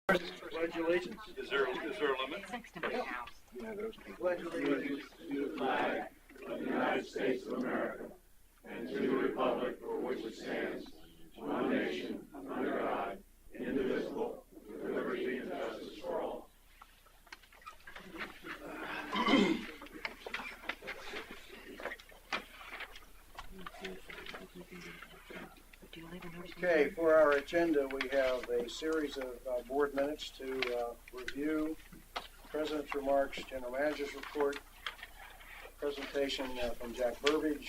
Pledge allegiance. Is there a limit? Pledge allegiance to the flag of the United States of America and to the republic for which it stands, one nation, under God, indivisible, with liberty and justice for all. Okay, for our agenda, we have a series of board minutes to review. President's remarks, General Manager's report, presentation from Jack Burbidge,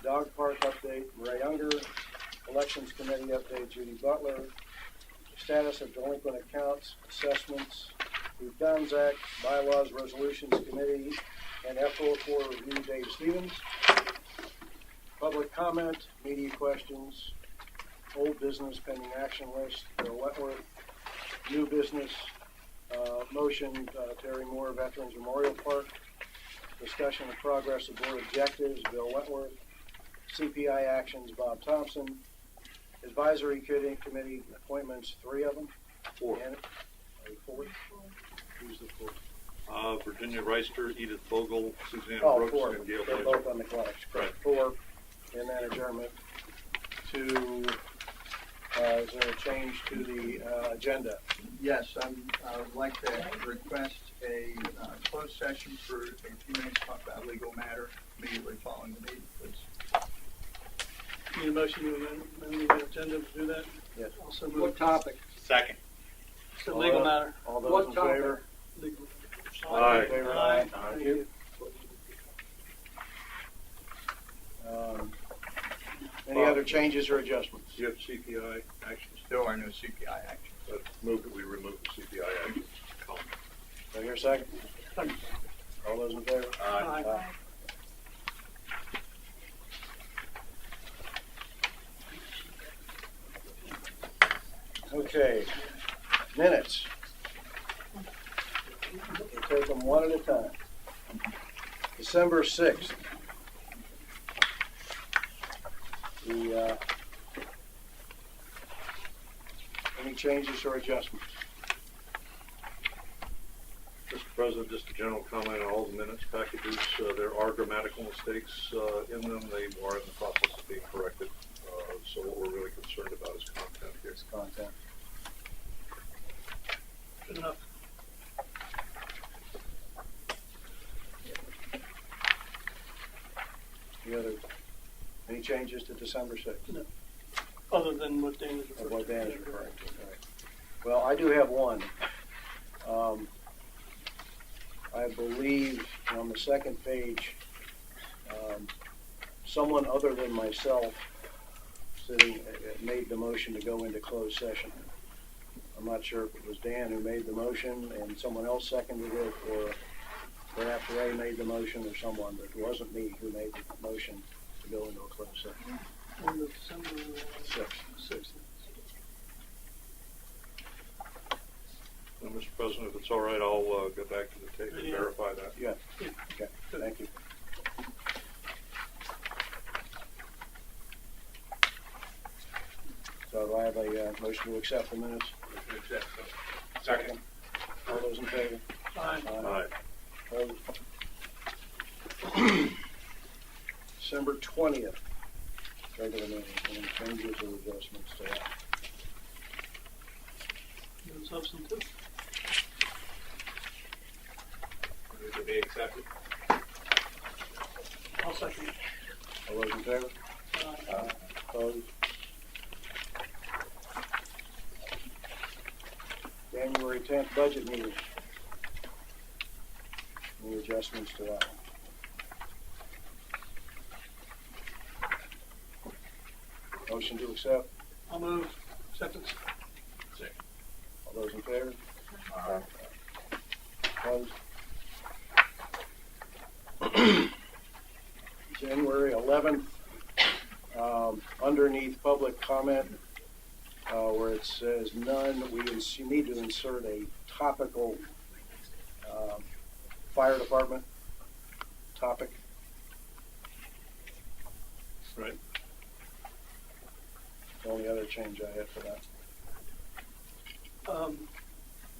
Dog Park update, Ray Unger, Elections Committee update, Judy Butler, status of delinquent accounts, assessments, Food Guns Act, Bylaws, Resolutions Committee, and F04 review, Dave Stevens. Public comment, media questions, old business pending action list, Bill Wentworth, new business, motion, Terry Moore, Veterans Memorial Park, discussion of progress of board objectives, Bill Wentworth, CPI actions, Bob Thompson, advisory committee appointments, 3 of them. 4. And, fourth? Who's the fourth? Virginia Reister, Edith Vogel, Suzanne Brooks, 4. and Gail They're Blazer. both on the clock. Right. 4, and then adjournment to, is there a change to the agenda? Yes, I would like to request a closed session for a few minutes to talk about a legal matter immediately following the meeting, please. Need a motion to amend the agenda to do that? Yes. Also What move. topic? Second. It's a legal matter. All those What in topic? favor? Legal. Aye. In favor, Aye. Thank you. Any other changes or adjustments? Do you have CPI actions? There are no CPI actions. Move that we remove the CPI actions. Do I hear a second? Second. All those in favor? Aye. Okay, minutes. We'll take them one at a time. December 6th. Any changes or adjustments? Mr. President, just a general comment on all the minutes packages. There are grammatical mistakes in them. They are in the process of being corrected. So what we're really concerned about is content here. It's content. Good enough. Any changes to December 6th? No. Other than what Dan is Of referring what to. Dan is referring to, right. Well, I do have one. I believe on the second page, someone other than myself made the motion to go into closed session. I'm not sure if it was Dan who made the motion and someone else seconded it, or perhaps Ray made the motion or someone, but it wasn't me who made the motion to go into a closed session. On the December 6th. Mr. President, if it's all right, I'll go back to the tape and Yeah. verify that. Yeah, okay, thank you. So do I have a motion to accept the minutes? Second. All those in favor? Aye. Aye. Opposed? December 20th, regular meeting, any changes or adjustments to that? No substantive. Move to be accepted. I'll second it. All those in favor? Aye. Opposed? January 10th budget meeting. Any adjustments to that? Motion to accept. I'll move. Acceptance. All those in favor? Opposed? January 11th, underneath public comment, where it says none, you need to insert a topical fire department topic. Right. The only other change I had for that.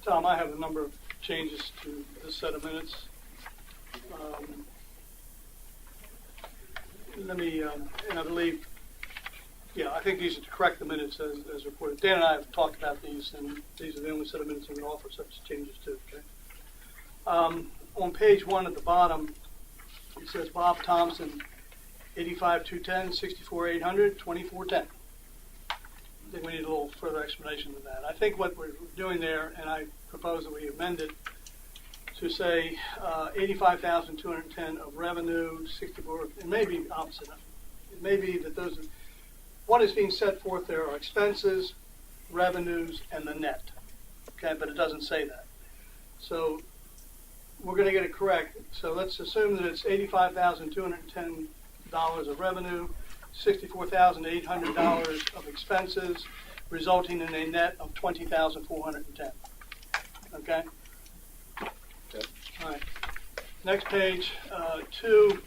Tom, I have a number of changes to this set of minutes. Let me, and I believe, I think these are to correct the minutes as reported. Dan and I have talked about these, and these are the only set of minutes I'm going to offer such changes to. Okay. On page 1 at the bottom, it says Bob Thompson, 85-210, 64-800, 2410. I think we need a little further explanation than that. I think what we're doing there, and I propose that we amend it to say 85,210 of revenue, 64, it may be opposite. It may be that those, what is being set forth there are expenses, revenues, and the net. Okay, but it doesn't say that. So we're going to get it correct. So let's assume that it's $85,210 of revenue, $64,800 of expenses, resulting in a net of $20,410. Okay? Okay. All right. Next page, 2.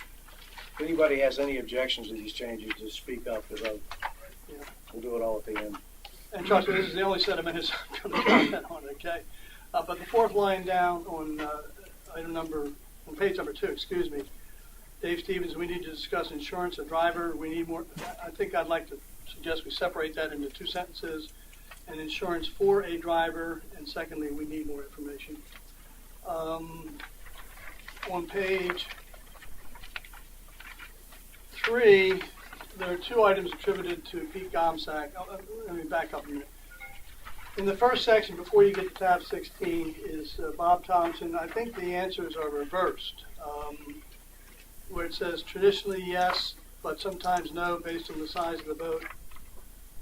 If anybody has any objections to these changes, just speak up, because Yeah. we'll do it all at the end. And trust me, this is the only set of minutes I'm going to comment on, okay? But the fourth line down on on page number 2, excuse me, Dave Stevens, we need to discuss insurance, a driver, we need more. I think I'd like to suggest we separate that into 2 sentences, and insurance for a driver, and secondly, we need more information. On page 3, there are 2 items attributed to Pete Gomsack. Let me back up a minute. In the first section, before you get to tab 16, is Bob Thompson. I think the answers are reversed, where it says traditionally yes, but sometimes no, based on the size of the boat.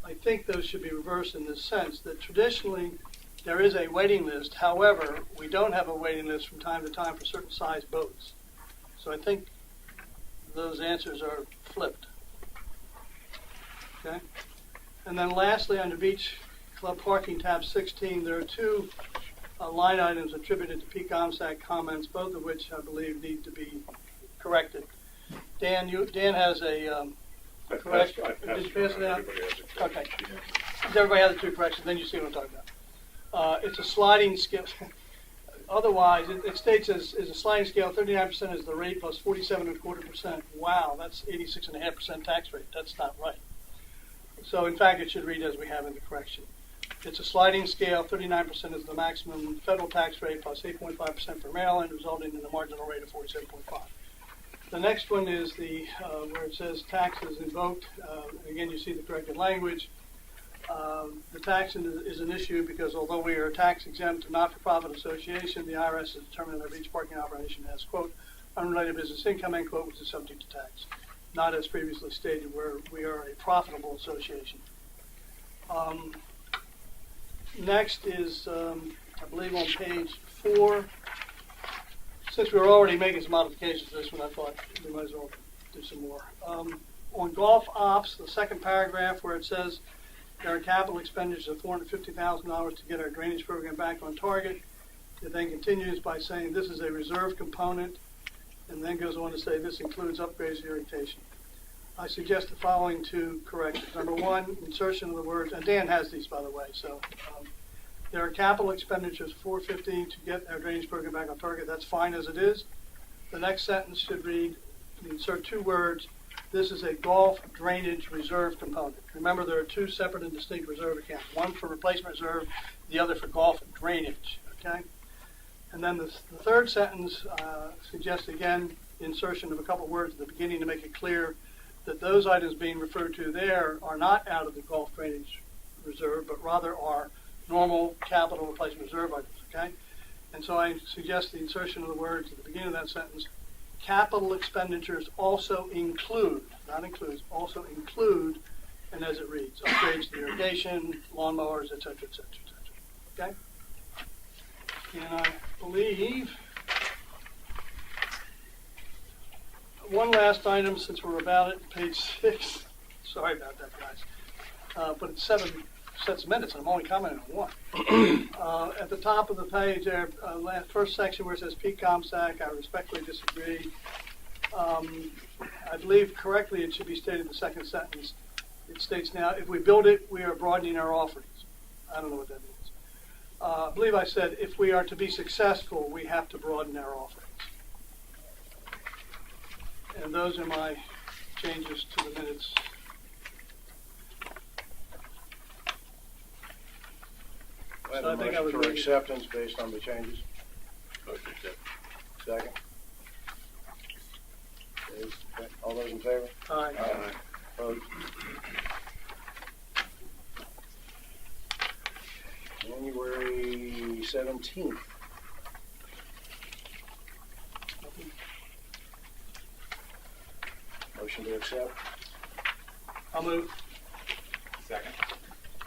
I think those should be reversed in this sense, that traditionally there is a waiting list. However, we don't have a waiting list from time to time for certain size boats. So I think those answers are flipped. Okay? And then lastly, under Beach Club Parking, tab 16, there are 2 line items attributed to Pete Gomsack comments, both of which I believe need to be corrected. Dan has a correct. Did you pass it out? Okay. Does everybody have the 2 corrections? Then you see what I'm talking about. It's a sliding scale. Otherwise, it states as a sliding scale, 39% is the rate plus 47.25%. Wow, that's 86.5% tax rate. That's not right. So, in fact, it should read as we have in the correction. It's a sliding scale. 39% is the maximum federal tax rate plus 8.5% for Maryland, resulting in a marginal rate of 47.5. The next one is the where it says taxes invoked. Again, you see the corrected language. The tax is an issue because although we are a tax-exempt not-for-profit association, the IRS has determined that each parking operation has, quote, unrelated business income, end quote, which is subject to tax. Not as previously stated, where we are a profitable association. Next is, I believe on page 4, since we were already making some modifications to this one, I thought we might as well do some more. On golf ops, the second paragraph where it says there are capital expenditures of $450,000 to get our drainage program back on target, it then continues by saying this is a reserve component, and then goes on to say this includes upgrades and irrigation. I suggest the following 2 corrections. Number 1, insertion of the words, and Dan has these, by the way, so there are capital expenditures $450 to get our drainage program back on target. That's fine as it is. The next sentence should read, insert 2 words, this is a golf drainage reserve component. Remember, there are 2 separate and distinct reserve accounts, one for replacement reserve, the other for golf drainage, okay? And then the third sentence suggests, again, insertion of a couple words at the beginning to make it clear that those items being referred to there are not out of the golf drainage reserve, but rather are normal capital replacement reserve items, okay? And so I suggest the insertion of the words at the beginning of that sentence, capital expenditures also include, not includes, also include, and as it reads, upgrades to irrigation, lawnmowers, et cetera, et cetera, et cetera, okay? And I believe one last item, since we're about it, page 6. Sorry about that, guys. But it's 7 sets of minutes, and I'm only commenting on 1. At the top of the page there, first section where it says Pete Gomsack, I respectfully disagree. I believe correctly it should be stated in the second sentence. It states now, if we build it, we are broadening our offerings. I don't know what that means. I believe I said if we are to be successful, we have to broaden our offerings. And those are my changes to the minutes. I have So a I think I motion would for leave- acceptance based on the changes. Motion accepted. Second. Dave, okay. All those in favor? Aye. Aye. Opposed? January 17th. Motion to accept. I'll move. Second.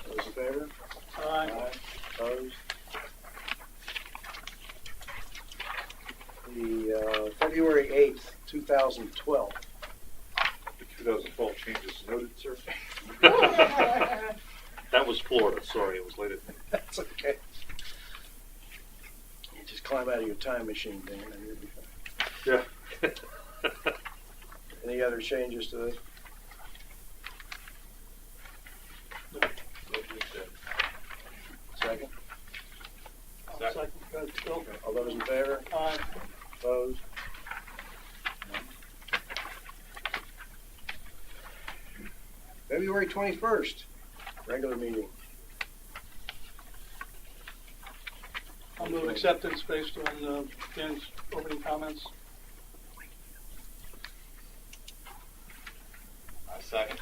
Those in favor? Aye. Opposed? The February 8th, 2012. The 2012 changes noted, sir. That was Florida, sorry, it was late at night. That's okay. You just climb out of your time machine, Dan, and you'll be fine. Yeah. Any other changes to this? Motion accepted. Second? I'll Second. second. Go ahead, Phil. All those in favor? Aye. Opposed? February 21st, regular meeting. I'll move acceptance based on Dan's opening comments. Second.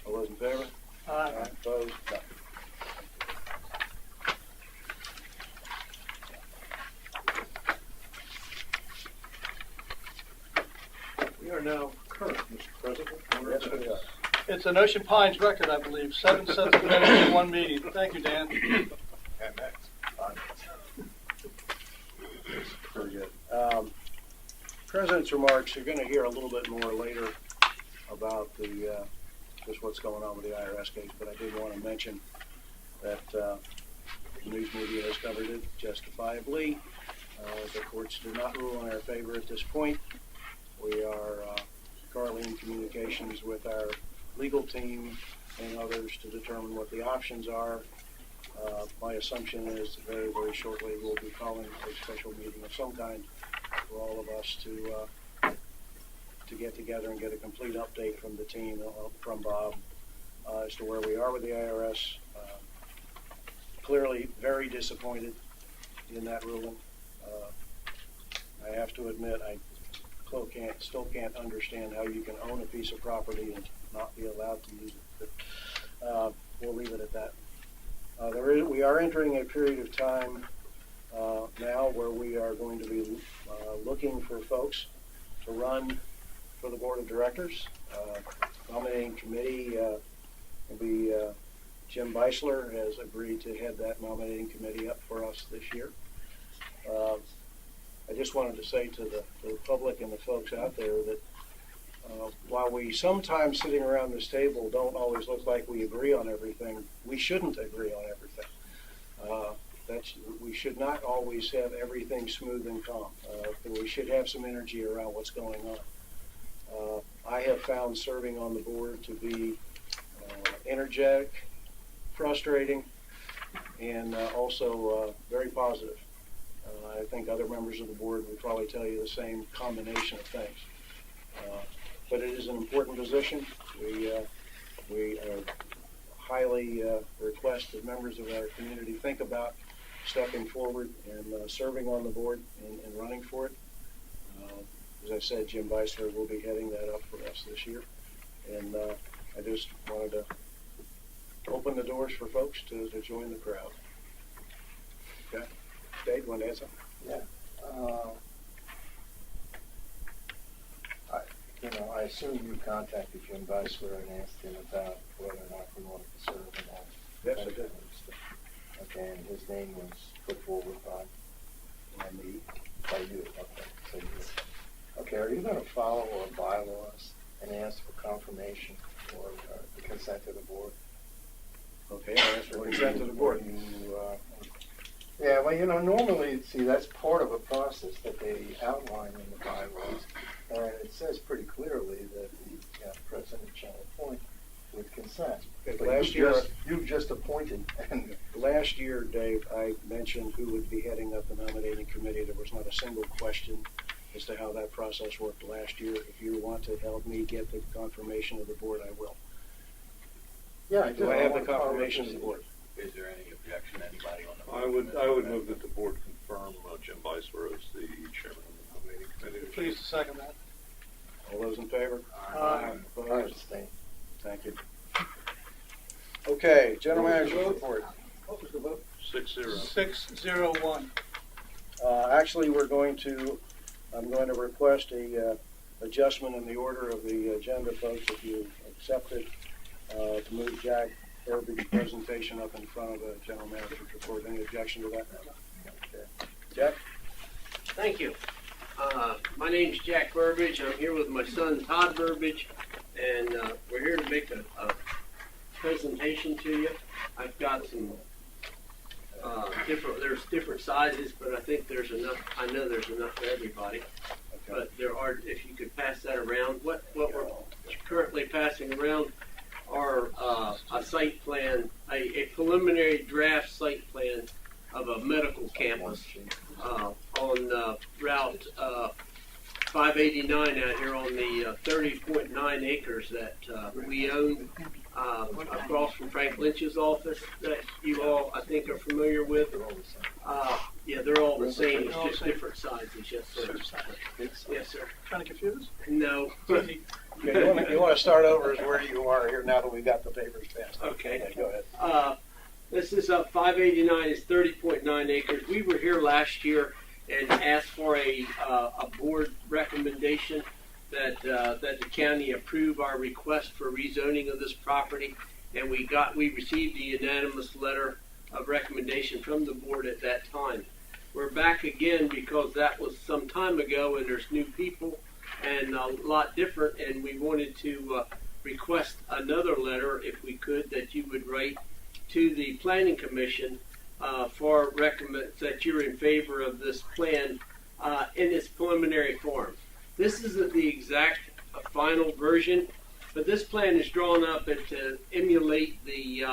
All those in favor? Aye. Opposed? No. We are now current, Mr. President. Yes, we are. It's an Ocean Pines record, I believe. 7 sets of minutes in one meeting. Thank you, Dan. And next. Very good. President's remarks, you're going to hear a little bit more later about the just what's going on with the IRS case, but I did want to mention that the news media has covered it justifiably. The courts do not rule in our favor at this point. We are currently in communications with our legal team and others to determine what the options are. My assumption is that very, very shortly we'll be calling a special meeting of some kind for all of us to get together and get a complete update from the team, from Bob, as to where we are with the IRS. Clearly very disappointed in that ruling. I have to admit, I still can't understand how you can own a piece of property and not be allowed to use it. But we'll leave it at that. We are entering a period of time now where we are going to be looking for folks to run for the board of directors. Nominating committee will be Jim Beisler has agreed to head that nominating committee up for us this year. I just wanted to say to the public and the folks out there that while we sometimes sitting around this table don't always look like we agree on everything, we shouldn't agree on everything. We should not always have everything smooth and calm. We should have some energy around what's going on. I have found serving on the board to be energetic, frustrating, and also very positive. I think other members of the board would probably tell you the same combination of things. But it is an important position. We highly request that members of our community think about stepping forward and serving on the board and running for it. As I said, Jim Beisler will be heading that up for us this year. And I just wanted to open the doors for folks to join the crowd. Okay? Dave, you want to add something? I assume you contacted Jim Beisler and asked him about whether or not he wanted to serve in that. Yes, I did. Okay, and his name was put forward by Me. by you. Okay, so you. Okay, are you going to follow our bylaws and ask for confirmation or the consent of the board? Okay, I'll ask for consent to the board. Yeah, well, normally, see, that's part of a process that they outline in the bylaws, and it says pretty clearly that the president shall appoint with consent. Okay, But last year- you've just appointed, and Last year, Dave, I mentioned who would be heading up the nominating committee. There was not a single question as to how that process worked last year. If you want to help me get the confirmation of the board, I will. yeah, Do I have the want our confirmation of the board? Is there any objection, anybody on the board? I would move that the board confirm Jim Beisler as the chairman of the nominating committee. Pleased to second that. All those in favor? Aye. I Opposed? abstain. Thank you. Okay, general manager's report. What was the vote? 6-0. 601. Actually, I'm going to request a adjustment in the order of the agenda, folks, if you accept it, to move Jack Burbage's presentation up in front of the general manager's report. Any objection to that? Okay. Jack? Thank you. My name's Jack Burbage. I'm here with my son Todd Burbage, and we're here to make a presentation to you. I've got some there's different sizes, but I think there's enough. I know there's enough for everybody. But there are, if you could pass that around. What we're currently passing around are a site plan, a preliminary draft site plan of a medical campus on Route 589 out here on the 30.9 acres that we own across from Frank Lynch's office that you all, I think, are familiar with. Yeah, they're all the same. It's just different sizes. Yes, sir. Yes, sir. Trying to confuse? No. Okay, you want to start over as where you are here now that we've got the papers passed. Okay. Go ahead. This is 589 is 30.9 acres. We were here last year and asked for a board recommendation that the county approve our request for rezoning of this property, and we received a unanimous letter of recommendation from the board at that time. We're back again because that was some time ago, and there's new people and a lot different, and we wanted to request another letter, if we could, that you would write to the Planning Commission for recommend that you're in favor of this plan in its preliminary form. This isn't the exact final version, but this plan is drawn up to emulate the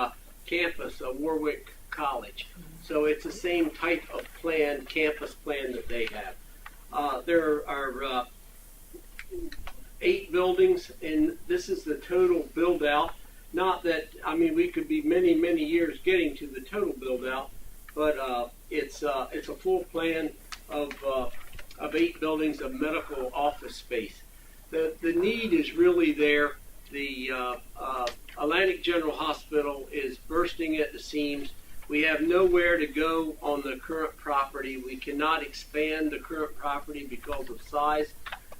campus of Warwick College. So it's the same type of plan, campus plan that they have. There are 8 buildings, and this is the total build out. Not that, I mean, we could be many, many years getting to the total build out, but it's a full plan of 8 buildings of medical office space. The need is really there. The Atlantic General Hospital is bursting at the seams. We have nowhere to go on the current property. We cannot expand the current property because of size.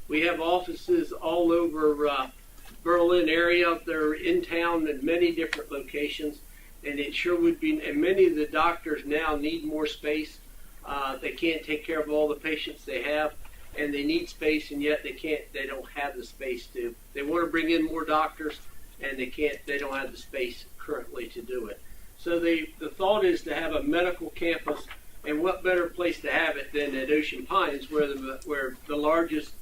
We have offices all over Berlin area. They're in town in many different locations, and it sure would be. And many of the doctors now need more space. They can't take care of all the patients they have, and they need space, and yet they can't. They don't have the space to. They want to bring in more doctors, and they can't. They don't have the space currently to do it. So the thought is to have a medical campus, and what better place to have it than at Ocean Pines, where the largest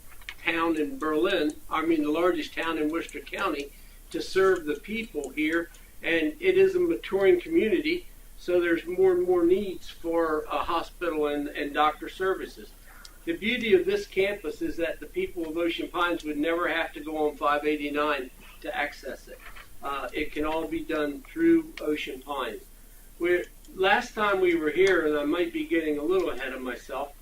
town in Berlin, the largest town in Worcester County, to serve the people here. And it is a maturing community, so there's more and more needs for a hospital and doctor services. The beauty of this campus is that the people of Ocean Pines would never have to go on 589 to access it. It can all be done through Ocean Pines. Last time we were here, and I might be getting a little ahead of myself,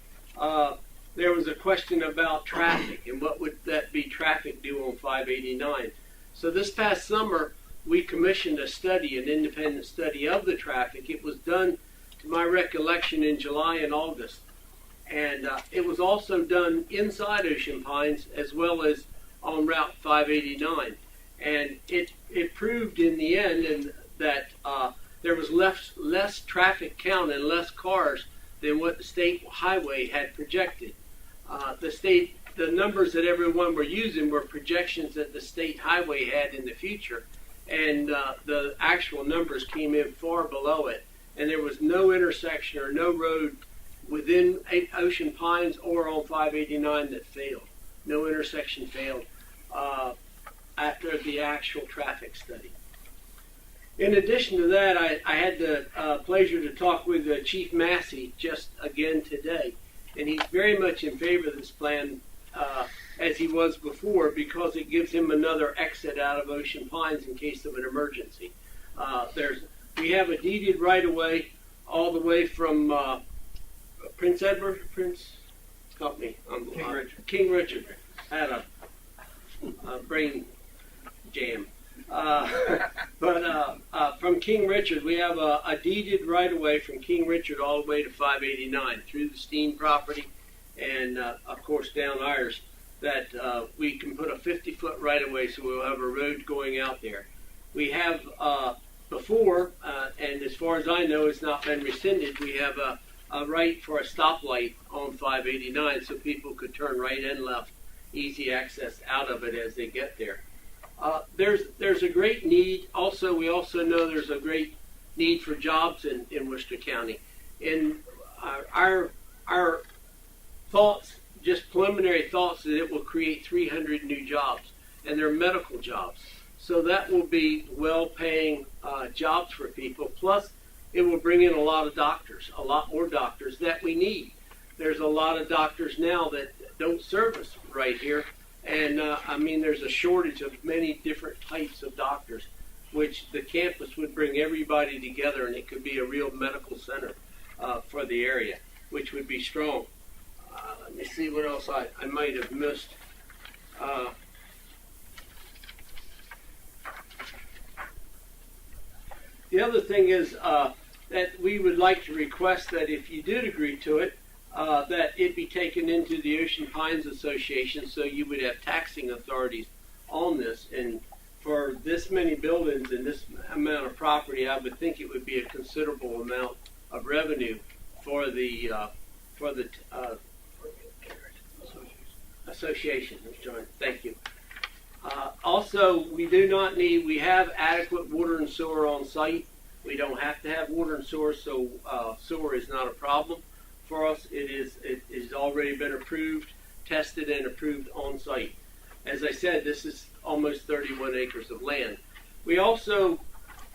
there was a question about traffic and what would that be traffic do on 589. So this past summer, we commissioned a study, an independent study of the traffic. It was done, to my recollection, in July and August. And it was also done inside Ocean Pines as well as on Route 589. And it proved in the end that there was less traffic count and less cars than what the state highway had projected. The numbers that everyone were using were projections that the state highway had in the future, and the actual numbers came in far below it. And there was no intersection or no road within Ocean Pines or on 589 that failed. No intersection failed after the actual traffic study. In addition to that, I had the pleasure to talk with Chief Massey just again today, and he's very much in favor of this plan as he was before, because it gives him another exit out of Ocean Pines in case of an emergency. We have a deeded right-of-way all the way from Prince Edward, King Richard. Had a brain jam. But from King Richard, we have a deeded right-of-way from King Richard all the way to 589 through the Steen property and, of course, down ours, that we can put a 50-foot right-of-way, so we'll have a road going out there. We have before, and as far as I know, it's not been rescinded, we have a right for a stoplight on 589 so people could turn right and left, easy access out of it as they get there. There's a great need. Also, we also know there's a great need for jobs in Worcester County. In our thoughts, just preliminary thoughts, that it will create 300 new jobs, and they're medical jobs. So that will be well-paying jobs for people. Plus, it will bring in a lot of doctors, a lot more doctors that we need. There's a lot of doctors now that don't service right here. And there's a shortage of many different types of doctors, which the campus would bring everybody together, and it could be a real medical center for the area, which would be strong. Let me see what else I might have missed. The other thing is that we would like to request that if you did agree to it, that it be taken into the Ocean Pines Association, so you would have taxing authorities on this. And for this many buildings and this amount of property, I would think it would be a considerable amount of revenue for the association. Thank you. Also, we have adequate water and sewer on site. We don't have to have water and sewer, so sewer is not a problem for us. It is already been approved, tested, and approved on site. As I said, this is almost 31 acres of land. We also,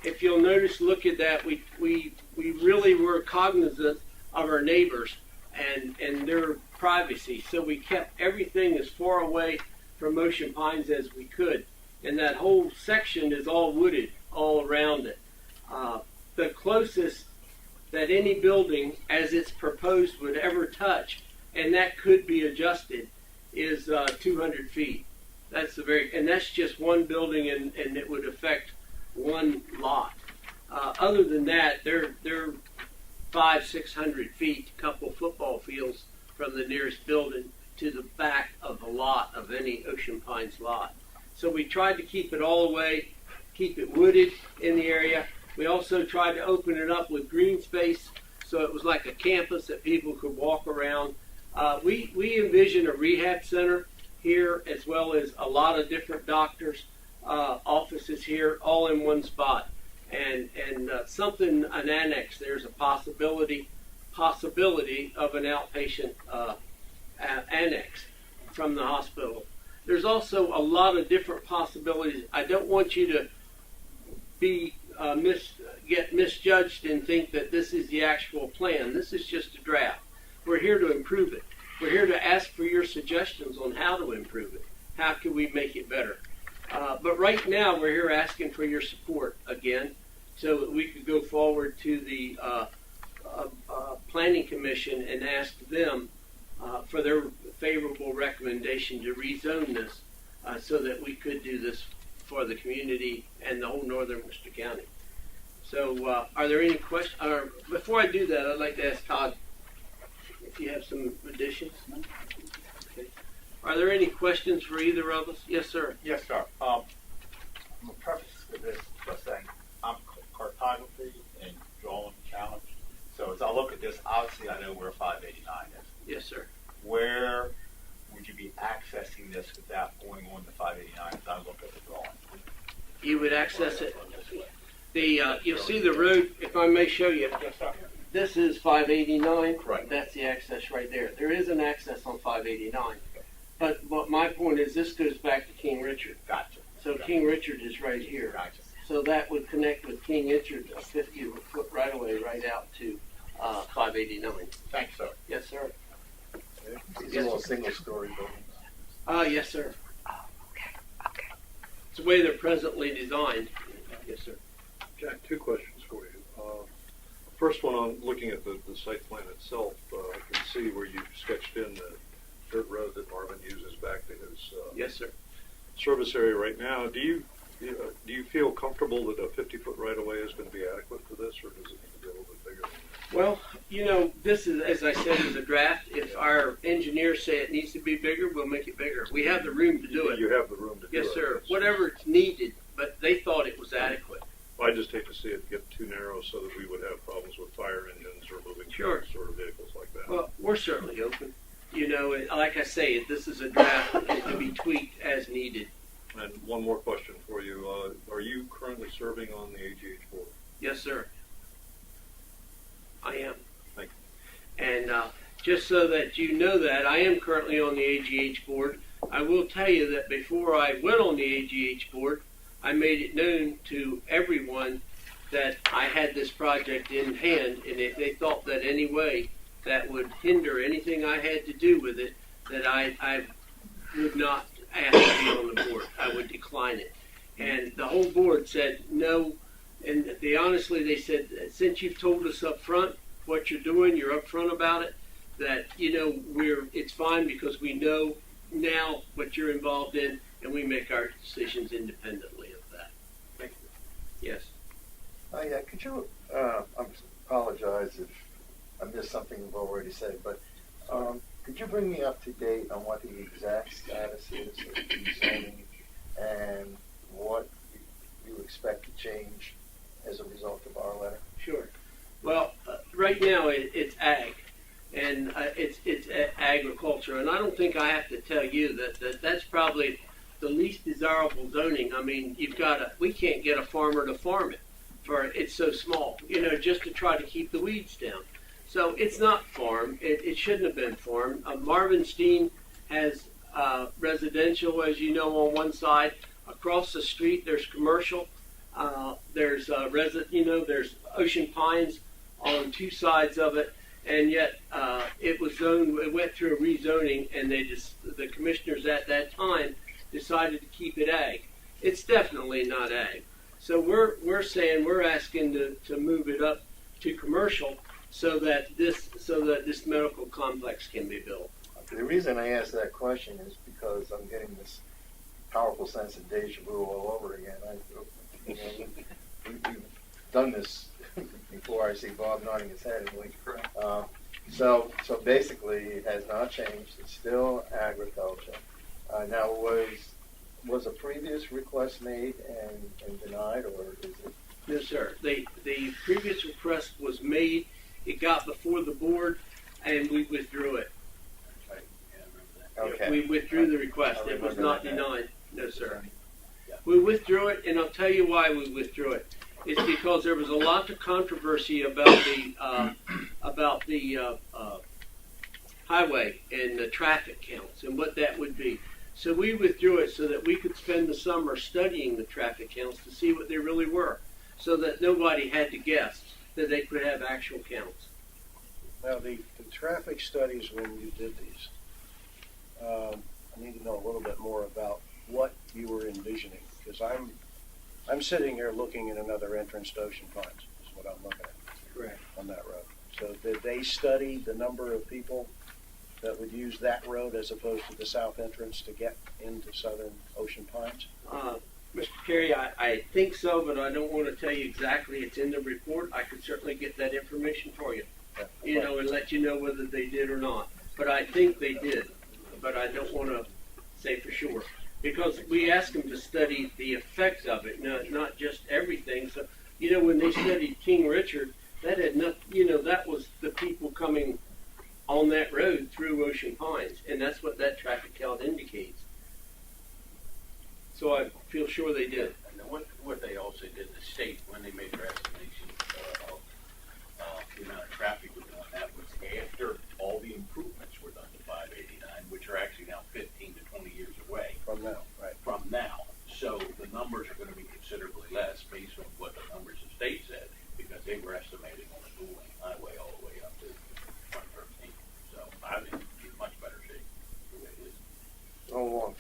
if you'll notice, look at that, we really were cognizant of our neighbors and their privacy. So we kept everything as far away from Ocean Pines as we could. And that whole section is all wooded all around it. The closest that any building as it's proposed would ever touch, and that could be adjusted, is 200 feet. And that's just one building, and it would affect one lot. Other than that, they're 500-600 feet, a couple football fields from the nearest building to the back of the lot of any Ocean Pines lot. So we tried to keep it all away, keep it wooded in the area. We also tried to open it up with green space, so it was like a campus that people could walk around. We envision a rehab center here, as well as a lot of different doctors' offices here, all in one spot. And an annex. There's a possibility of an outpatient annex from the hospital. There's also a lot of different possibilities. I don't want you to be get misjudged and think that this is the actual plan. This is just a draft. We're here to improve it. We're here to ask for your suggestions on how to improve it. How can we make it better? But right now, we're here asking for your support again, so that we could go forward to the Planning Commission and ask them for their favorable recommendation to rezone this, so that we could do this for the community and the whole northern Worcester County. So are there any questions? Before I do that, I'd like to ask Todd if you have some additions. Okay. Are there any questions for either of us? Yes, sir. Yes, sir. I'm going to preface with this by saying I'm cartography and drawing challenged. So as I look at this, obviously I know where 589 is. Yes, sir. Where would you be accessing this without going on to 589 as I look at the drawing? You would access it. You'll see the road, if I may show you. Yes, sir. This is 589. Right. That's the access right there. There is an access on 589. But my point is this goes back to King Richard. Gotcha. So Gotcha. King Richard is right here. Gotcha. So that would connect with King Richard, a 50-foot right of way right out to 589. Thanks, sir. Yes, sir. These are all single-story buildings. Yes, sir. It's the way they're presently designed. Yes, sir. Jack, two questions for you. First one, on looking at the site plan itself, I can see where you sketched in the dirt road that Marvin uses back to his Yes, sir. service area right now. Do you feel comfortable that a 50-foot right-of-way is going to be adequate for this, or does it need to be a little bit bigger? Well, this is, as I said, is a draft. If our engineers say it needs to be bigger, we'll make it bigger. We have the room to do it. You have the room to do it. Yes, sir. Whatever's needed, but they thought it was adequate. I just hate to see it get too narrow so that we would have problems with fire engines or moving Sure. trucks or vehicles like that. Well, we're certainly open. And like I say, this is a draft that can be tweaked as needed. And one more question for you. Are you currently serving on the AGH board? Yes, sir. I am. Thank you. And just so that you know that, I am currently on the AGH board. I will tell you that before I went on the AGH board, I made it known to everyone that I had this project in hand, and if they thought that any way that would hinder anything I had to do with it, that I would not ask to be on the board. I would decline it. And the whole board said no, and they said, since you've told us up front what you're doing, you're up front about it, that, it's fine because we know now what you're involved in, and we make our decisions independently of that. Thank you. Yes. Yeah, could you, I apologize if I missed something you've already said, but could you bring me up to date on what the exact status is of the zoning and what you expect to change as a result of our letter? Sure. Well, right now it's ag, and it's agriculture, and I don't think I have to tell you that's probably the least desirable zoning. I mean, we can't get a farmer to farm it, for it's so small, just to try to keep the weeds down. So it's not farm. It shouldn't have been farm. Marvin Steen has residential, as you know, on one side. Across the street, there's commercial. There's there's Ocean Pines on two sides of it, and yet it was zoned. It went through a rezoning, and the commissioners at that time decided to keep it ag. It's definitely not ag. So we're saying we're asking to move it up to commercial so that this medical complex can be built. The reason I ask that question is because I'm getting this powerful sense of deja vu all over again. We've done this before. I see Bob nodding his head. So basically, it has not changed. It's still agriculture. Now, was a previous request made and denied, or is it? No, sir. The previous request was made. It got before the board, and we withdrew it. Okay. We withdrew the request. It was not denied. No, sir. We withdrew it, and I'll tell you why we withdrew it. It's because there was a lot of controversy about the highway and the traffic counts and what that would be. So we withdrew it so that we could spend the summer studying the traffic counts to see what they really were, so that nobody had to guess, that they could have actual counts. Now, the traffic studies, when you did these, I need to know a little bit more about what you were envisioning, because I'm sitting here looking at another entrance to Ocean Pines, is what I'm looking at. Correct. On that road. So did they study the number of people that would use that road as opposed to the south entrance to get into southern Ocean Pines? Mr. Carey, I think so, but I don't want to tell you exactly. It's in the report. I could certainly get that information for you, and let you know whether they did or not. But I think they did, but I don't want to say for sure. Because we asked them to study the effects of it, not just everything. So, when they studied King Richard, that had not, that was the people coming on that road through Ocean Pines, and that's what that traffic count indicates. So I feel sure they did. And what they also did, the state, when they made their estimation of the amount of traffic was on that, was after all the improvements were done to 589, which are actually now 15 to 20 years away From now, right. from now. So the numbers are going to be considerably less based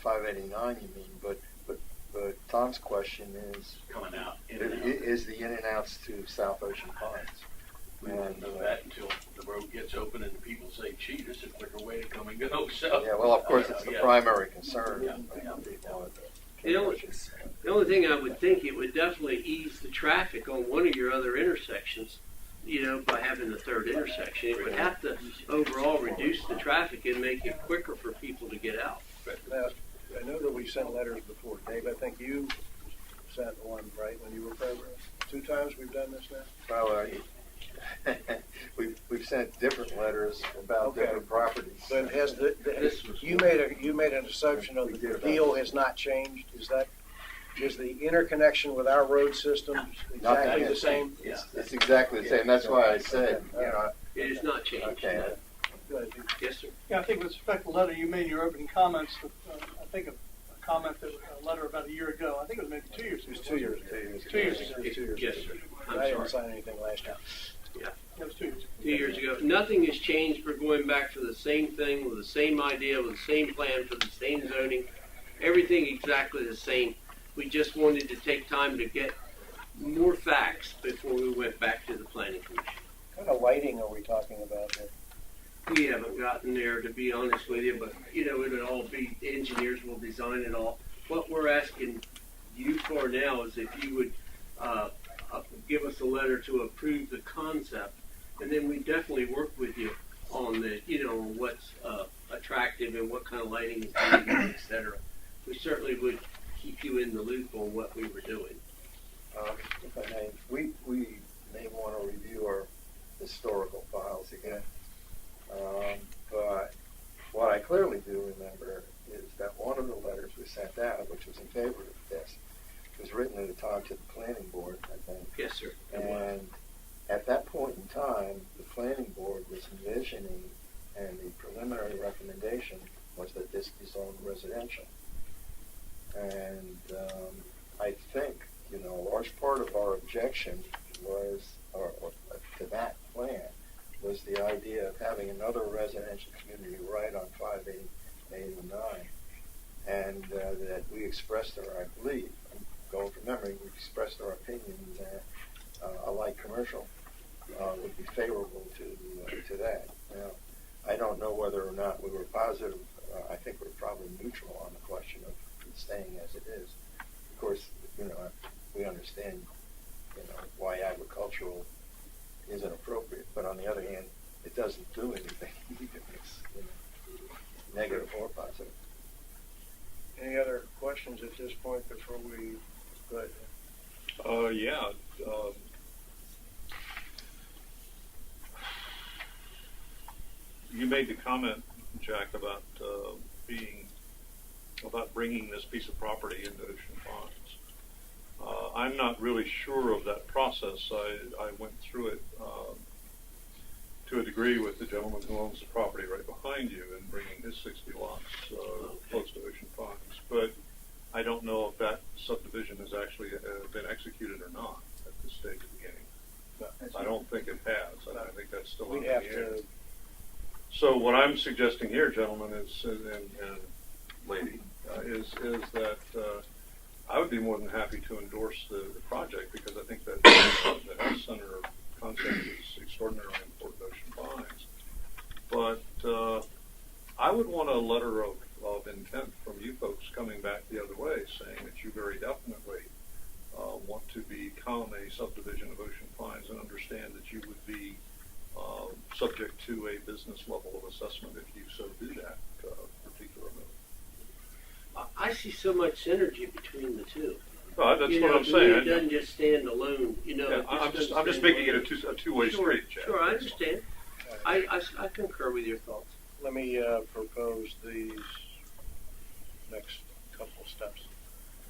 589, you mean, but Tom's question is, Coming out in and out. is the in and outs to South Ocean Pines? We won't know that until the road gets open and people say, gee, this is a quicker way to come and go, so. Yeah, well, of course, it's the Yeah. primary concern. Yeah, The only thing I would think, it would definitely ease the traffic on one of your other intersections, you know, by having the third intersection. It would have to overall reduce the traffic and make it quicker for people to get out. Now, I know that we sent letters before. Dave, I think you sent one, right, when you were president? 2 times we've done this now? Well, we've sent different letters about Okay. different properties. But has you made an assumption of the deal has not changed? Is the interconnection with our road system exactly the same? Yeah. It's exactly the same. That's why I said, you know, It is not changed. okay, Good. Yes, sir. Yeah, I think with respect to the letter you made in your opening comments, I think a comment that a letter about a year ago, I think it was maybe 2 years It ago. was 2 years ago. 2 years ago. It was 2 years Yes, ago. sir. I I'm didn't sorry. sign anything last time. That was 2 years ago. 2 years ago. Nothing has changed. We're going back for the same thing with the same idea, with the same plan for the same zoning. Everything exactly the same. We just wanted to take time to get more facts before we went back to the planning commission. What kind of lighting are we talking about here? We haven't gotten there, to be honest with you, but, you know, it'll all be, the engineers will design it all. What we're asking you for now is if you would give us a letter to approve the concept, and then we definitely work with you on the, you know, what's attractive and what kind of lighting is needed, et cetera. We certainly would keep you in the loop on what we were doing. if I may, we may want to review our historical files again. But what I clearly do remember is that one of the letters we sent out, which was in favor of this, was written at a time to the planning board, I think. Yes, sir. It was. And at that point in time, the planning board was envisioning, and the preliminary recommendation was that this be zoned residential. And I think, you know, a large part of our objection was, or to that plan, was the idea of having another residential community right on 589. And that we expressed our, I believe, I'm going from memory, we expressed our opinion that a light commercial would be favorable to that. Now, I don't know whether or not we were positive. I think we're probably neutral on the question of staying as it is. Of course, you know, we understand, you know, why agricultural isn't appropriate, but on the other hand, it doesn't do anything. It's, you know, negative or positive. Any other questions at this point before we go ahead? Yeah. You made the comment, Jack, about bringing this piece of property into Ocean Pines. I'm not really sure of that process. I went through it to a degree with the gentleman who owns the property right behind you and bringing his 60 lots close to Ocean Pines. But I don't know if that subdivision has actually been executed or not at this stage of the beginning. I don't think it has. I think that's still We'd up have in the air. to, So what I'm suggesting here, gentlemen, is and lady, is that I would be more than happy to endorse the project because I think that the health center concept is extraordinarily important to Ocean Pines. But I would want a letter of intent from you folks coming back the other way, saying that you very definitely want to become a subdivision of Ocean Pines and understand that you would be subject to a business level of assessment if you so do that particular move. I see so much synergy between the two. Well, that's You what know, I'm to me, saying. It doesn't just stand alone, you know. Yeah, it I'm doesn't just stand making it alone. a two-way Sure, street, Jack. Sure, I That's all. understand. I concur with your thoughts. let me propose these next couple of steps.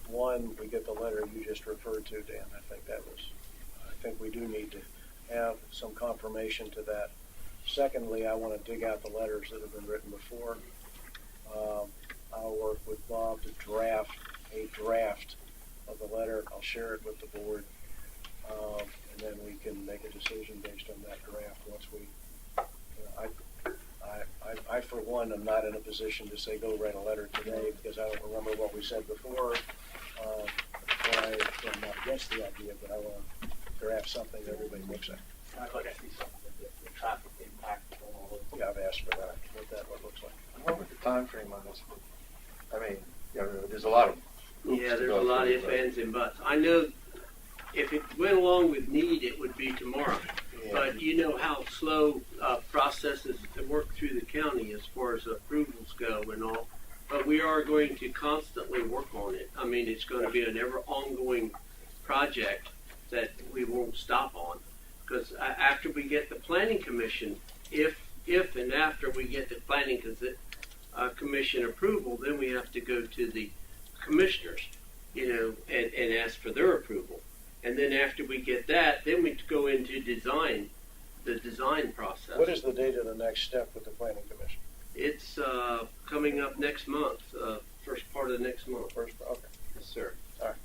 One, we get the letter you just referred to, Dan. I think we do need to have some confirmation to that. Secondly, I want to dig out the letters that have been written before. I'll work with Bob to draft a draft of the letter. I'll share it with the board, and then we can make a decision based on that draft once we. I, for one, am not in a position to say go write a letter today because I don't remember what we said before. I am not against the idea, but I want to draft something that everybody looks at. I'd like to see something that the traffic impact on all of Yeah, I've asked for that, what looks like. What was the time frame on this? I mean, there's a lot of hoops Yeah, to there's go a lot of through, ifs, but- ands, and buts. I know if it went along with need, it would be tomorrow. Yeah. But you know how slow processes work through the county as far as approvals go and all. But we are going to constantly work on it. I mean, it's going to be an ever ongoing project that we won't stop on. Because after we get the planning commission, if and after we get the planning commission approval, then we have to go to the commissioners, and ask for their approval. And then after we get that, then we go into the design process. What is the date of the next step with the planning commission? It's coming up next month, first part of next month. First, okay. Yes, sir. All right.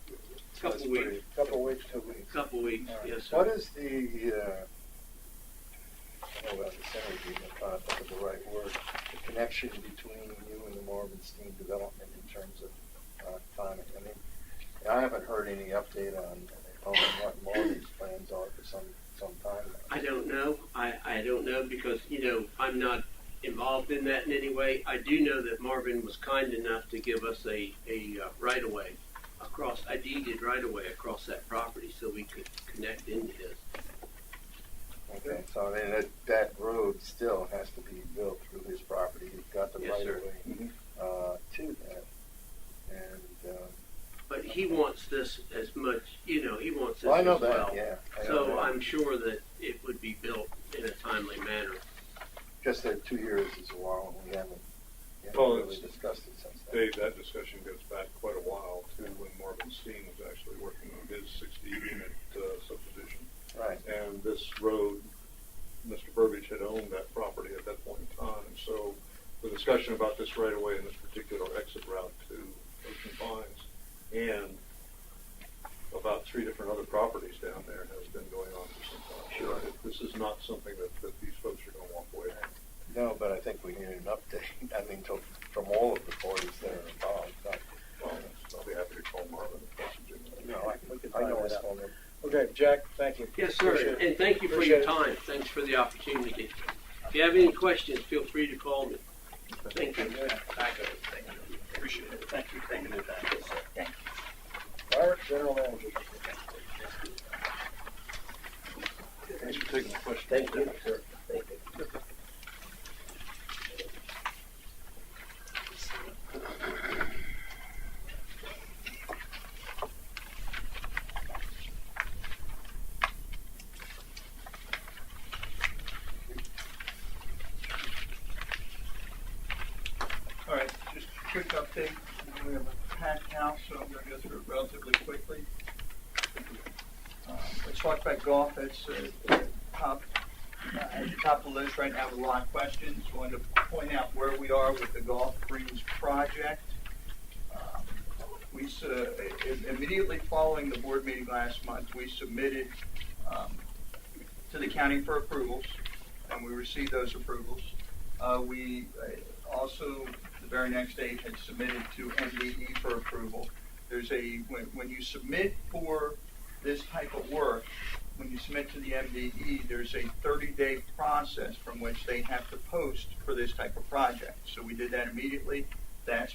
Couple That's weeks. pretty- Couple weeks, 2 weeks. Couple weeks, All right. yes, sir. What is the, I don't know about the synergy, I'm trying to think of the right word, the connection between you and the Morvenstein development in terms of timing? I mean, I haven't heard any update on what Morven's plans are for some time now. I don't know. I don't know because, I'm not involved in that in any way. I do know that Marvin was kind enough to give us a right-of-way a deeded right-of-way across that property so we could connect into his. Okay, so I mean, that road still has to be built through his property. He's got the Yes, right sir. of way to that. And, But he wants this as much, he wants this well, I know as that, well. yeah. I know So that. I'm sure that it would be built in a timely manner. Just that 2 years is a while, and we haven't Well, really it's- discussed it since then. Dave, that discussion goes back quite a while to when Marvin Steen was actually working on his 60-unit subdivision. Right. And this road, Mr. Burbidge had owned that property at that point in time. And so the discussion about this right away in this particular exit route to Ocean Pines and about 3 different other properties down there has been going on for some time. Sure. This is not something that these folks are going to walk away from. No, but I think we need an update, from all of the parties that are involved. Well, I'll be happy to call Marvin and message him. No, We can I find know that his out. phone number. Okay, Jack, thank you. Yes, sir. Appreciate it. And thank you for Appreciate your it. time. Thanks for the opportunity. If you have any questions, feel free to call me. Thank you. Thank you. Appreciate it. Thank you. Thank you. Thank you. All right, General Manager. Thanks for taking the question. Thank you, sir. Thank you. All right, just a quick update. We have a packed house, so I'm going to go through it relatively quickly. Let's talk about golf. That's at the top of the list right now with a lot of questions. I wanted to point out where we are with the Golf Greens project. Immediately following the board meeting last month, we submitted to the county for approvals, and we received those approvals. We also, the very next day, had submitted to MDE for approval. There's when you submit for this type of work, when you submit to the MDE, there's a 30-day process from which they have to post for this type of project. So we did that immediately. That's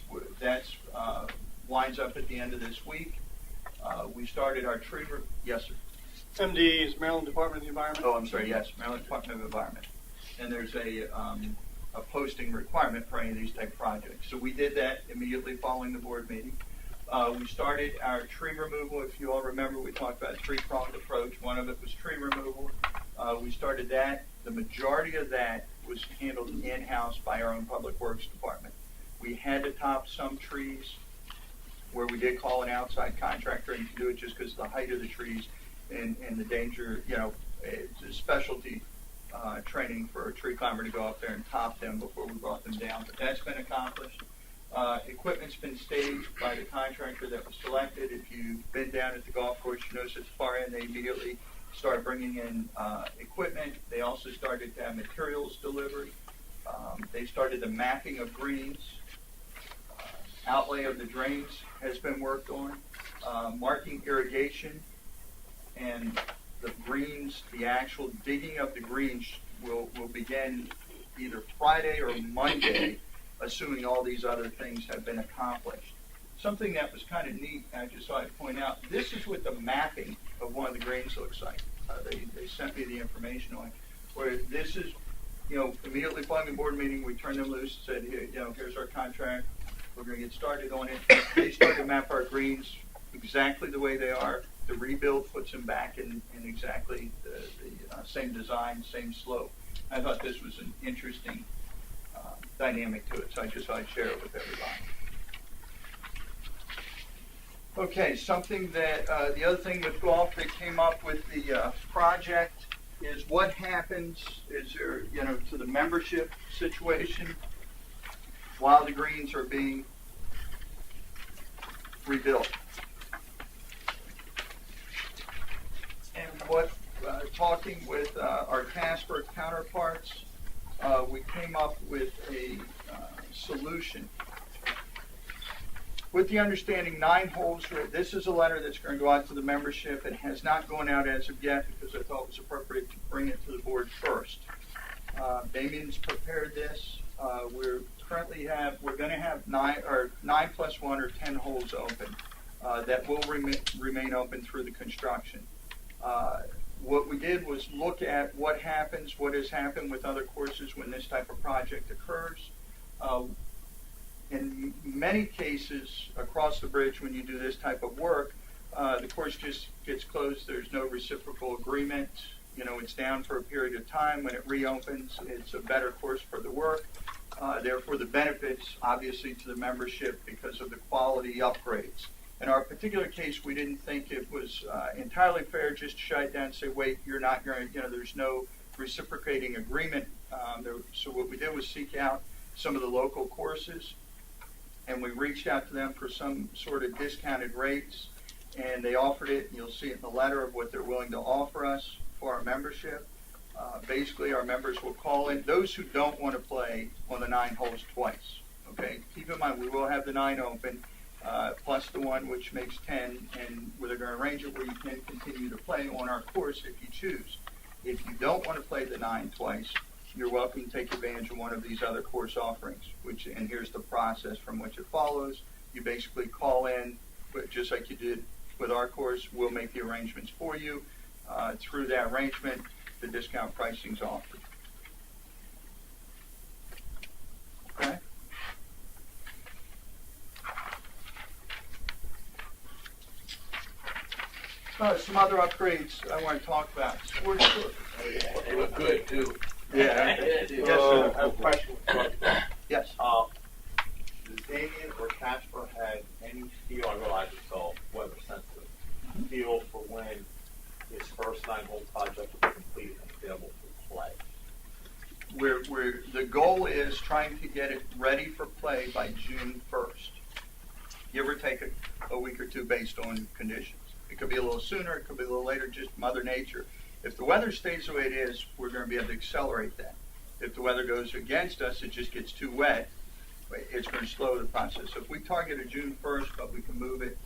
winds up at the end of this week. We started our tree. Yes, sir. MDE is Maryland Department of the Environment. Oh, I'm sorry. Yes, Maryland Department of Environment. And there's a posting requirement for any of these type projects. So we did that immediately following the board meeting. We started our tree removal. If you all remember, we talked about a three-pronged approach. One of it was tree removal. We started that. The majority of that was handled in-house by our own Public Works Department. We had to top some trees where we did call an outside contractor and do it just because of the height of the trees and the danger, it's a specialty training for a tree climber to go up there and top them before we brought them down. But that's been accomplished. Equipment's been staged by the contractor that was selected. If you've been down at the golf course, you notice at the far end, they immediately start bringing in equipment. They also started to have materials delivered. They They started the mapping of greens. Outlay of the drains has been worked on. Marking irrigation and the greens, the actual digging of the greens will begin either Friday or Monday, assuming all these other things have been accomplished. Something that was kind of neat, I just thought I'd point out, this is what the mapping of one of the greens looks like. They sent me the information on it, where this is, immediately following the board meeting, we turned them loose, said, here, here's our contract, we're going to get started on it. They started to map our greens exactly the way they are. The rebuild puts them back in exactly the same design, same slope. I thought this was an interesting dynamic to it, so I just thought I'd share it with everybody. Okay, something that, the other thing with golf that came up with the project is what happens, is there, to the membership situation while the greens are being rebuilt. And what, talking with our Casper counterparts, we came up with a solution. With the understanding 9 holes, this is a letter that's going to go out to the membership. It has not gone out as of yet because I thought it was appropriate to bring it to the board first. Damien's prepared this. We're going to have 9 plus 1 or 10 holes open that will remain open through the construction. What we did was look at what has happened with other courses when this type of project occurs. In many cases across the bridge, when you do this type of work, the course just gets closed. There's no reciprocal agreement. It's down for a period of time. When it reopens, it's a better course for the work. Therefore, the benefits, obviously, to the membership because of the quality upgrades. In our particular case, we didn't think it was entirely fair just to shut it down and say, wait, you're not going to, there's no reciprocating agreement. So what we did was seek out some of the local courses, and we reached out to them for some sort of discounted rates, and they offered it. You'll see it in the letter of what they're willing to offer us for our membership. Basically, our members will call in. Those who don't want to play on the 9 holes twice, okay? Keep in mind, we will have the 9 open, plus the 1 which makes 10, and they're going to arrange it where you can continue to play on our course if you choose. If you don't want to play the 9 twice, you're welcome to take advantage of one of these other course offerings, and here's the process from which it follows. You basically call in, but just like you did with our course, we'll make the arrangements for you. Through that arrangement, the discount pricing is offered. Okay? Some other upgrades I want to talk about. Sports book. They look good, too. Yeah. Yes, sir. I have a question. Yes. Does Damien or Casper have any feel, I realize it's all weather sensitive, feel for when this first 9-hole project will be completed and available for play? The goal is trying to get it ready for play by June 1st. Give or take a week or two based on conditions. It could be a little sooner, it could be a little later, just Mother Nature. If the weather stays the way it is, we're going to be able to accelerate that. If the weather goes against us, it just gets too wet, it's going to slow the process. So if we target a June 1st, but we can move it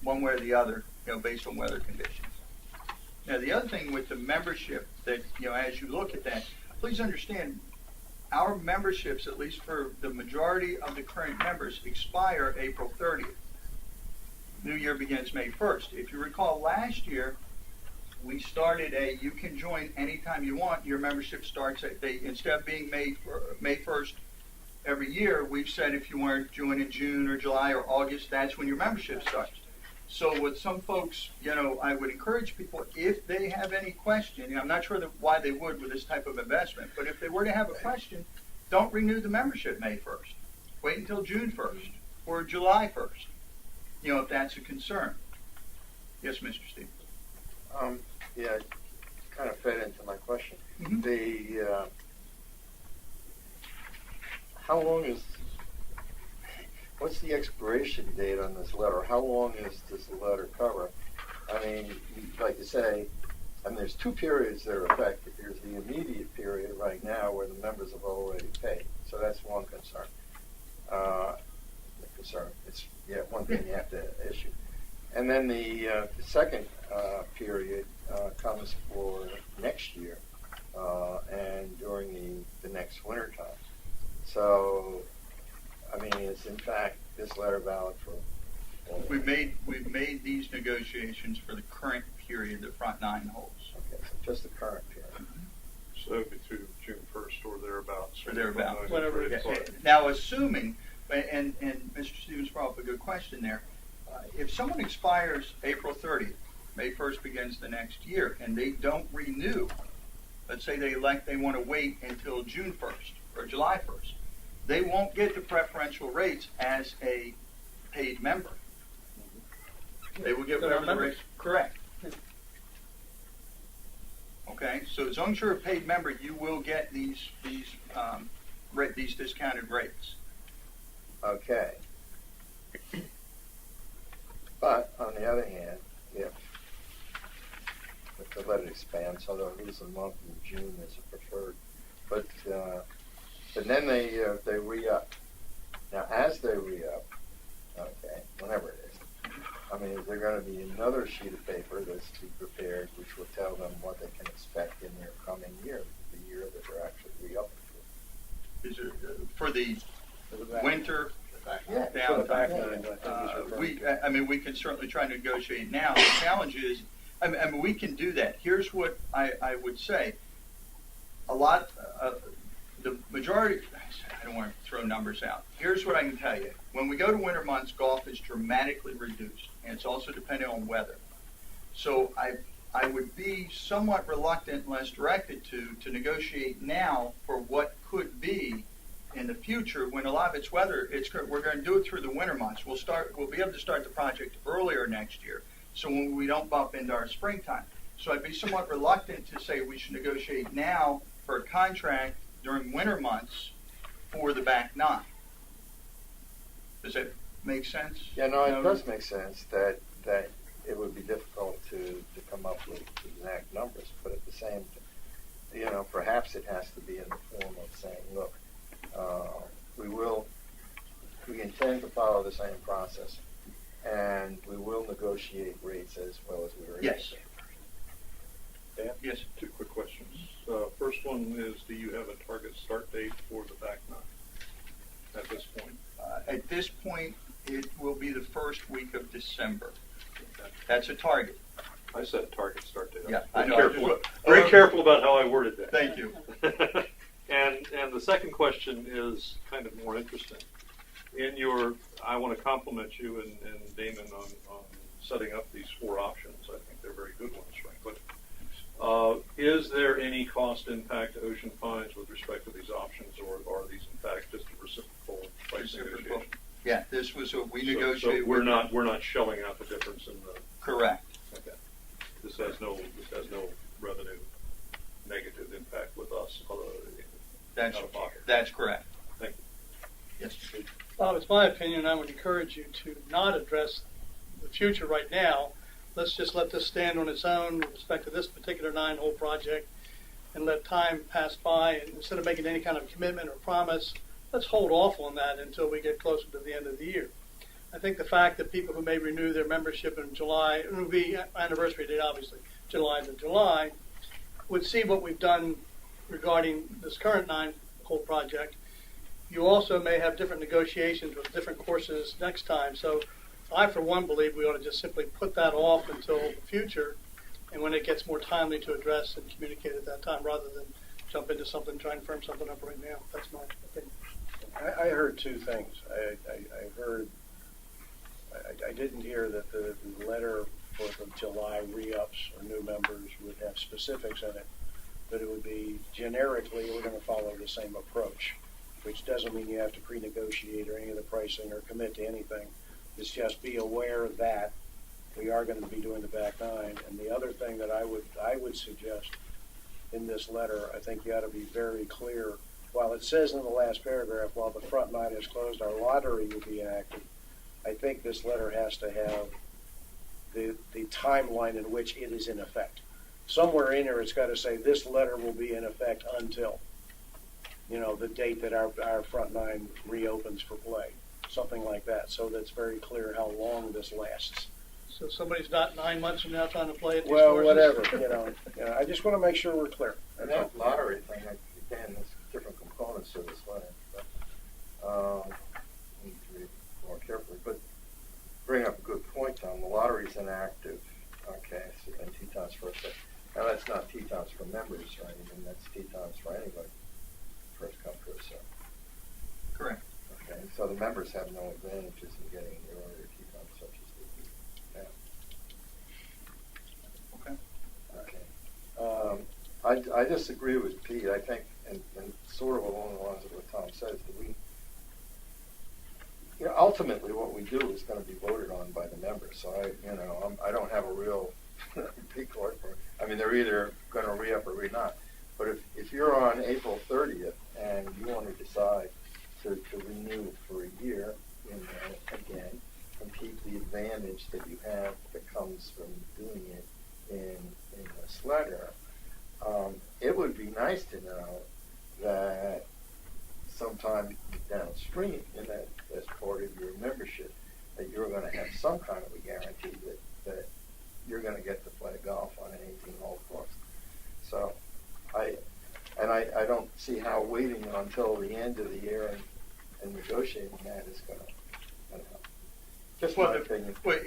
one way or the other, based on weather conditions. Now, the other thing with the membership that, as you look at that, please understand, our memberships, at least for the majority of the current members, expire April 30th. New year begins May 1st. If you recall last year, we started you can join anytime you want. Your membership starts instead of being May 1st every year, we've said if you want to join in June or July or August, that's when your membership starts. So with some folks, I would encourage people, if they have any question, I'm not sure why they would with this type of investment, but if they were to have a question, don't renew the membership May 1st. Wait until June 1st or July 1st, if that's a concern. Yes, Mr. Stevens. Yeah, it kind of fed into my question. Mhm. How long what's the expiration date on this letter? How long is this letter cover? I mean, like you say, there's 2 periods that are affected. There's the immediate period right now where the members have already paid. So concern. Concern. It's one thing you have to issue. And then the second period comes for next year and during the next winter time. So, I mean, is in fact this letter valid for? We've made these negotiations for the current period, the front 9 holes. Okay, so just the current period. So that would be through June 1st or thereabouts. Or thereabouts. Whatever. Yeah, now, assuming, and Mr. Stevens brought up a good question there, if someone expires April 30th, May 1st begins the next year, and they don't renew, let's say they want to wait until June 1st or July 1st, they won't get the preferential rates as a paid member. They will get whatever the rates. Correct. Okay, so as long as you're a paid member, you will get these discounted rates. Okay. But on the other hand, if the let it expand, so they'll lose a month in June as a preferred, but then they re-up. Now, as they re-up, okay, whenever it is, I mean, is there going to be another sheet of paper that's to be prepared, which will tell them what they can expect in their coming year, the year that they're actually re-upping for? Is there, for the winter Yeah, For the back downtime? nine, I think he's referring to. We can certainly try to negotiate now. The challenge is, I mean, we can do that. Here's what I would say. The majority, I don't want to throw numbers out. Here's what I can tell you. When we go to winter months, golf is dramatically reduced, and it's also dependent on weather. So I would be somewhat reluctant, unless directed to negotiate now for what could be in the future when a lot of it's weather. We're going to do it through the winter months. We'll be able to start the project earlier next year, so when we don't bump into our springtime. So I'd be somewhat reluctant to say we should negotiate now for a contract during winter months for the back 9. Does that make sense? Yeah, no, it does make sense that it would be difficult to come up with exact numbers, but at the same, perhaps it has to be in the form of saying, look, we intend to follow the same process, and we will negotiate rates as well as we were able Yes. to. Dan? Yes. 2 quick questions. First one is, do you have a target start date for the back 9 at this point? At this point, it will be the first week of December. That's a target. I said target start date. Yeah, I I was know. very careful about how I worded that. Thank you. And the second question is kind of more interesting. I want to compliment you and Damon on setting up these 4 options. I think they're very good ones, frankly. Is there any cost impact to Ocean Pines with respect to these options, or are these in fact just a reciprocal price negotiation? Yeah, this was we So negotiated. we're not shelling out the difference in the. Correct. Okay. This has no revenue negative impact with us. That's out of pocket. that's correct. Thank you. Yes. Bob, it's my opinion, I would encourage you to not address the future right now. Let's just let this stand on its own with respect to this particular 9-hole project and let time pass by. And instead of making any kind of commitment or promise, let's hold off on that until we get closer to the end of the year. I think the fact that people who may renew their membership in July, it will be anniversary date, obviously, July to July, would see what we've done regarding this current 9-hole project. You also may have different negotiations with different courses next time. So I, for one, believe we ought to just simply put that off until the future, and when it gets more timely to address and communicate at that time, rather than jump into something, try and firm something up right now. That's my opinion. I heard 2 things. I didn't hear that the letter for the July re-ups or new members would have specifics in it, but it would be generically, we're going to follow the same approach, which doesn't mean you have to pre-negotiate or any of the pricing or commit to anything. It's just be aware that we are going to be doing the back 9. And the other thing that I would suggest in this letter, I think you ought to be very clear. While it says in the last paragraph, while the front 9 is closed, our lottery will be enacted. I think this letter has to have the timeline in which it is in effect. Somewhere in here, it's got to say this letter will be in effect until. the date that our front nine reopens for play, something like that, so that's very clear how long this lasts. So somebody's not 9 months from now trying to play at these Well, courses? whatever, I just want to make sure we're clear. And that lottery thing, again, there's different components to this one, but, need to read more carefully, but bring up a good point, Tom. The lottery's inactive, okay, so then Tetons first. Now, that's not Tetons for members, right? I mean, that's Tetons for anybody, first come, first served. Correct. Okay, so the members have no advantages in getting the earlier Tetons such as they do now. Okay. Okay. I disagree with Pete. I think, and sort of along the lines of what Tom says, that we, ultimately what we do is going to be voted on by the members. So I don't have a real big court for it. I mean, they're either going to re-up or re-not. But if you're on April 30th and you want to decide to renew for a year, again, and keep the advantage that you have that comes from doing it in this letter, it would be nice to know that sometime downstream in that as part of your membership that you're going to have some kind of a guarantee that you're going to get to play golf on an 18-hole course. So I don't see how waiting until the end of the year and negotiating that is going to help. Just my opinion. Well,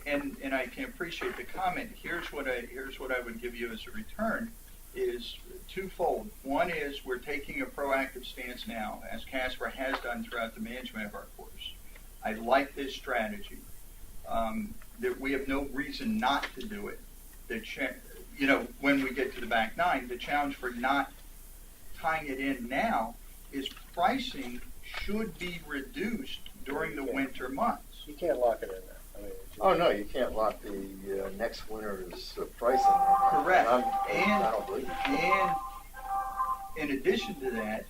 and I can appreciate the comment. Here's what I would give you as a return is twofold. One is we're taking a proactive stance now, as Casper has done throughout the management of our course. I like this strategy. That we have no reason not to do it. When we get to the back nine, the challenge for not tying it in now is pricing should be reduced during the winter months. You can't lock it in there. Oh, no, you can't lock the next winter's pricing. Correct. I don't believe it. And in addition to that,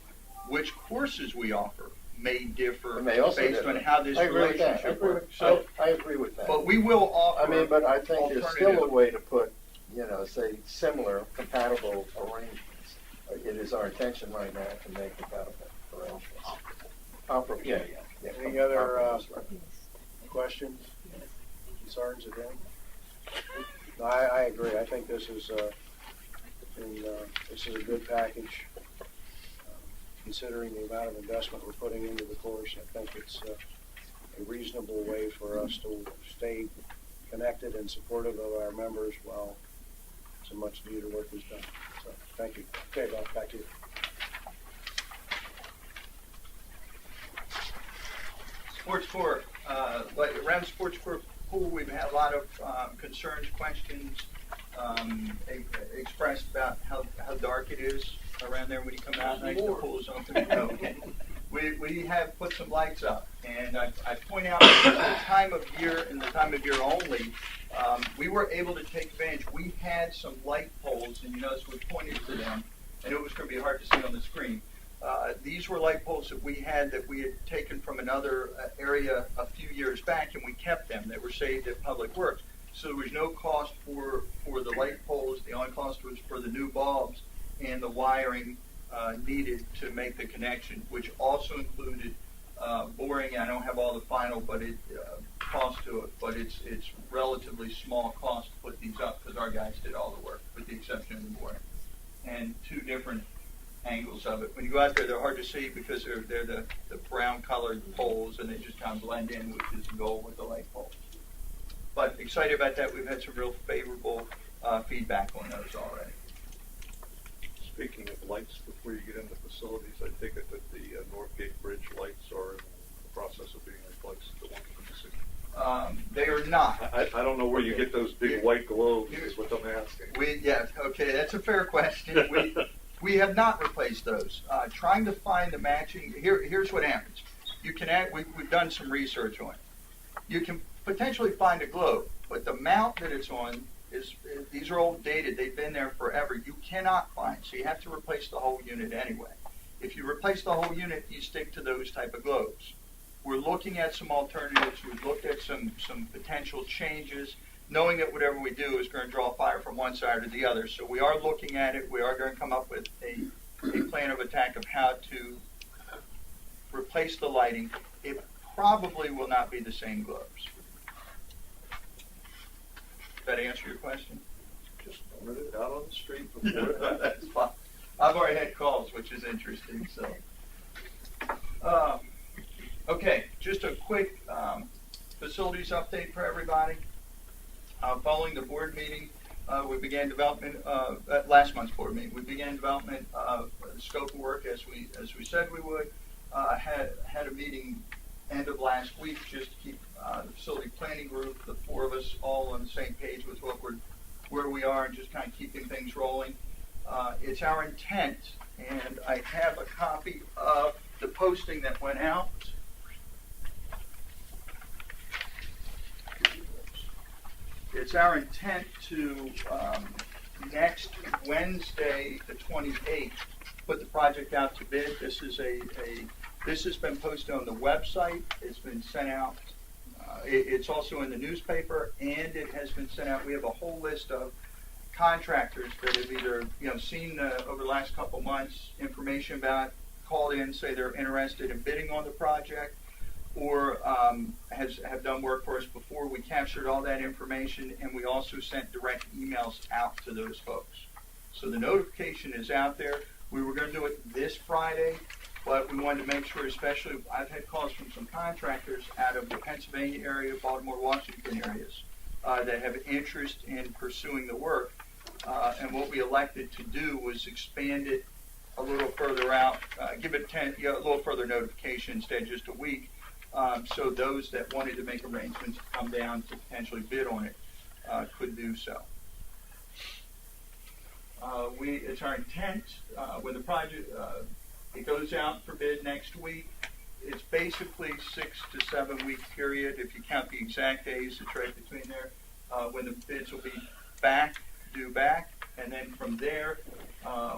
which courses we offer may differ It may also based differ. on how this I agree with that. relationship works. So, I agree with that. but we will offer. But I think there's still a alternative. way to put, say, similar, compatible arrangements. It is our intention right now to make compatible arrangements. Comparable. Yeah. Any other, Comparable, right. questions, concerns again? No, I agree. I think this is a good package. Considering the amount of investment we're putting into the course, I think it's a reasonable way for us to stay connected and supportive of our members while so much needed work is done. So, thank you. Okay, Bob, back to you. Sports Court, around Sports Court pool, we've had a lot of concerns, questions expressed about how dark it is around there when you come out at night. The pool is open. Okay. We have put some lights up, and I point out that the time of year and the time of year only, we were able to take advantage. We had some light poles, and you notice we pointed to them, and it was going to be hard to see on the screen. These were light poles that we had taken from another area a few years back, and we kept them. They were saved at Public Works. So there was no cost for the light poles. The only cost was for the new bulbs and the wiring needed to make the connection, which also included boring. I don't have all the final cost to it, but it's relatively small cost to put these up because our guys did all the work, with the exception of the boring. And two different angles of it. When you go out there, they're hard to see because they're the brown colored poles, and they just kind of blend in, which is the goal with the light poles. But excited about that. We've had some real favorable feedback on those already. Speaking of lights, before you get into facilities, I take it that the Northgate Bridge lights are in the process of being replaced, the ones from the city. They are not. I don't know where you get those big white globes, is what I'm asking. Okay, that's a fair question. We have not replaced those. Trying to find the matching. Here's what happens. You can we've done some research on it. You can potentially find a globe, but the mount that it's on these are old dated. They've been there forever. You cannot find, so you have to replace the whole unit anyway. If you replace the whole unit, you stick to those type of globes. We're looking at some alternatives. We've looked at some potential changes, knowing that whatever we do is going to draw fire from one side or the other. So we are looking at it. We are going to come up with a a plan of attack of how to replace the lighting. It probably will not be the same globes. Does that answer your question? Just run it out on the street before That's fine. I've already had calls, which is interesting, so. Okay, just a quick facilities update for everybody. Following the board meeting, we began development, at last month's board meeting, we began development of the scope of work as we said we would. Had a meeting end of last week just to keep the facility planning group, the four of us, all on the same page with where we are and just kind of keeping things rolling. It's our intent, and I have a copy of the posting that went out. It's our intent to, next Wednesday, the 28th, put the project out to bid. This has been posted on the website. It's been sent out. It's also in the newspaper, and it has been sent out. We have a whole list of contractors that have either seen over the last couple months information about it, called in, say they're interested in bidding on the project, or have done work for us before. We captured all that information, and we also sent direct emails out to those folks. So the notification is out there. We were going to do it this Friday, but we wanted to make sure, especially, I've had calls from some contractors out of the Pennsylvania area, Baltimore, Washington areas that have interest in pursuing the work. And what we elected to do was expand it a little further out, give it a little further notification instead of just a week. So those that wanted to make arrangements to come down to potentially bid on it could do so. It's our intent when the project it goes out for bid next week. It's basically 6 to 7 week period if you count the exact days. It's right between there when the bids will be due back, and then from there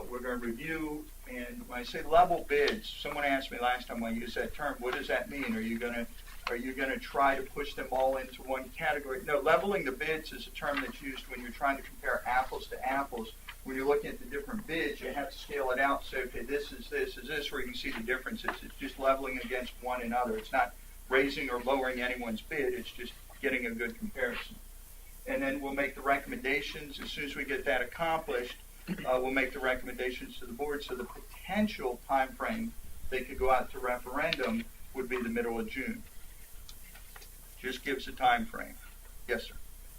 we're going to review. And when I say level bids, someone asked me last time when I used that term, what does that mean? Are you going to try to push them all into one category? No, leveling the bids is a term that's used when you're trying to compare apples to apples. When you're looking at the different bids, you have to scale it out. Say, okay, this is this, where you can see the differences. It's just leveling against one another. It's not raising or lowering anyone's bid. It's just getting a good comparison. And then we'll make the recommendations. As soon as we get that accomplished, we'll make the recommendations to the board. So the potential time frame they could go out to referendum would be the middle of June. Just gives a time frame. Yes, sir.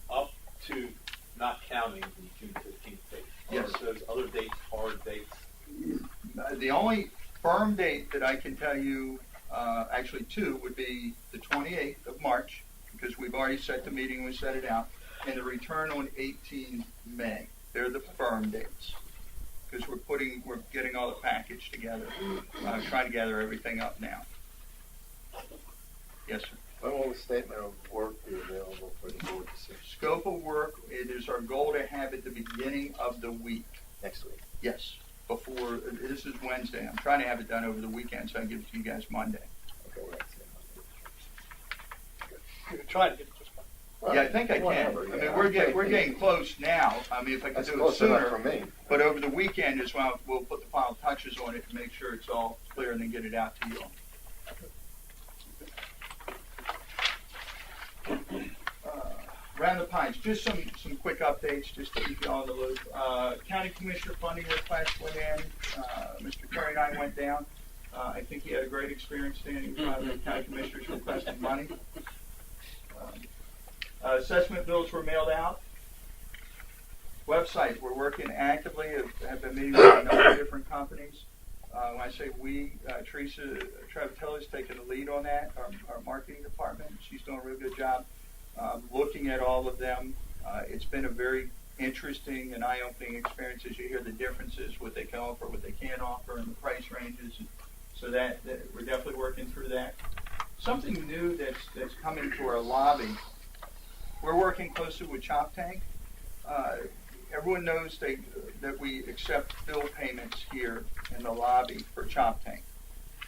Up to not counting the June 15th date. Yes. Are those other dates hard dates? The only firm date that I can tell you, actually two, would be the 28th of March, because we've already set the meeting, we set it out, and the return on 18 May. They're the firm dates, because we're getting all the package together, trying to gather everything up now. Yes, sir. When will the statement of work be available for the board to see? Scope of work, it is our goal to have it the beginning of the week. Next week. Yes, before, this is Wednesday. I'm trying to have it done over the weekend, so I can give it to you guys Monday. Okay, Wednesday. You can try to get it just by. Yeah, I think I can. Whatever, I yeah. mean, we're getting close now. I mean, if I could That's do it close enough sooner. for me. But over the weekend is when we'll put the final touches on it to make sure it's all clear and then get it out to you all. Around the Pines, just some quick updates just to keep you all in the loop. County Commissioner funding request went in. Mr. Curry and I went down. I think he had a great experience standing in front of the County Commissioners requesting money. Assessment bills were mailed out. Website, we're working actively, have been meeting with a number of different companies. When I say we, Teresa Travatelli's taking the lead on that, our marketing department. She's doing a real good job looking at all of them. It's been a very interesting and eye-opening experience as you hear the differences, what they can offer, what they can't offer, and the price ranges. So that we're definitely working through that. Something new that's coming to our lobby, we're working closely with Chop Tank. Everyone knows that we accept bill payments here in the lobby for Chop Tank.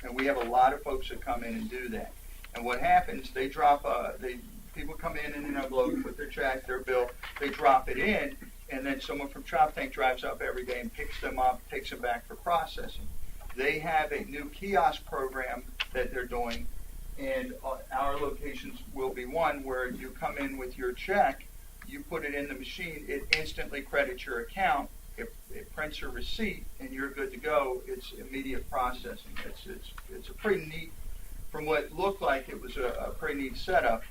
And we have a lot of folks that come in and do that. And what happens, people come in an envelope with their check, their bill, they drop it in, and then someone from Chop Tank drives up every day and picks them up, takes them back for processing. They have a new kiosk program that they're doing, and our locations will be one where you come in with your check, you put it in the machine, it instantly credits your account, it prints a receipt, and you're good to go. It's immediate processing. It's a pretty neat, from what looked like it was a pretty neat setup.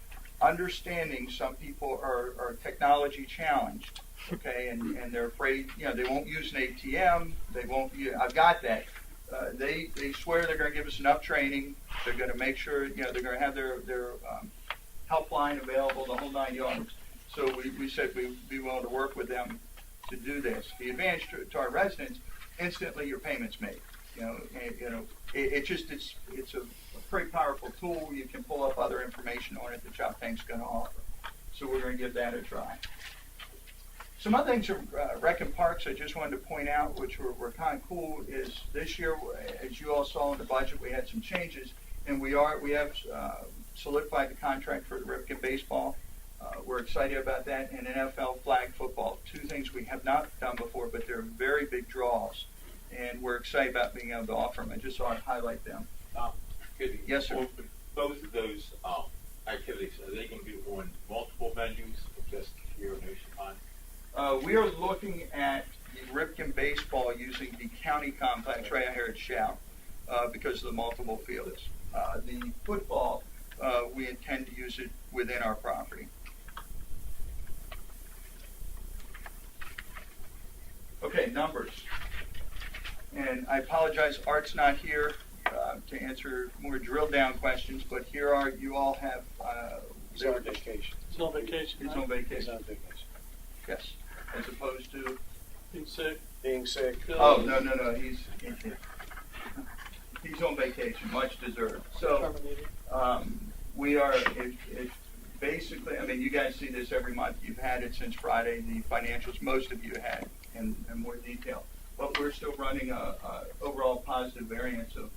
Understanding some people are technology challenged, okay, and they're afraid, they won't use an ATM, they won't, I've got that. They swear they're going to give us enough training, they're going to make sure, they're going to have their helpline available, the whole 9 yards. So we said we'd be willing to work with them to do this. The advantage to our residents, instantly your payment's made. It's a pretty powerful tool. You can pull up other information on it that Chop Tank's going to offer. So we're going to give that a try. Some other things from Rec and Parks I just wanted to point out, which were kind of cool, is this year, as you all saw in the budget, we had some changes, and we have solidified the contract for the Ripken baseball. We're excited about that, and NFL flag football. Two things we have not done before, but they're very big draws, and we're excited about being able to offer them. I just thought I'd highlight them. Yes, sir. Both of those activities, are they going to be on multiple venues or just here in Ocean Pine? We are looking at the Ripken baseball using the county complex right out here at Shout because of the multiple fields. The football, we intend to use it within our property. Okay, numbers. And I apologize, Art's not here to answer more drilled down questions, but here are, you all have. He's on vacation. It's no vacation. He's right? on He's vacation. on vacation. Yes. As opposed to. Being sick. Being sick. Oh, no. He's on vacation, much deserved. So, Terminated. we are, it basically, you guys see this every month. You've had it since Friday, the financials, most of you had in more detail. But we're still running a overall positive variance of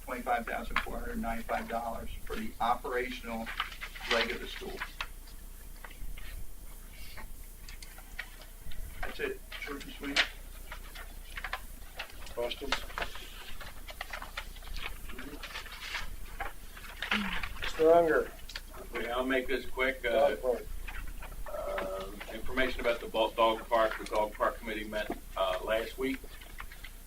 $25,495 for the operational leg of the school. That's it, short and sweet. Questions? Mr. Unger. Okay, I'll make this quick. Dog park. Information about the dog park. The dog park committee met last week,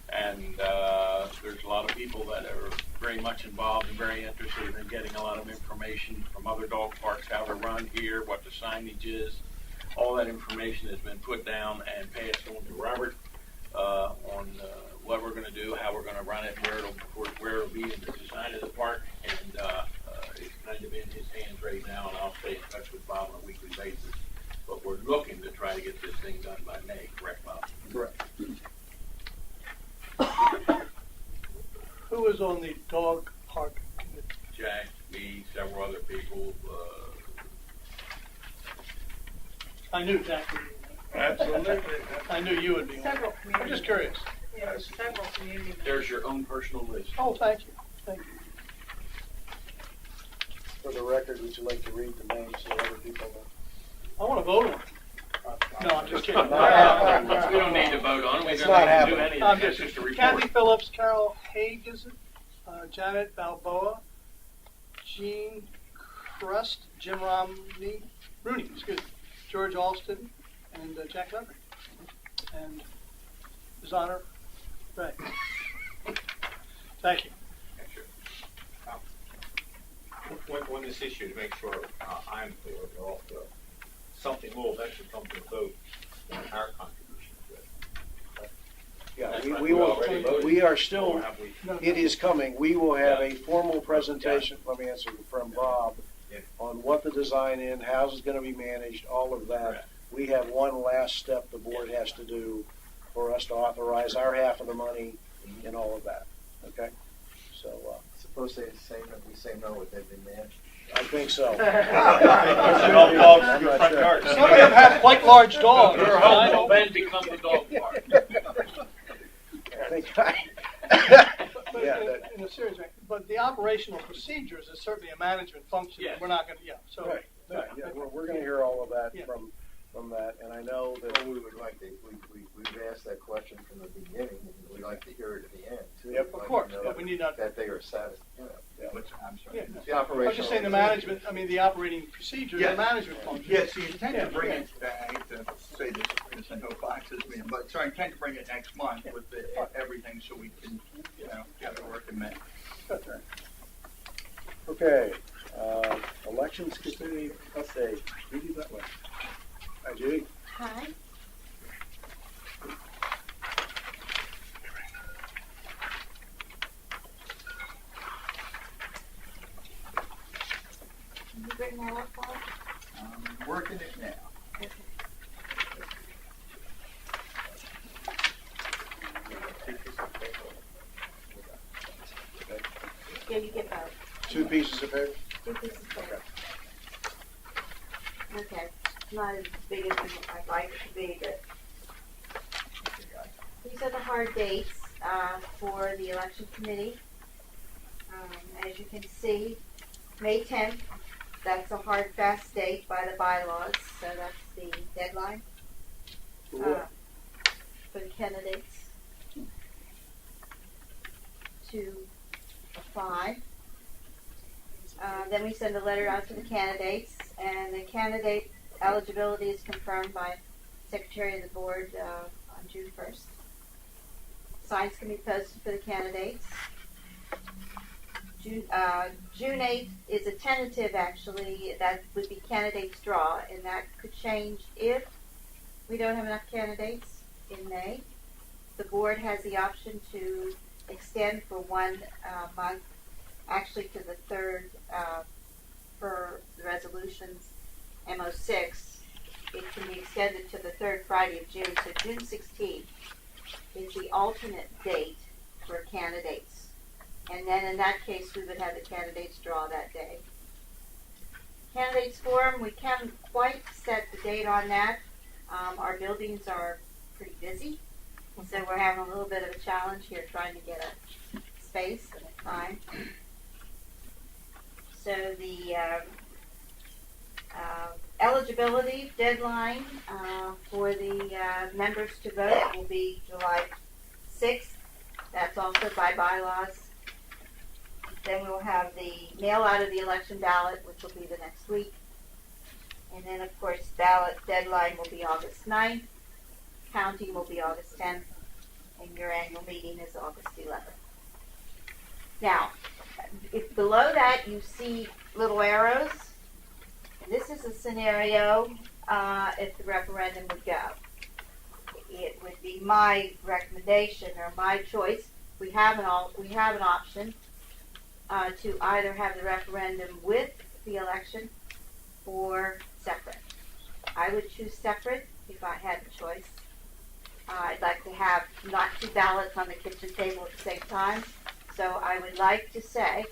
and there's a lot of people that are very much involved and very interested in getting a lot of information from other dog parks, how they're run here, what the signage is. All that information has been put down and passed on to Robert on what we're going to do, how we're going to run it, where it'll be in the design of the park, and it's kind of in his hands right now, and I'll stay in touch with Bob on a weekly basis. But we're looking to try to get this thing done by May, correct, Bob? Correct. Who is on the dog park committee? Jack, me, several other people. I knew Jack would be on Absolutely. that. I knew you would be on Several that. I'm communities. just curious. Yeah, there's several community members. There's your own personal list. Oh, thank you. Thank you. For the record, would you like to read the names so other people know? I want to vote on it. No, I'm just kidding. We don't need to vote on it. We It's don't not need to do happening. anything. I'm It's just, just a report. Kathy Phillips, Carol Haig, is it? Janet Balboa, Jean Crust, Jim Rooney, excuse me, George Alston, and Jack Leonard. And His Honor, Ray. Thank you. On this issue, to make sure I'm clear, they're all clear, something will eventually come to a vote on our contribution to it. Yeah, That's we right. will, already voted. we are Or still, have we? No, it no. is coming. We will have a formal presentation, let me answer from Bob, Yeah. on what the design is, how it's going to be managed, all of that. Correct. We have one last step the board has to do for us to authorize our half of the money and all of that, okay? So, Suppose they say that we say no, would they be mad? I think so. All dogs I'm in your not front sure. yard. Some of them have quite large dogs. Your I home will know. then become the dog park. I think But yeah, in, that- in a serious way, but the operational procedures is certainly a management function. Yes. We're not going to, yeah. So Right, yeah, we're going to hear all of that Yeah. from from that, and I know that, Well, we would like to, we've asked that question from the beginning, and we'd like to hear it at the end, too. Yep, We'd Of like course, to know but we need not, that they are satisfied, I'm sorry. Yeah. the I operation. was just saying the management, I mean, the operating procedure, the Yes. management function. Yes, the intent to bring it, I hate to say this, because I know Fox is being, but it's our intent to bring it next month with everything so we can, get it working May. okay, elections committee update. Judy Butler. Hi, Judy. Hi. Can you bring that up, Bob? Working it now. Okay. Yeah, you get both. 2 pieces of paper? 2 pieces of paper. Okay, not as big as I'd like it to be, but these are the hard dates for the election committee. As you can see, May 10th, that's a hard, fast date by the bylaws, so that's the deadline for the candidates to apply. Then we send a letter out to the candidates, and the candidate eligibility is confirmed by Secretary of the Board on June 1st. Signs can be posted for the candidates. June 8th is a tentative, actually. That would be candidates draw, and that could change if we don't have enough candidates in May. The board has the option to extend for 1 month, actually to the 3rd for the resolutions MO6. It can be extended to the 3rd Friday of June, so June 16th is the alternate date for candidates. And then in that case, we would have the candidates draw that day. Candidates forum, we can't quite set the date on that. Our buildings are pretty busy, so we're having a little bit of a challenge here trying to get a space and a time. So the eligibility deadline for the members to vote will be July 6th. That's also by bylaws. Then we'll have the mail out of the election ballot, which will be the next week. And then, of course, ballot deadline will be August 9th. Counting will be August 10th. And your annual meeting is August 11th. Now, if below that you see little arrows, and this is a scenario if the referendum would go. It would be my recommendation or my choice. We have an option to either have the referendum with the election or separate. I would choose separate if I had the choice. I'd like to have not 2 ballots on the kitchen table at the same time. So I would like to say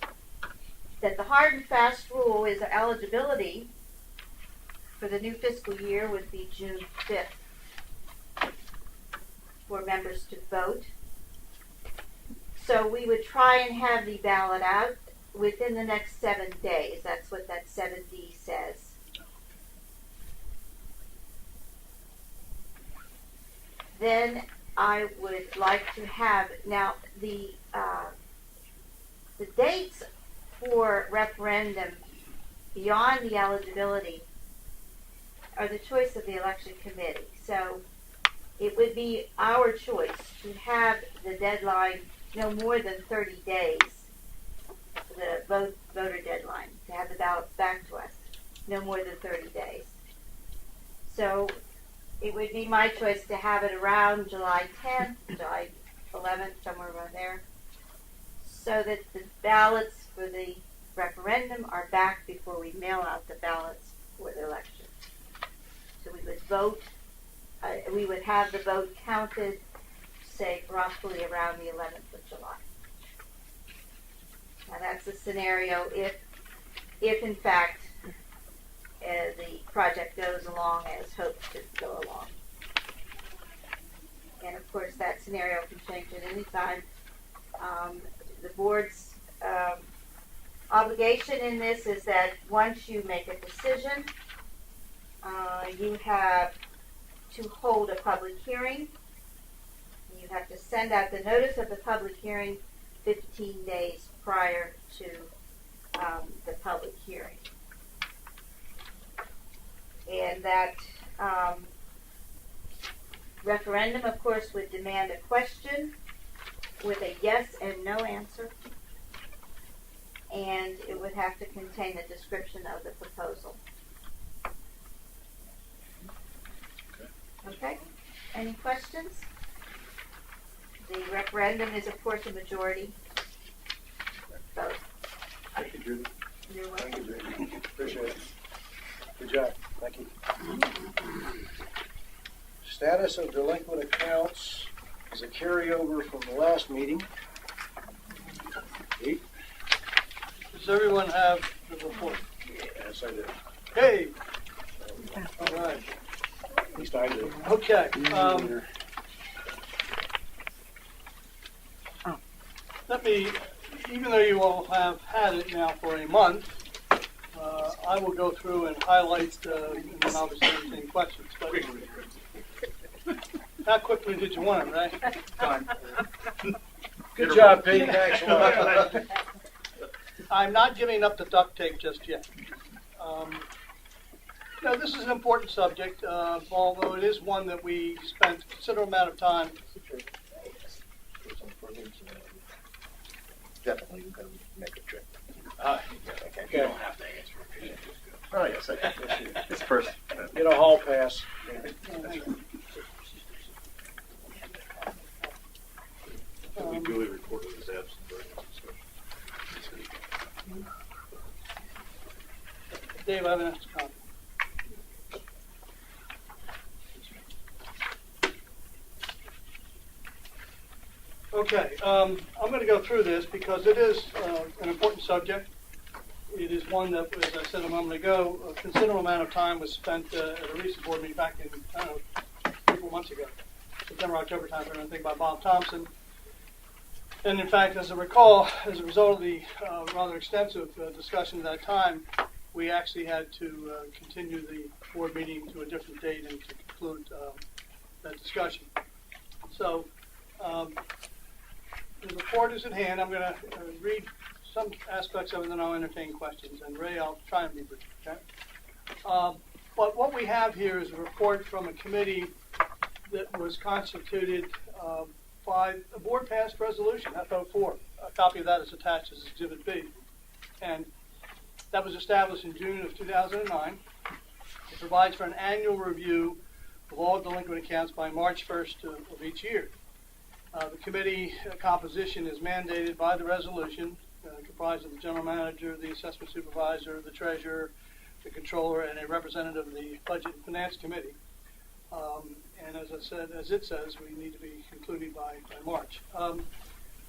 that the hard and fast rule is eligibility for the new fiscal year would be June 5th for members to vote. So we would try and have the ballot out within the next 7 days. That's what that 7D says. Then I would like to have, now the dates for referendum beyond the eligibility are the choice of the election committee. So it would be our choice to have the deadline no more than 30 days, the voter deadline, to have the ballots back to us, no more than 30 days. So it would be my choice to have it around July 10th, July 11th, somewhere around there, so that the ballots for the referendum are back before we mail out the ballots for the election. So we would vote, we would have the vote counted, say, roughly around the 11th of July. Now that's a scenario if in fact the project goes along as hoped to go along. And of course that scenario can change at any time. The board's obligation in this is that once you make a decision, you have to hold a public hearing. You have to send out the notice of the public hearing 15 days prior to the public hearing. And that referendum, of course, would demand a question with a yes and no answer. And it would have to contain a description of the proposal. Okay? Any questions? The referendum is, of course, a majority vote. Thank you, Judy. You're Thank you, welcome. Judy. Appreciate it. Good job. Thank you. Status of delinquent accounts is a carryover from the last meeting. Pete? Does everyone have the report? Yes, I did. Hey! All right. At least I did. Okay. Let me, even though you all have had it now for a month, I will go through and highlight, and then obviously entertain questions. But how quickly did you want it, right? Done. Good job, Pete. Thanks a lot. I'm not giving up the duct tape just yet. This is an important subject, although it is one that we spent a considerable amount of time. Definitely going to make a trip. You don't have to answer. Just go. Oh, yes, I can. It's first. Get a hall pass. We duly recorded his absence during this discussion. Dave, I have an extra copy. Okay, I'm going to go through this because it is an important subject. It is one that, as I said a moment ago, a considerable amount of time was spent at a recent board meeting back in, 3-4 months ago, September, October time, I think, by Bob Thompson. And in fact, as I recall, as a result of the rather extensive discussion at that time, we actually had to continue the board meeting to a different date and to conclude that discussion. So, the report is at hand. I'm going to read some aspects of it, and then I'll entertain questions. And Ray, I'll try and be brief. Okay? But what we have here is a report from a committee that was constituted by a board-passed resolution, FO4. A copy of that is attached as Exhibit B. And that was established in June of 2009. It provides for an annual review of all delinquent accounts by March 1st of each year. The committee composition is mandated by the resolution, comprised of the general manager, the assessment supervisor, the treasurer, the controller, and a representative of the budget and finance committee. And as I said, as it says, we need to be concluded by March. I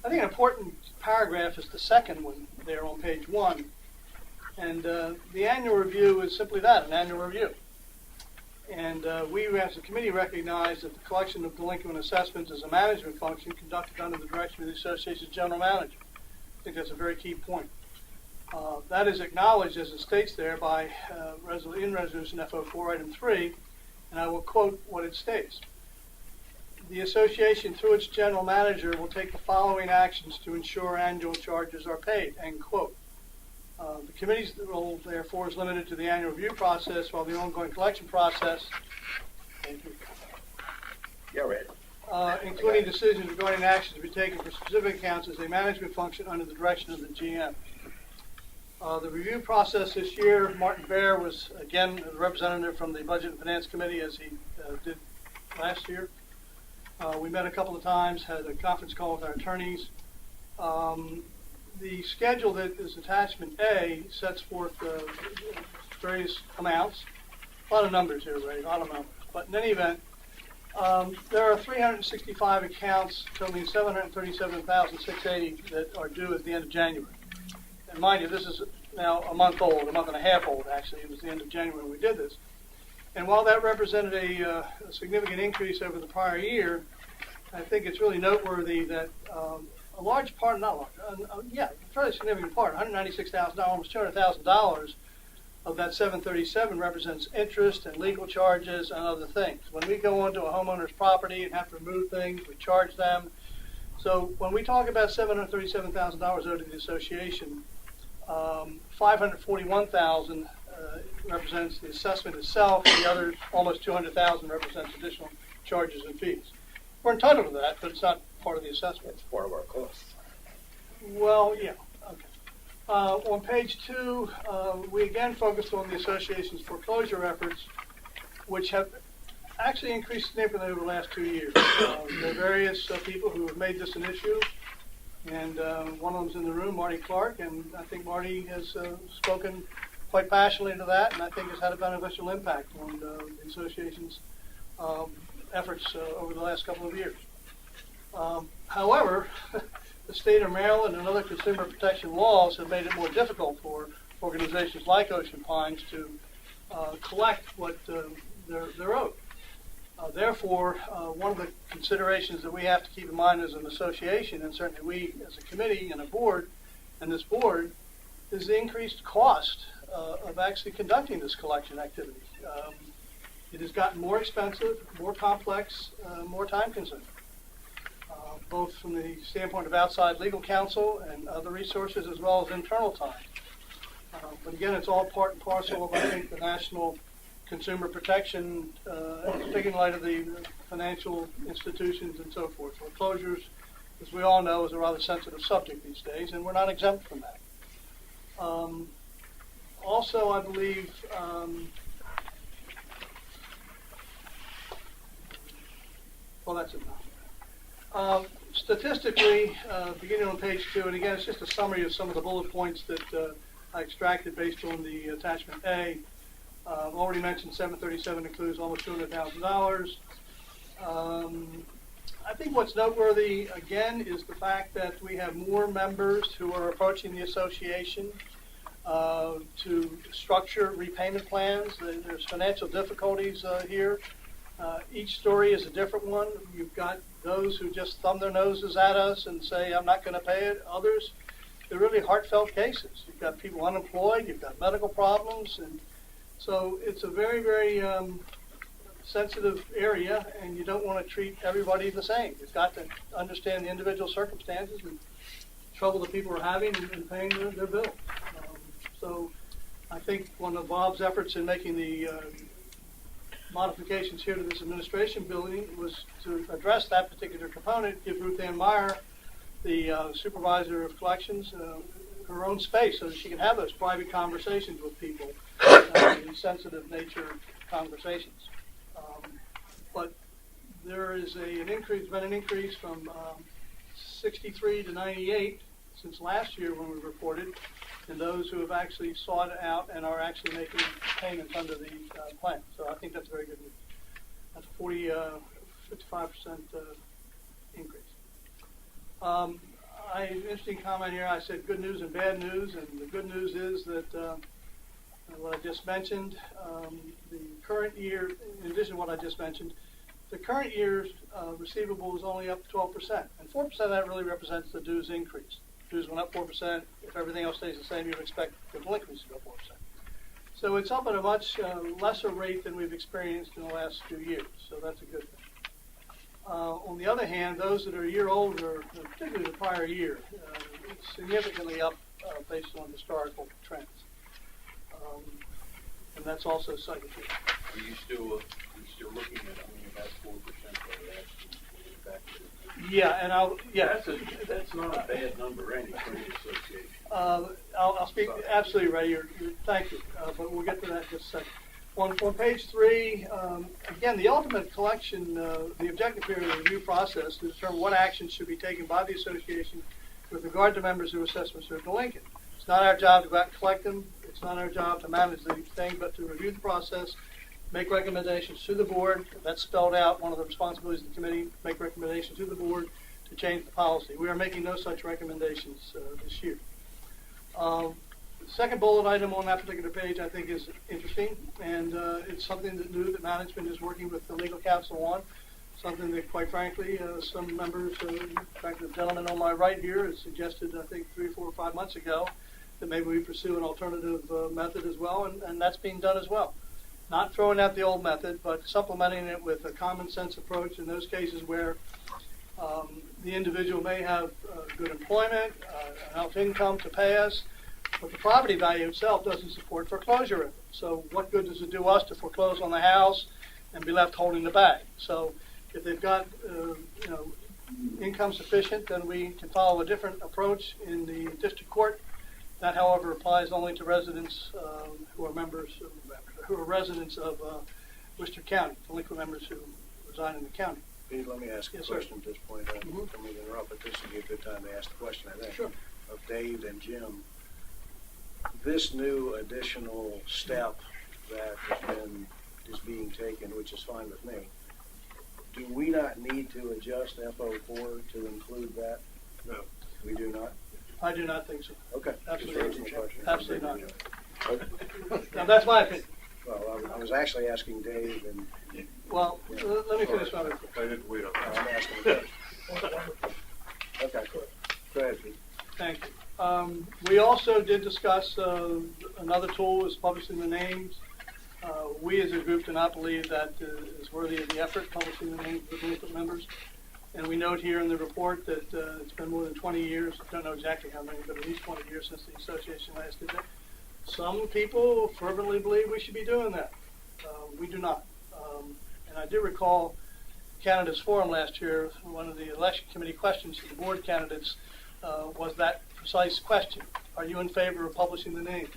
think an important paragraph is the second one there on page 1. And the annual review is simply that, an annual review. And we, as a committee, recognize that the collection of delinquent assessments is a management function conducted under the direction of the association's general manager. I think that's a very key point. That is acknowledged, as it states there, by in Resolution FO4, Item 3, and I will quote what it states. The association, through its general manager, will take the following actions to ensure annual charges are paid, end quote. The committee's role, therefore, is limited to the annual review process, while the ongoing collection process, including decisions regarding actions to be taken for specific accounts, is a management function under the direction of the GM. The review process this year, Martin Baer was, again, a representative from the Budget and Finance Committee, as he did last year. We met a couple of times, had a conference call with our attorneys. The schedule that is attachment A sets forth various amounts. A lot of numbers here, Ray, a lot of numbers. But in any event, there are 365 accounts totaling $737,680 that are due at the end of January. And mind you, this is now a month and a half old, actually. It was the end of January when we did this. And while that represented a significant increase over the prior year, I think it's really noteworthy that a large part, not large, fairly significant part, $196,000, almost $200,000, of that 737 represents interest and legal charges and other things. When we go onto a homeowner's property and have to remove things, we charge them. So when we talk about $737,000 owed to the association, $541,000 represents the assessment itself, and the other almost $200,000 represents additional charges and fees. We're entitled to that, but it's not part of the assessment. It's part of our costs. Well, yeah, okay. On page 2, we again focused on the association's foreclosure efforts, which have actually increased significantly over the last 2 years. There are various people who have made this an issue, and one of them's in the room, Marty Clark, and I think Marty has spoken quite passionately to that, and I think has had a beneficial impact on the association's efforts over the last couple of years. However, the state of Maryland and other consumer protection laws have made it more difficult for organizations like Ocean Pines to collect what they're owed. Therefore, one of the considerations that we have to keep in mind as an association, and certainly we as a committee and a board, and this board, is the increased cost of actually conducting this collection activity. It has gotten more expensive, more complex, more time-consuming, both from the standpoint of outside legal counsel and other resources, as well as internal time. But again, it's all part and parcel of, I think, the national consumer protection, particularly in light of the financial institutions and so forth. Foreclosures, as we all know, is a rather sensitive subject these days, and we're not exempt from that. Also, I believe well, that's enough. Statistically, beginning on page 2, and again, it's just a summary of some of the bullet points that I extracted based on the attachment A. Already mentioned 737 includes almost $200,000. I think what's noteworthy, again, is the fact that we have more members who are approaching the association to structure repayment plans. There's financial difficulties here. Each story is a different one. You've got those who just thumb their noses at us and say, I'm not going to pay it. Others, they're really heartfelt cases. You've got people unemployed, you've got medical problems, and so it's a very, very sensitive area, and you don't want to treat everybody the same. You've got to understand the individual circumstances and trouble the people are having in paying their bill. So I think one of Bob's efforts in making the modifications here to this administration building was to address that particular component, give Ruth Ann Meyer, the supervisor of collections, her own space so that she can have those private conversations with people, in sensitive nature conversations. But there is an increase, been an increase from 63 to 98 since last year when we reported, and those who have actually sought it out and are actually making payments under the plan. So I think that's very good news. That's a 55% increase. Interesting comment here. I said good news and bad news, and the good news is that what I just mentioned, the current year, in addition to what I just mentioned, the current year's receivable is only up 12%, and 4% of that really represents the dues increase. Dues went up 4%. If everything else stays the same, you'd expect the delinquency to go 4%. So it's up at a much lesser rate than we've experienced in the last few years. So that's a good thing. On the other hand, those that are a year older, particularly the prior year, it's significantly up based on historical trends. And that's also cited here. Are you still looking at only about 4% of that? Yeah, and That's not a bad number, any for the association. I'll speak absolutely, Ray. Thank you, but we'll get to that in just a second. On page 3, again, the ultimate collection, the objective here of the review process to determine what actions should be taken by the association with regard to members whose assessments are delinquent. It's not our job to go out and collect them. It's not our job to manage the thing, but to review the process, make recommendations to the board. That's spelled out, one of the responsibilities of the committee, make recommendations to the board to change the policy. We are making no such recommendations this year. The second bullet item on that particular page I think is interesting, and it's something that new that management is working with the legal counsel on, something that quite frankly some members, in fact the gentleman on my right here has suggested I think 3, 4, or 5 months ago, that maybe we pursue an alternative method as well, and that's being done as well. Not throwing out the old method, but supplementing it with a common sense approach in those cases where the individual may have good employment, enough income to pay us, but the property value itself doesn't support foreclosure. So what good does it do us to foreclose on the house and be left holding the bag? So if they've got income sufficient, then we can follow a different approach in the district court. That, however, applies only to residents who are residents of Worcester County, delinquent members who reside in the county. Pete, let me ask a Yes, sir. question at this point. I don't mean to interrupt, but this would be a good time to ask the question, I think. Sure. Of Dave and Jim. This new additional step that is being taken, which is fine with me, do we not need to adjust FO4 to include that? No. We do not? I do not think so. Okay. Absolutely. Just raising a question. Absolutely not. Okay. Now, that's my opinion. Well, I was actually asking Dave, and Well, let me finish my report. I didn't wait on that. I'm asking the question. Okay, go ahead, Pete. Thank you. We also did discuss another tool is publishing the names. We as a group do not believe that is worthy of the effort, publishing the names of the delinquent members. And we note here in the report that it's been more than 20 years, I don't know exactly how many, but at least 20 years since the association last did that. Some people fervently believe we should be doing that. We do not. And I do recall candidates forum last year, one of the election committee questions to the board candidates was that precise question. Are you in favor of publishing the names?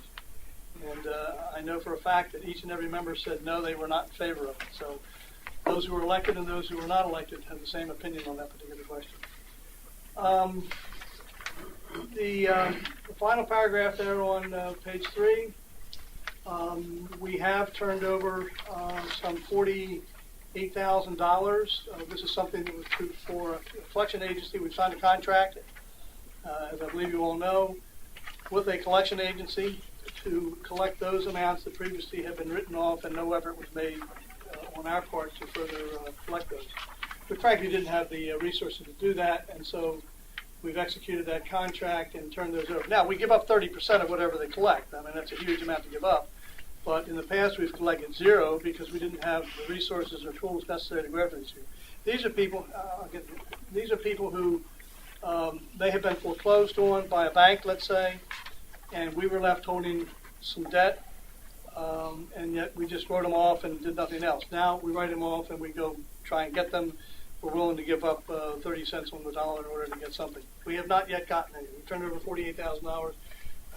And I know for a fact that each and every member said no, they were not in favor of it. So those who were elected and those who were not elected have the same opinion on that particular question. The final paragraph there on page 3, we have turned over some $48,000. This is something that was approved for a collection agency. We've signed a contract, as I believe you all know, with a collection agency to collect those amounts that previously had been written off and no effort was made on our part to further collect those. We frankly didn't have the resources to do that, and so we've executed that contract and turned those over. Now, we give up 30% of whatever they collect. I mean, that's a huge amount to give up. But in the past, we've collected zero because we didn't have the resources or tools necessary to go after these people. These are people who they have been foreclosed on by a bank, let's say, and we were left holding some debt, and yet we just wrote them off and did nothing else. Now we write them off and we go try and get them. We're willing to give up 30 cents on the dollar in order to get something. We have not yet gotten any. We've turned over $48,000.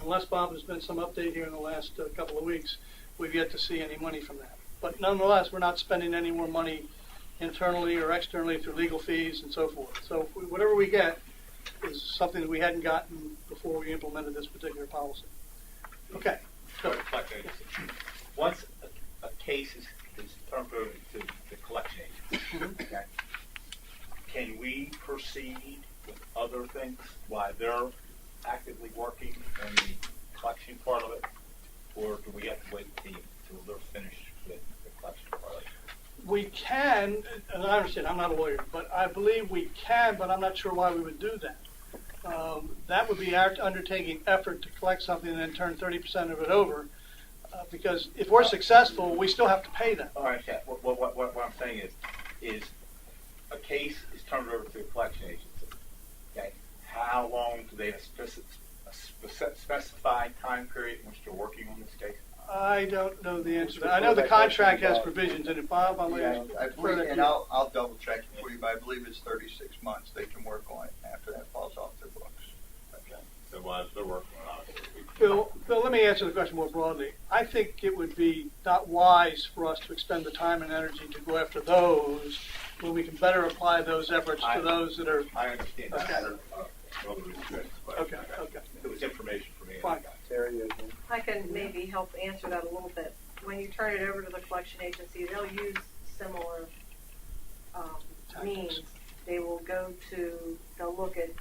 Unless, Bob, there's been some update here in the last couple of weeks, we've yet to see any money from that. But nonetheless, we're not spending any more money internally or externally through legal fees and so forth. So whatever we get is something that we hadn't gotten before we implemented this particular policy. Okay. Sorry, once a case is turned over to the collection agency, okay, can we proceed with other things while they're actively working on the collection part of it, or do we have to wait until they're finished with the collection part of it? We can, and I understand, I'm not a lawyer, but I believe we can, but I'm not sure why we would do that. That would be our undertaking effort to collect something and then turn 30% of it over, because if we're successful, we still have to pay them. All right, yeah. What I'm saying is a case is turned over to a collection agency. Okay, how long do they have a specified time period in which they're working on this case? I don't know the answer to that. I know the contract has provisions in it. Bob, I'll Yeah, let I you believe, further. and I'll double check it for you, but I believe it's 36 months they can work on it after that falls off their books. Okay, so while they're working on it, Phil, let me answer the question more broadly. I think it would be not wise for us to expend the time and energy to go after those when we can better apply those efforts to those that are. I understand that. Okay. It was information for me. Fine. Terry, you again? I can maybe help answer that a little bit. When you turn it over to the collection agency, they'll use similar means. They will they'll look at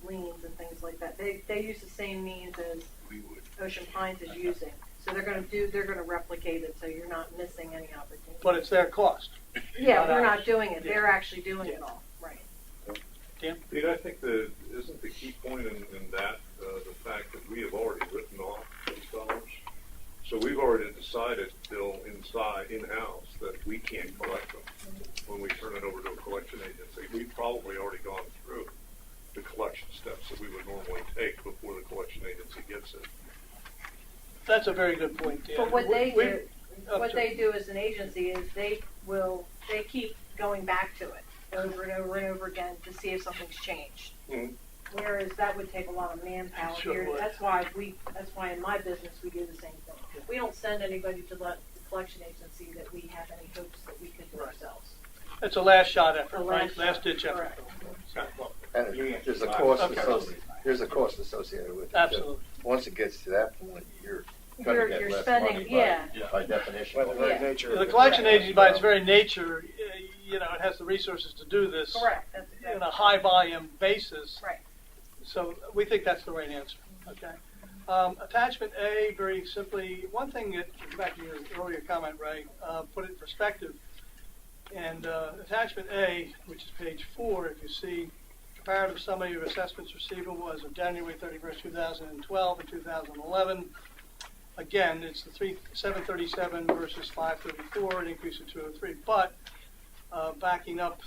liens and things like that. They use the same means as Ocean Pines is using. So they're going to replicate it so you're not missing any opportunity. But it's their cost. Yeah, we're not doing it. They're actually doing it all. Right. Pete, I think isn't the key point in that the fact that we have already written off those dollars. So we've already decided, Bill, in-house, that we can't collect them when we turn it over to a collection agency. We've probably already gone through the collection steps that we would normally take before the collection agency gets it. That's a very good point, Dan. But what they We- do, what they do as an agency is they keep going back to it over and over and over again to see if something's changed. Mhm. Whereas that would take a lot of manpower Sure here. would. That's why in my business we do the same thing. We don't send anybody to the collection agency that we have any hopes that we could do Right. ourselves. It's a last shot effort, A right? Last shot, ditch effort. correct. And You answered there's a my cost Okay. there's a cost associated with it. too. Absolutely. Once it gets to that point, you're gonna You're get less spending, money yeah. by definition. By the very Yeah. nature of The it. collection agency, by its very nature, it has the resources to do this Correct, that's exactly. on a high volume basis. Right. So we think that's the right answer. Okay. Attachment A, very simply, one thing that, back to your earlier comment, Ray, put it in perspective. And attachment A, which is page 4, if you see comparative summary of assessments receivable as of January 31st, 2012 and 2011. Again, it's the 737 versus 534, an increase of 203. But backing up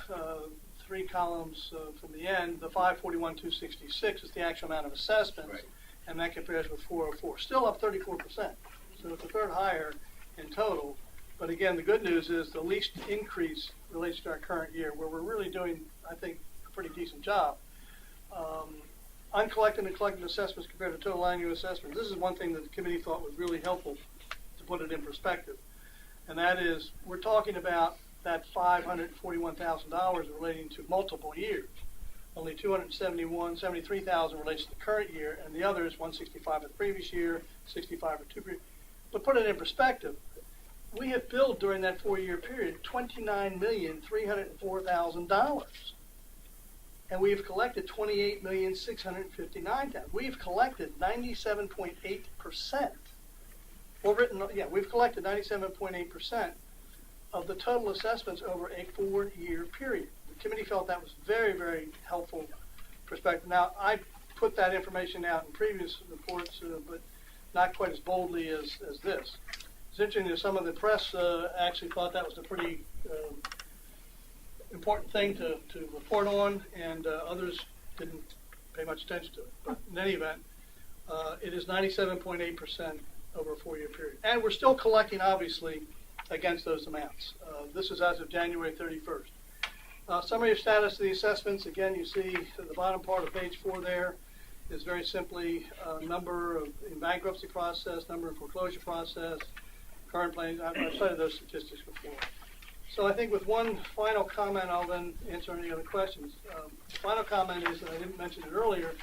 3 columns from the end, the 541,266 is the actual amount of assessments, Right. and that compares with 404. Still up 34%. So it's a third higher in total. But again, the good news is the least increase relates to our current year, where we're really doing, I think, a pretty decent job. Uncollected and collected assessments compared to total annual assessments. This is one thing that the committee thought was really helpful to put it in perspective. And that is, we're talking about that $541,000 relating to multiple years. Only $273,000 relates to the current year, and the other is $165 of the previous year, $65 of 2 previous. But put it in perspective, we have billed during that 4-year period $29,304,000. And we have collected $28,659,000. We've collected 97.8%. We've collected 97.8% of the total assessments over a 4-year period. The committee felt that was very, very helpful perspective. Now, I put that information out in previous reports, but not quite as boldly as this. It's interesting that some of the press actually thought that was a pretty important thing to report on, and others didn't pay much attention to it. But in any event, it is 97.8% over a 4-year period. And we're still collecting, obviously, against those amounts. This is as of January 31st. Summary of status of the assessments, again, you see at the bottom part of page 4 there is very simply number of in bankruptcy process, number in foreclosure process, current plans. I've cited those statistics before. So I think with one final comment, I'll then answer any other questions. The final comment is, and I didn't mention it earlier,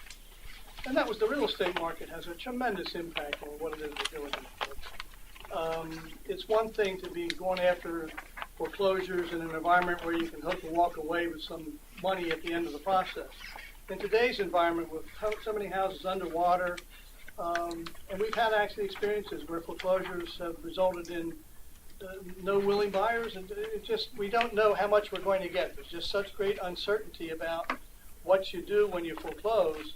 and that was the real estate market has a tremendous impact on what it is we're doing. It's one thing to be going after foreclosures in an environment where you can hope to walk away with some money at the end of the process. In today's environment, with so many houses underwater, and we've had actually experiences where foreclosures have resulted in no willing buyers, and we don't know how much we're going to get. There's just such great uncertainty about what you do when you foreclose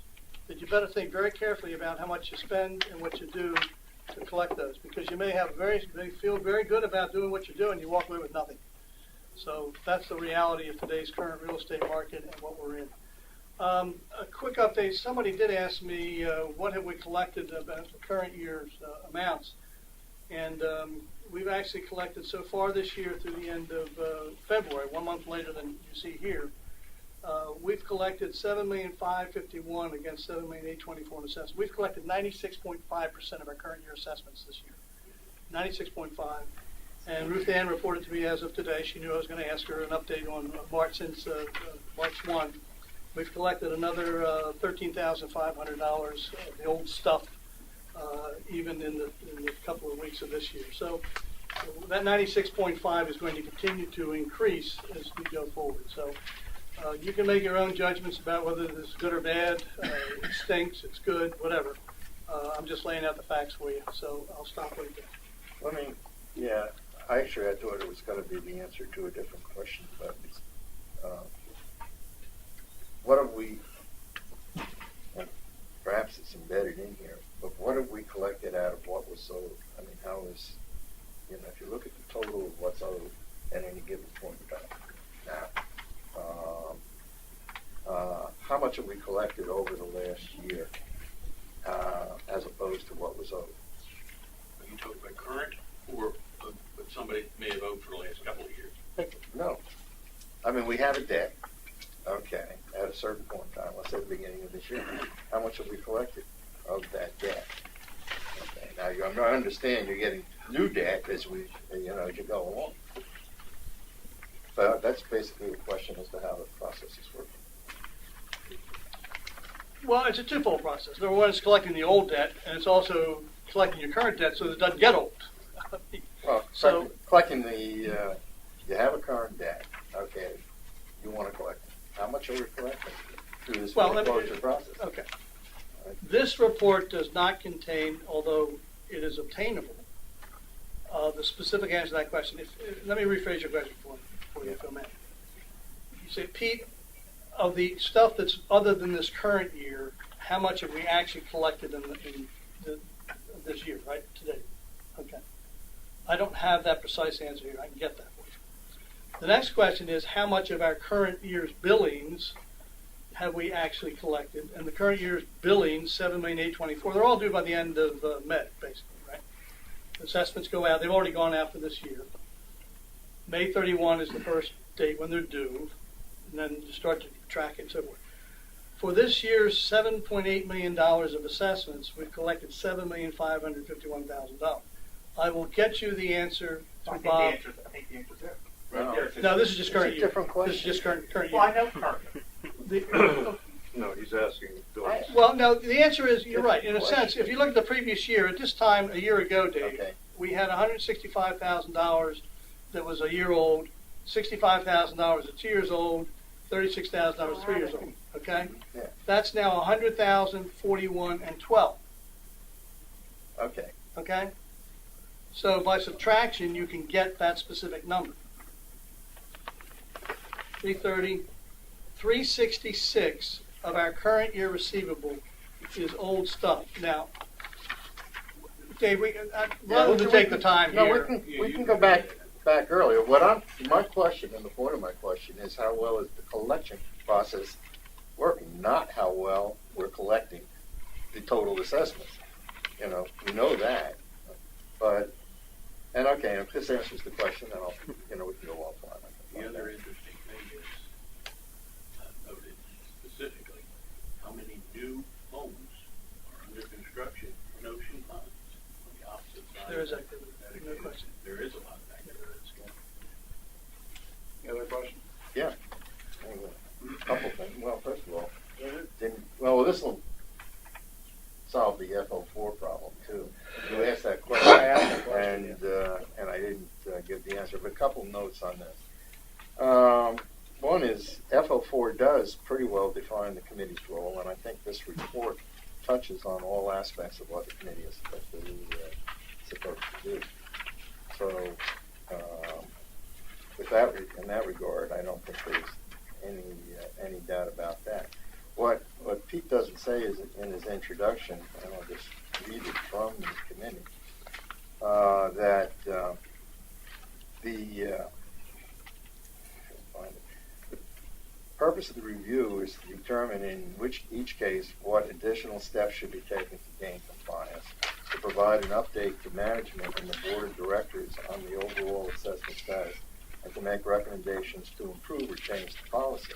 that you better think very carefully about how much you spend and what you do to collect those, because you may feel very good about doing what you're doing, you walk away with nothing. So that's the reality of today's current real estate market and what we're in. A quick update, somebody did ask me what have we collected about the current year's amounts, and we've actually collected so far this year through the end of February, 1 month later than you see here. We've collected $7,551,000 against $7,824,000 in assessments. We've collected 96.5% of our current year assessments this year. 96.5. And Ruth Ann reported to me as of today. She knew I was going to ask her an update on March since March 1. We've collected another $13,500 of the old stuff, even in the couple of weeks of this year. So that 96.5 is going to continue to increase as we go forward. So you can make your own judgments about whether this is good or bad. It stinks, it's good, whatever. I'm just laying out the facts for you. So I'll stop right there. I mean, yeah, I actually thought it was going to be the answer to a different question, but what have we, perhaps guess it's embedded in here, but what have we collected out of what was sold? I mean, how is, if you look at the total of what's owed at any given point in time. Now, how much have we collected over the last year as opposed to what was owed? Are you talking about current or what somebody may have owed for the last couple of years? No. I mean, we have a debt, okay, at a certain point in time, let's say the beginning of this year. How much have we collected of that debt? Okay, now I understand you're getting new debt as as you go along. But that's basically the question as to how the process is working. Well, it's a twofold process. Number one is collecting the old debt, and it's also collecting your current debt so that it doesn't get old. Well, So- collecting you have a current debt, okay, you want to collect it. How much are we collecting through this Well, let me- foreclosure process? Okay. This report does not contain, although it is obtainable, the specific answer to that question. Let me rephrase your question for you, if I may. You say, Pete, of the stuff that's other than this current year, how much have we actually collected in this year, right, today? Okay. I don't have that precise answer here. I can get that for you. The next question is, how much of our current year's billings have we actually collected? And the current year's billings, $7,824,000, they're all due by the end of May, basically, right? Assessments go out. They've already gone out for this year. May 31 is the first date when they're due, and then you start to track it and so forth. For this year's $7.8 million of assessments, we've collected $7,551,000. I will get you the answer through Bob. I think the answer's there. Right there. It says- No, this is just current It's a year. different This is question. just current Well, I year. know current. No, he's asking Bill. Well, no, the answer is, you're right. In a Question. sense, if you look at the previous year, at this time, a year ago, Dave, Okay. we had $165,000 that was a year old, $65,000 that's 2 years old, $36,000 3 years old, okay? Yeah. That's now $100,000, 41, and 12, Okay. okay? So by subtraction, you can get that specific number. 330, 366 of our current year receivable is old stuff. Now, Dave, rather than take the time No, here. we can go back earlier. My question, and the point of my question is how well is the collection process working, not how well we're collecting the total assessments. We know that, but, and if this answers the question, then we can go offline. The other interesting thing is, noted specifically, how many new homes are under construction in Ocean Ponds on the opposite side. There is of activity, that no equation. question. There is a lot of activity. Any other questions? Yeah. Anyway, a couple things. Well, first of all, this will solve the FO4 problem too. You asked that question, I asked that question, and I didn't give the answer. But a couple notes on this. One is FO4 does pretty well define the committee's role, and I think this report touches on all aspects of what the committee is supposed to do. So, in that regard, I don't think there's any doubt about that. What Pete doesn't say is in his introduction, and I'll just read it from the committee, that the purpose of the review is to determine in each case what additional steps should be taken to gain compliance, to provide an update to management and the board of directors on the overall assessment status, and to make recommendations to improve or change the policy.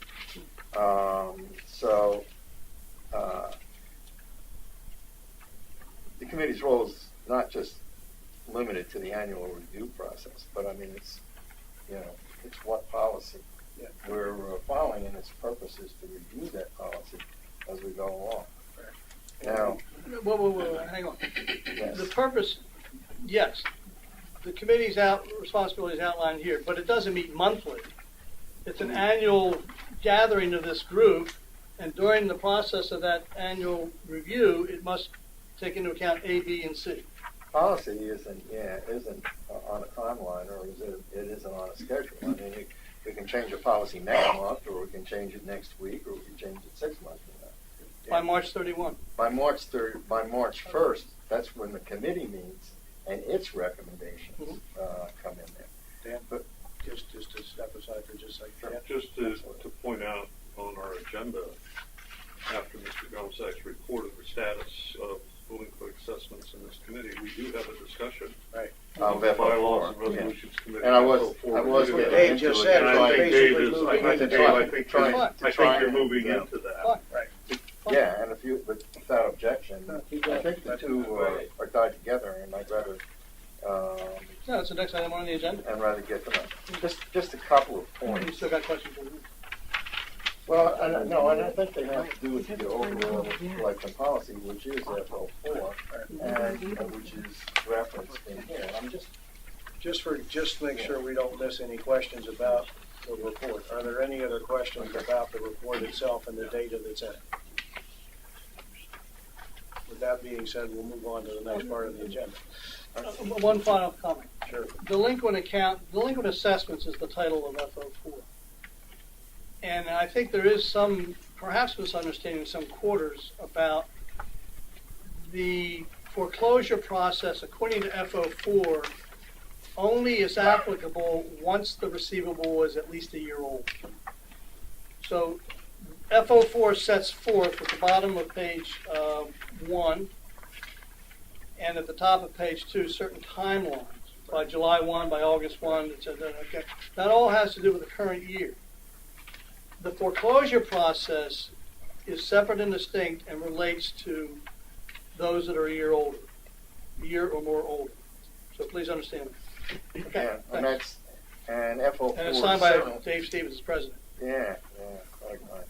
The committee's role is not just limited to the annual review process, but I mean it's what policy we're following, and its purpose is to review that policy as we go along. Now, Whoa, hang on. yes. The purpose, yes, the committee's responsibility is outlined here, but it doesn't meet monthly. It's an annual gathering of this group, and during the process of that annual review, it must take into account A, B, and C. Policy isn't on a timeline, or it isn't on a schedule. I mean, we can change a policy next month, or we can change it next week, or we can change it 6 months from now. By March 31. By March 1st, that's when the committee meets and its recommendations come in there. Dan, but just to step aside for just a second. Just to point out on our agenda, after Mr. Gomezak's report of the status of delinquent assessments in this committee, we do have a discussion Of the FO4, bylaws and yeah. resolutions committee. And I was FO4 getting Dave into just it. said, And I think Dave basically is, moving I into think, that. Dave, I think Trying- you're moving yeah. into that. Fine. Yeah, and but without objection, No, keep I going. think the That's two right. are tied together, and I'd rather No, that's the next item on the agenda. get them. Just a couple of You points. still got questions for me? Well, and I think they have to do with the overall collection policy, which is FO4, and which is referenced in here. I'm Just to make sure we don't miss any questions about the report. Are there any other questions about the report itself and the data that's in it? With that being said, we'll move on to the next part of the agenda. One final comment. Sure. Delinquent assessments is the title of FO4. And I think there is some, perhaps misunderstanding in some quarters about the foreclosure process according to FO4 only is applicable once the receivable is at least a year old. So FO4 sets forth at the bottom of page 1 and at the top of page 2 certain timelines by July 1, by August 1, etc. Okay. That all has to do with the current year. The foreclosure process is separate and distinct and relates to those that are a year older, a year or more older. So please understand that. Okay, Yeah, and thanks. and FO4 And it's signed by itself- Dave Stevens as president. Yeah, quite right.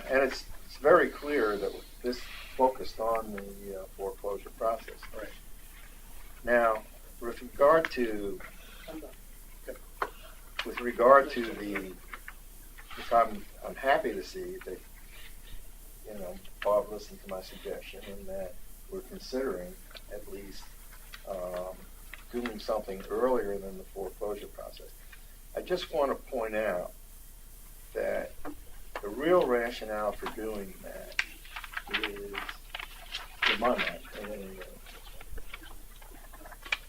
And it's very clear that this focused on the foreclosure process. Right. Now, with regard to I'm done. which I'm happy to see that, Bob listened to my suggestion and that we're considering at least doing something earlier than the foreclosure process. I just want to point out that the real rationale for doing that is, in my mind,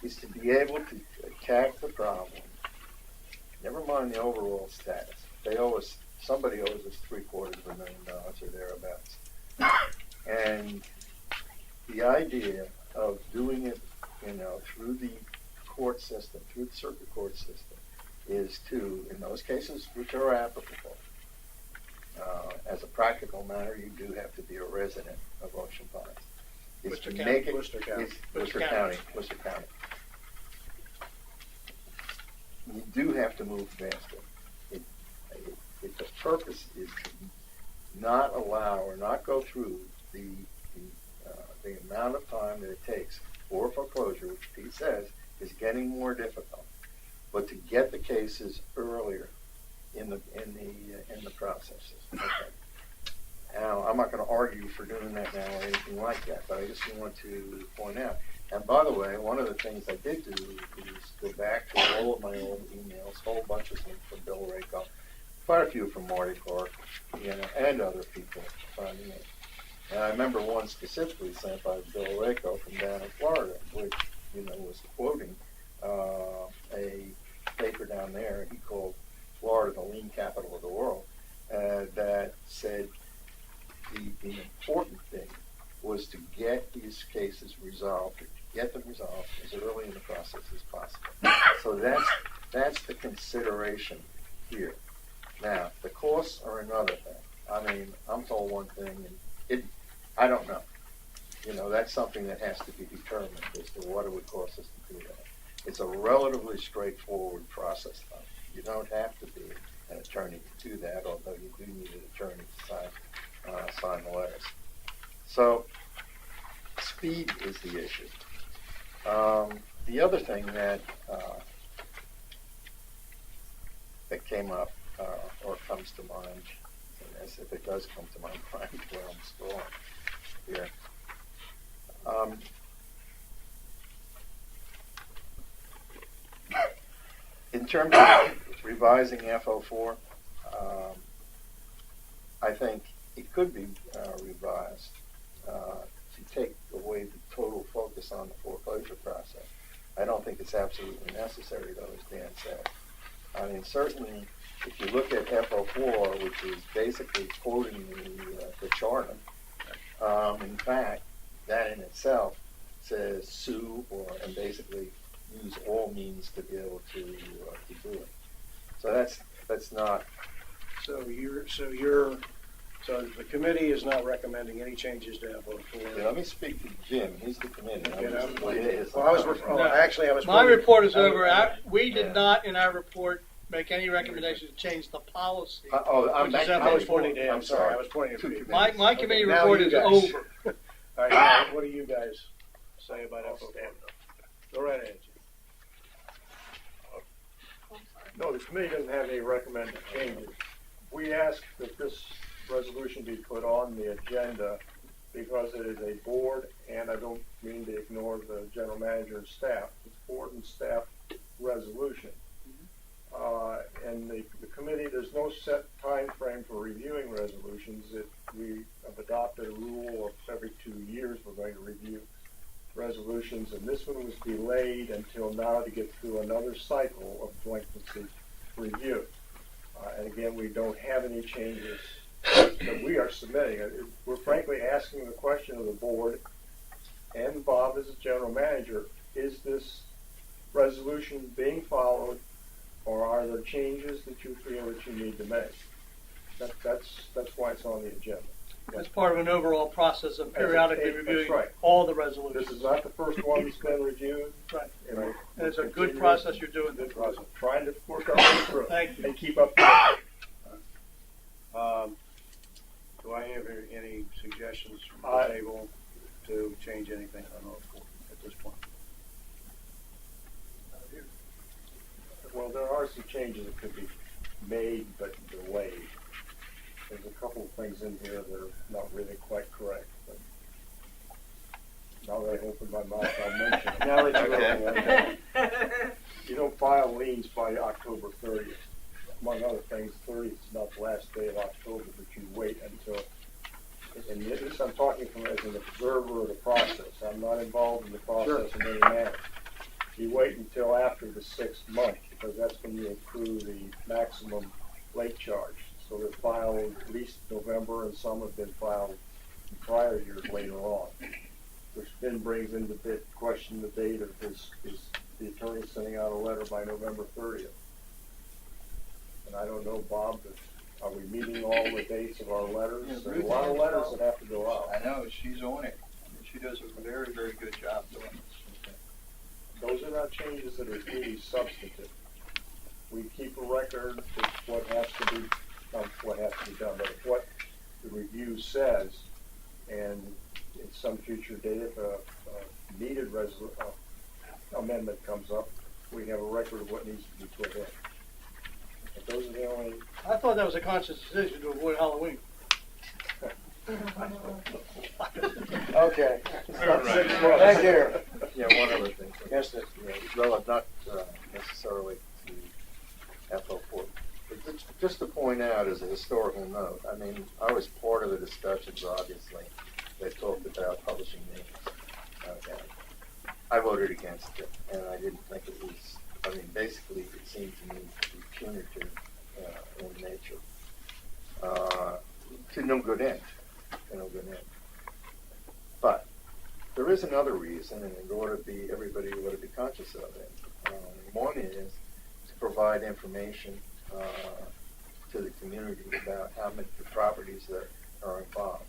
is to be able to attack the problem. Never mind the overall status. Somebody owes us $750,000 or thereabouts. And the idea of doing it, through the court system, through the circuit court system, is to, in those cases which are applicable, as a practical matter, you do have to be a resident of Ocean Pines. Is Worcester to County. make it Worcester County. Worcester County. You do have to move faster. The purpose is to not allow or not go through the amount of time that it takes for foreclosure, which Pete says is getting more difficult, but to get the cases earlier in the processes. Okay. Now, I'm not going to argue for doing that now or anything like that, but I just want to point out. And by the way, one of the things I did do is go back to all of my old emails, a whole bunch of them from Bill Rako, quite a few from Marty Clark, and other people finding it. And I remember one specifically sent by Bill Rako from down in Florida, which, was quoting a paper down there he called Florida the lien capital of the world, that said the important thing was to get these cases resolved, to get them resolved as early in the process as possible. So that's the consideration here. Now, the costs are another thing. I mean, I'm told one thing, and I don't know. That's something that has to be determined as to what it would cost us to do that. It's a relatively straightforward process, though. You don't have to be an attorney to do that, although you do need an attorney to sign the letters. So, speed is the issue. The other thing that came up or comes to mind, and as if it does come to my mind where I'm still here, in terms of revising FO4, could be revised to take away the total focus on the foreclosure process. I don't think it's absolutely necessary, though, as Dan said. I mean, certainly, if you look at FO4, which is basically quoting the charter, in fact, that in itself says sue and basically use all means to be able to do it. So that's not. So the committee is not recommending any changes to FO4. Let me speak to Jim. He's the committee. Okay, Actually, I was. My report is I was- over. We did Yeah. not, in our report, make any recommendations to change the policy. I'm Which is back. I was pointing to, I'm I'm sorry, I was pointing to. My committee Okay, now report you is guys. over. All right, now, what do you guys say about FO4? Go right ahead, Jim. No, the committee doesn't have any recommended changes. We ask that this resolution be put on the agenda because it is a board, and I don't mean to ignore the general manager and staff. It's board and staff resolution. And the committee, there's no set time frame for reviewing resolutions. We have adopted a rule of every 2 years we're going to review resolutions, and this one was delayed until now to get through another cycle of delinquency review. And again, we don't have any changes that we are submitting. We're frankly asking the question of the board and Bob as a general manager, is this resolution being followed, or are there changes that you feel that you need to make? That's why it's on the agenda. As part of an overall process of periodically That's reviewing right. all the resolutions. This is not the first one that's been reviewed. Right. And And it's a good process you're doing. Good process. Trying to work our way through it. Thank you. And keep up to it. Do I have any suggestions from the I- table to change anything on FO4 at this point? Well, there are some changes that could be made but delayed. There's a couple of things in here that are not really quite correct, but now that I've opened my mouth, I'll mention it. Now that you Okay. You don't file liens by October 30th. Among other things, 30th is not the last day of October, but you wait until, and this I'm talking from as an observer of the process. I'm not involved in the process in any manner. You wait until after the 6th month, because that's when you accrue the maximum late charge. So they're filed at least November, and some have been filed in prior years later on. Which then brings into the question the date of is the attorney sending out a letter by November 30th. And I don't know, Bob, are we meeting all the dates of our letters? Yeah, There's a lot of letters that have to go out. I know, she's on it. She does a very, very good job doing this. Those are not changes that are really substantive. We keep a record of what has to be, not what has to be done, but what the review says. And in some future date, if a needed amendment comes up, we have a record of what needs to be put in. But those are the only. I thought that was a conscious decision to avoid Halloween. Okay. Right. Thank you. Yeah, one other thing. Yes, sir. Relative, not necessarily to FO4, but just to point out as a historical note, I mean, I was part of the discussions, obviously, that talked about publishing names. Okay. I voted against it, and I didn't think it was, I mean, basically, it seemed to me to be punitive in nature. To no good end. To no good end. But there is another reason, and it ought to be, everybody ought to be conscious of it. One is to provide information to the community about how many properties that are involved.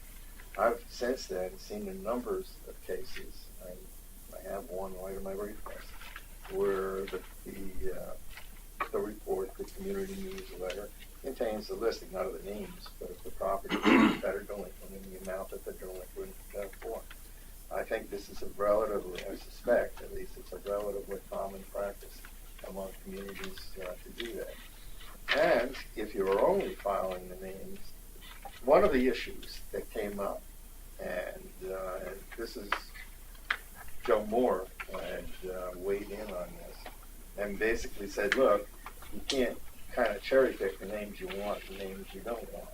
I've since then seen the numbers of cases. I have one right in my briefcase where the report, the community newsletter, contains the listing, not of the names, but of the properties that are delinquent and the amount that they're delinquent for. I think this is a relatively, I suspect at least it's a relatively common practice among communities to do that. And if you're only filing the names, one of the issues that came up, and this is Joe Moore had weighed in on this, and basically said, look, you can't kind of cherry pick the names you want, the names you don't want.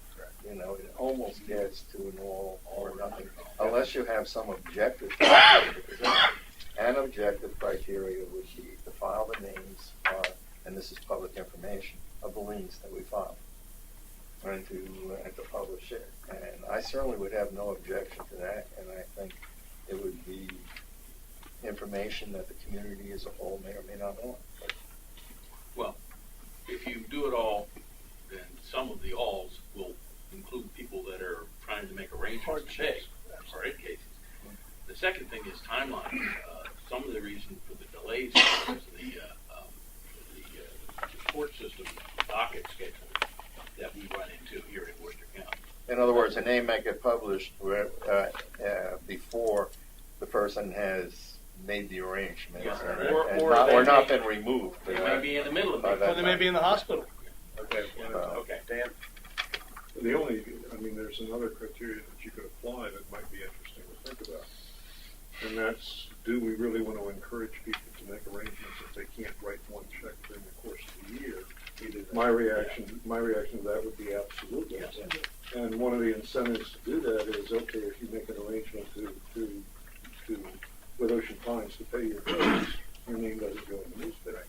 you know, it almost gets to an all or nothing, unless you have some objective criteria. Because an objective criteria would be to file the names, and this is public information, of the liens that we file, and to publish it. And I certainly would have no objection to that, and I think it would be information that the community as a whole may or may not want. Well, if you do it all, then some of the alls will include people that are trying to make arrangements to pay, or in cases. The second thing is timeline. Some of the reason for the delays is the court system docket schedule that we run into here in Worcester County. In other words, a name might get published before the person has made the arrangements, Yes, or not been removed. They may be in the middle of by it. that Or they may be in the hospital. Okay, Okay. Dan? The only, I mean, there's another criteria that you could apply that might be interesting to think about. And that's, do we really want to encourage people to make arrangements if they can't write one check during the course of the year? My reaction to that would be absolutely. Yes. And one of the incentives to do that is, okay, if you make an arrangement to with Ocean Pines to pay your bills, your name doesn't go in the newspaper.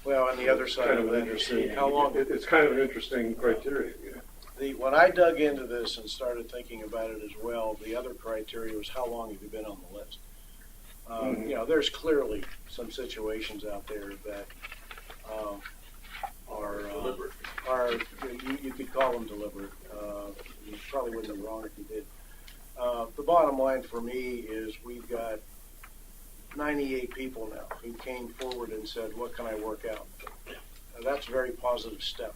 Well, on the other side Kind of of that interesting. is how long, It's kind of an interesting criteria, you know. when I dug into this and started thinking about it as well, the other criteria was how long have you been on the list? You know, there's clearly some situations out there that are you could call them deliberate. You probably wouldn't be wrong if you did. The bottom line for me is we've got 98 people now who came forward and said, what can I work out? That's a very positive step.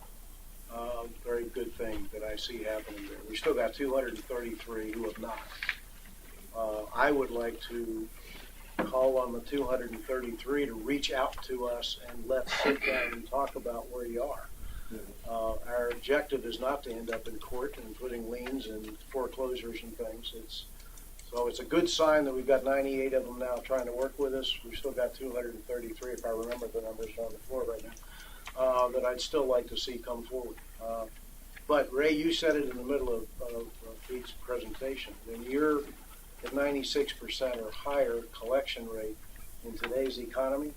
Very good thing that I see happening there. We still got 233 who have not. I would like to call on the 233 to reach out to us and let's sit down and talk about where you are. Our objective is not to end up in court and putting liens and foreclosures and things. So it's a good sign that we've got 98 of them now trying to work with us. We've still got 233, if I remember the numbers on the floor right now, that I'd still like to see come forward. But Ray, you said it in the middle of Pete's presentation. When you're at 96% or higher collection rate in today's economy,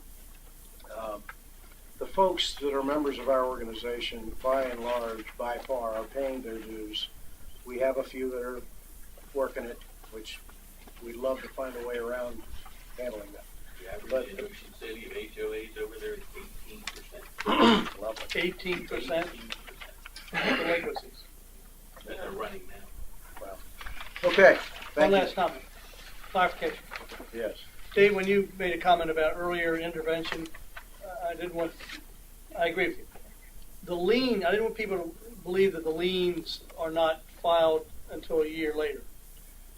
the folks that are members of our organization, by and large, by far, are paying their dues. We have a few that are working it, which we'd love to find a way around handling that. The average in Ocean City of HOAs over there is 18%. Lovely. 18% delinquencies. That are running now. Okay, One thank last you. comment, clarification. Yes. Dave, when you made a comment about earlier intervention, I agree with you. The lien, I didn't want people to believe that the liens are not filed until a year later.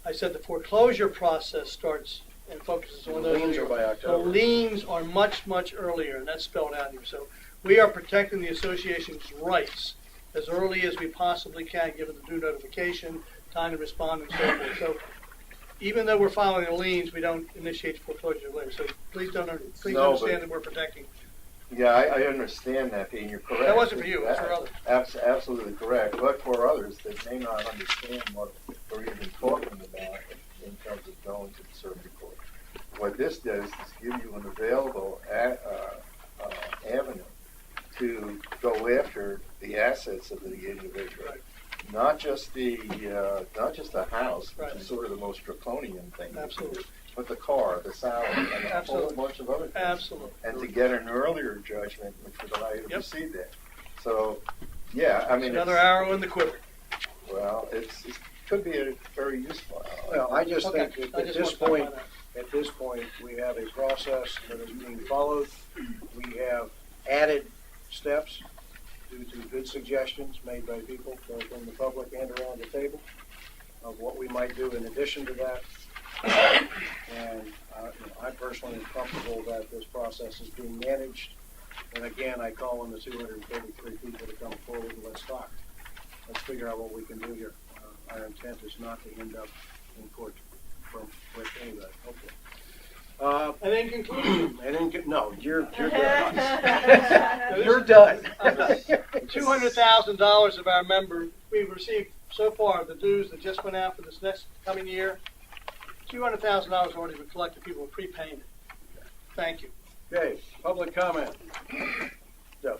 I said the foreclosure process starts and focuses on those. Liens are by The October. liens are much, much earlier, and that's spelled out here. So we are protecting the association's rights as early as we possibly can, given the due notification, time to respond, and so forth. So even though we're filing the liens, we don't initiate foreclosure later. So please understand that we're protecting. Yeah, I understand that, Pete, and you're correct. That wasn't for you, it was for others. Absolutely correct. But for others that may not understand what we're even talking about in terms of going to the circuit court, what this does is give you an available avenue to go after the assets of the individual. Right. Not just the house, which Right. is sort of the most draconian thing. Absolutely. But the car, the salary, and a whole Absolutely. bunch of other things. Absolutely. And to get an earlier judgment, which would allow you to Yep. proceed there. So, yeah, I mean, Another arrow in the quiver. well, it could be a very useful. Well, I just Okay. think I at just this want to point, clarify at this point, we have a process that is being followed. We have added steps due to good suggestions made by people, both in the public and around the table, of what we might do in addition to that. And I personally am comfortable that this process is being managed. And again, I call on the 233 people to come forward and let's talk. Let's figure out what we can do here. Our intent is not to end up in court with anybody, hopefully. And in conclusion, No, you're done. You're done. $200,000 of our we've received so far, the dues that just went out for this next coming year, $200,000 already been collected. People are prepaying it. Thank you. Okay, public comment. Joe.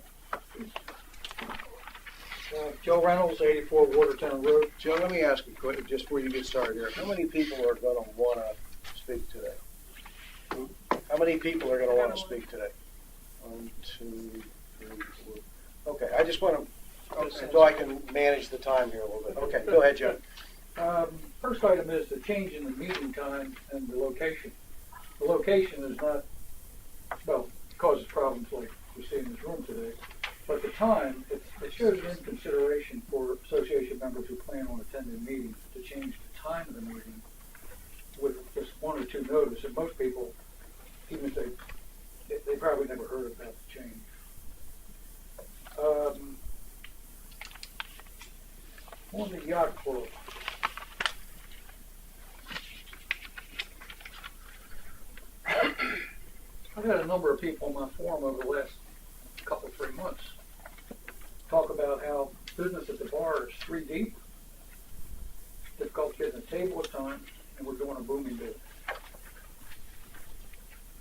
Joe Reynolds, 84 Watertown Road. Joe, let me ask you quick, just before you get started here. How many people are going to want to speak today? How many people are going to want to speak today? 1, 2, 3, 4. Okay, I just want to, so I can manage the time here a little bit. Okay, go ahead, Joe. First item is the change in the meeting time and the location. The location is not, well, causes problems like we see in this room today, but the time, it shows an inconsideration for association members who plan on attending meetings to change the time of the meeting with just 1 or 2 notice, and most people, even if they probably never heard about the change. On the yacht club, I've had a number of people on my forum over the last couple, 3 months talk about how business at the bar is 3 deep, difficult getting a table at time, and we're doing a booming bid.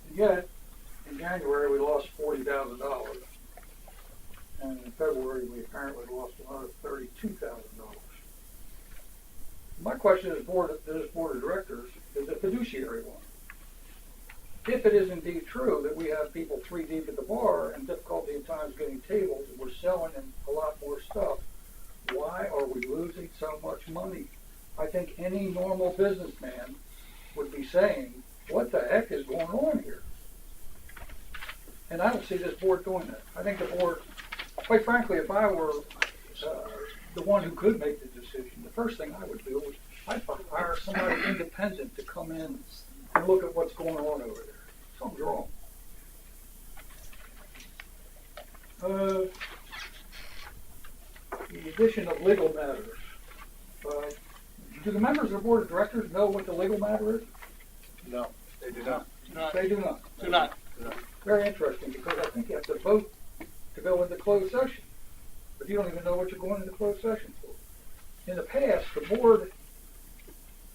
And yet, in January we lost $40,000, and in February we apparently lost another $32,000. My question to this board of directors is a fiduciary one. If it is indeed true that we have people 3 deep at the bar and difficulty at times getting tables and we're selling a lot more stuff, why are we losing so much money? I think any normal businessman would be saying, what the heck is going on here? And I don't see this board doing that. I think the board, quite frankly, if I were the one who could make the decision, the first thing I would do was I'd hire somebody independent to come in and look at what's going on over there. Something's wrong. The addition of legal matters. Do the members of the board of directors know what the legal matter is? No, they do not. They do not. Do not. Very interesting, because I think you have to vote to go into closed session. But you don't even know what you're going into closed session for. In the past, the board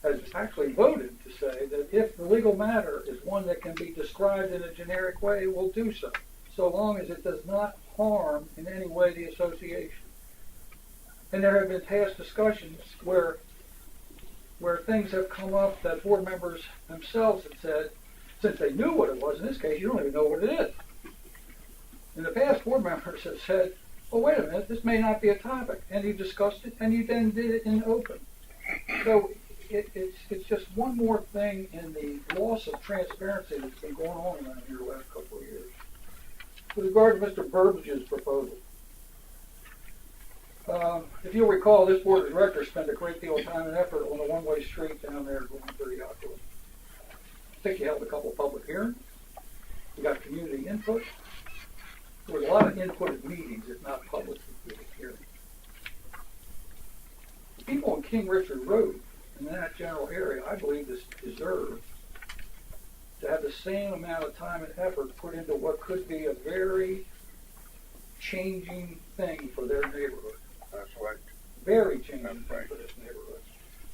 has actually voted to say that if the legal matter is one that can be described in a generic way, we'll do so, so long as it does not harm in any way the association. And there have been past discussions where things have come up that board members themselves have said, since they knew what it was, in this case, you don't even know what it is. In the past, board members have said, oh, wait a minute, this may not be a topic, and you discussed it, and you then did it in open. So it's just one more thing in the loss of transparency that's been going on around here the last couple of years. With regard to Mr. Burbage's proposal, if you'll recall, this board of directors spent a great deal of time and effort on a one-way street down there going to the yacht club. I think you held a couple of public hearings. We got community input. There was a lot of input at meetings, if not public hearings. The people on King Richard Road in that general area, I believe, deserve to have the same amount of time and effort put into what could be a very changing thing for their neighborhood. That's right. Very changing thing for this neighborhood.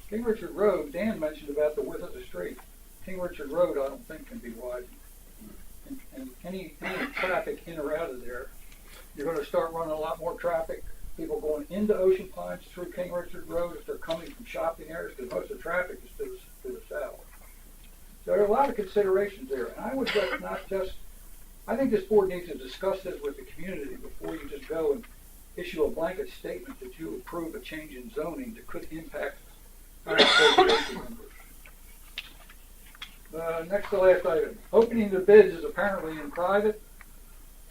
King Richard Road, Dan mentioned about the width of the street. King Richard Road, I don't think can be widened. And any traffic in or out of there, you're going to start running a lot more traffic. People going into Ocean Pines through King Richard Road if they're coming from shopping areas, because most of the traffic is to the south. So there are a lot of considerations there. And I would I think this board needs to discuss this with the community before you just go and issue a blanket statement that you approve a change in zoning that could impact our association members. Next to last item. Opening the bids is apparently in private.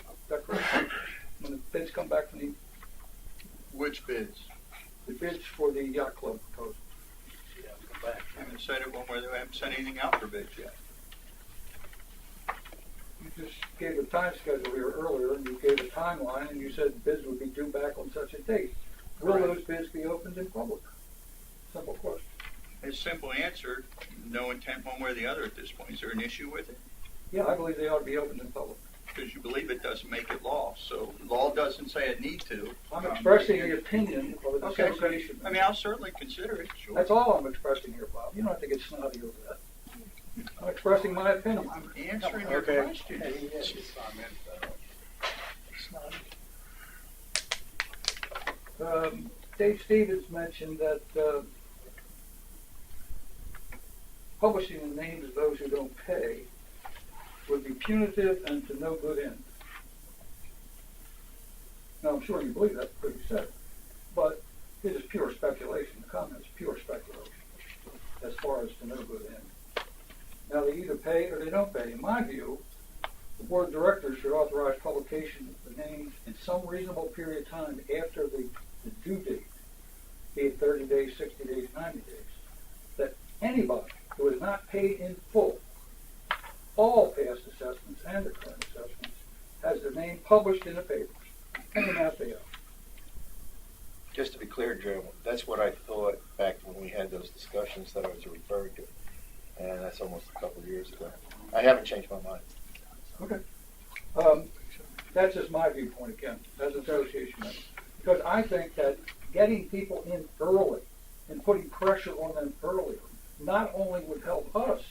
Is that correct? When the bids come back from the... Which bids? The bids for the yacht club proposal. I haven't said it one way, they haven't sent anything out for bids yet. You just gave a time schedule here earlier, and you gave a timeline, and you said bids would be due back on such a date. Will those bids be opened in public? Simple question. A simple answer, no intent one way or the other at this point. Is there an issue with it? Yeah, I believe they ought to be opened in public. because you believe it doesn't make it law. So law doesn't say it need to. I'm expressing the opinion of the Okay. association. I mean, I'll certainly consider it, sure. That's all I'm expressing here, Bob. You don't have to get snotty over that. I'm expressing my opinion. I'm answering your Okay. question. Dave Stevens mentioned that publishing the names of those who don't pay would be punitive and to no good end. Now, I'm sure you believe that's what he said, but it is pure speculation. The comment is pure speculation as far as to no good end. Now, they either pay or they don't pay. In my view, the board of directors should authorize publication of the names in some reasonable period of time after the due date, be it 30 days, 60 days, 90 days, that anybody who is not paid in full, all past assessments and the current assessments, has their name published in the papers, and the amount they owe. Just to be clear, Joe, that's what I thought back when we had those discussions that I was referring to. And that's almost a couple of years ago. I haven't changed my mind. Okay. That's just my viewpoint again, as an association member. Because I think that getting people in early and putting pressure on them earlier not only would help us,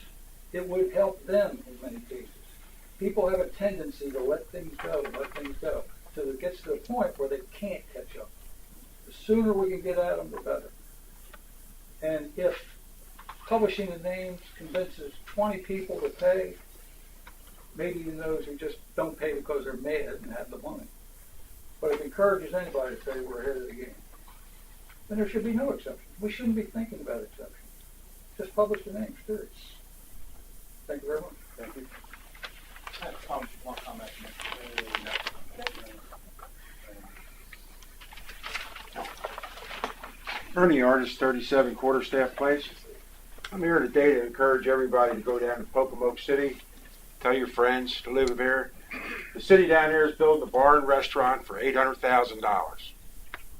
it would help them in many cases. People have a tendency to let things go, till it gets to the point where they can't catch up. The sooner we can get at them, the better. And if publishing the names convinces 20 people to pay, maybe even those who just don't pay because they're mad and have the money. But if it encourages anybody to say we're ahead of the game, then there should be no exception. We shouldn't be thinking about exceptions. Just publish the names, period. Thank you very much. Thank you. One comment. Ernie Artist, 37 Quarterstaff Place. I'm here today to encourage everybody to go down to Pocomoke City. Tell your friends to live here. The city down there is building a bar and restaurant for $800,000.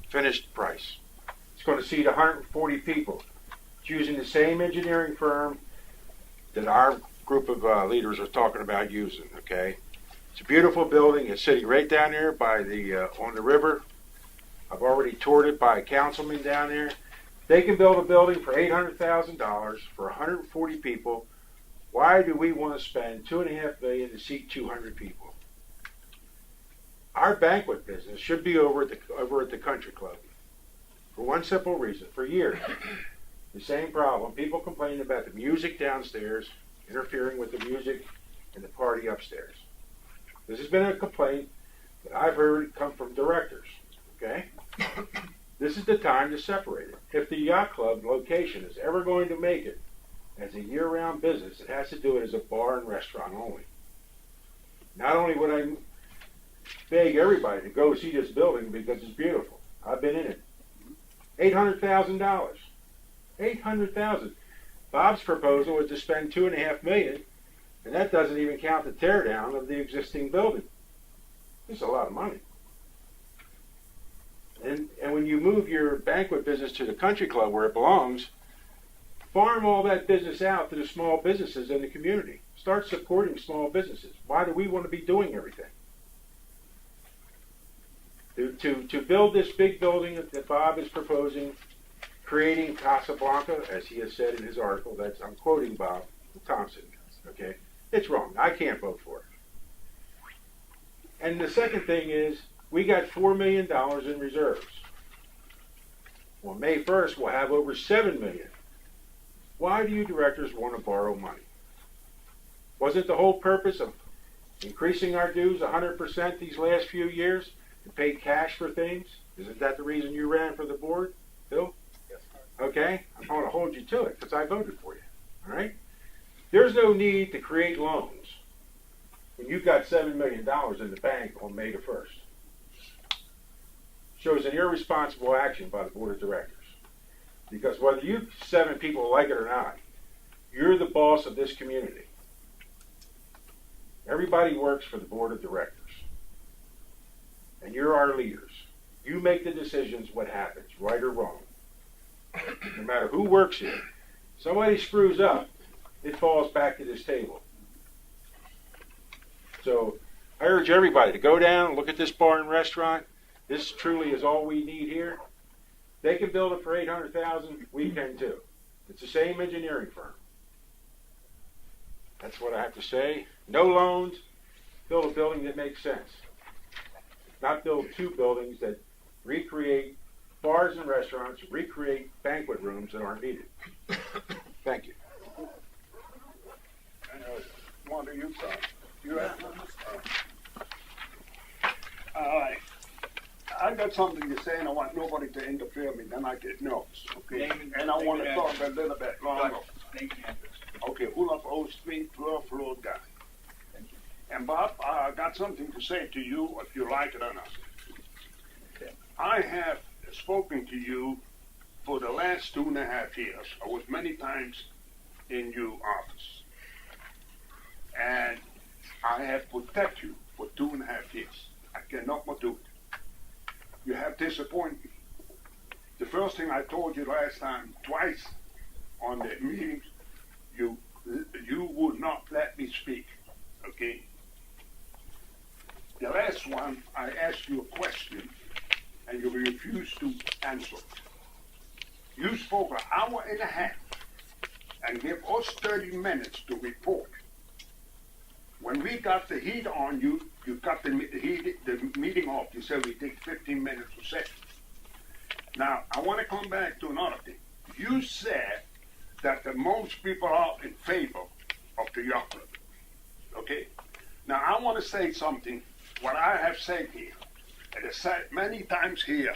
Finished price. It's going to seat 140 people. It's using the same engineering firm that our group of leaders are talking about using, okay? It's a beautiful building. It's sitting right down there by the on the river. I've already toured it by a councilman down there. They can build a building for $800,000 for 140 people. Why do we want to spend $2.5 million to seat 200 people? Our banquet business should be over at the country club. For one simple reason. For years, the same problem. People complain about the music downstairs interfering with the music and the party upstairs. This has been a complaint that I've heard come from directors. Okay? This is the time to separate it. If the yacht club location is ever going to make it as a year-round business, it has to do it as a bar and restaurant only. Not only would I beg everybody to go see this building because it's beautiful. I've been in it. $800,000. $800,000. Bob's proposal was to spend $2.5 million, and that doesn't even count the tear down of the existing building. It's a lot of money. And when you move your banquet business to the country club where it belongs, farm all that business out to the small businesses in the community. Start supporting small businesses. Why do we want to be doing everything? To build this big building that Bob is proposing, creating Casablanca, as he has said in his article, I'm quoting Bob Thompson, okay? It's wrong. I can't vote for it. And the second thing is, we got $4 million in reserves. Well, May 1st, we'll have over $7 million. Why do you directors want to borrow money? Wasn't the whole purpose of increasing our dues 100% these last few years to pay cash for things? Isn't that the reason you ran for the board, Bill? Yes. Okay, I'm going to hold you to it because I voted for you. All right? There's no need to create loans when you've got $7 million in the bank on May the 1st. Shows an irresponsible action by the board of directors. Because whether you 7 people like it or not, you're the boss of this community. Everybody works for the board of directors. And you're our leaders. You make the decisions what happens, right or wrong. No matter who works here. Somebody screws up, it falls back to this table. So I urge everybody to go down, look at this bar and restaurant. This truly is all we need here. They can build it for $800,000. We can too. It's the same engineering firm. That's what I have to say. No loans. Build a building that makes sense. Not build two buildings that recreate bars and restaurants, recreate banquet rooms that aren't needed. Thank you. One of you, sir. You have one? All right. I got something to say, and I want nobody to interfere with me. Then I get nervous, okay? And I want to talk a little bit longer. Okay, Olaf O Street, 12th floor guy. And Bob, I got something to say to you, if you like it or not. I have spoken to you for the last 2.5 years. I was many times in your office. And I have protected you for 2.5 years. I cannot more do it. You have disappointed me. The first thing I told you last time, twice on the meetings, you would not let me speak, okay? The last one, I asked you a question, and you refused to answer. You spoke an hour and a half, and gave us 30 minutes to report. When we got the heat on you, you cut the meeting off. You said we take 15 minutes to say. Now, I want to come back to another thing. You said that the most people are in favor of the yacht club. Okay? Now, I want to say something, what I have said here. And it's said many times here.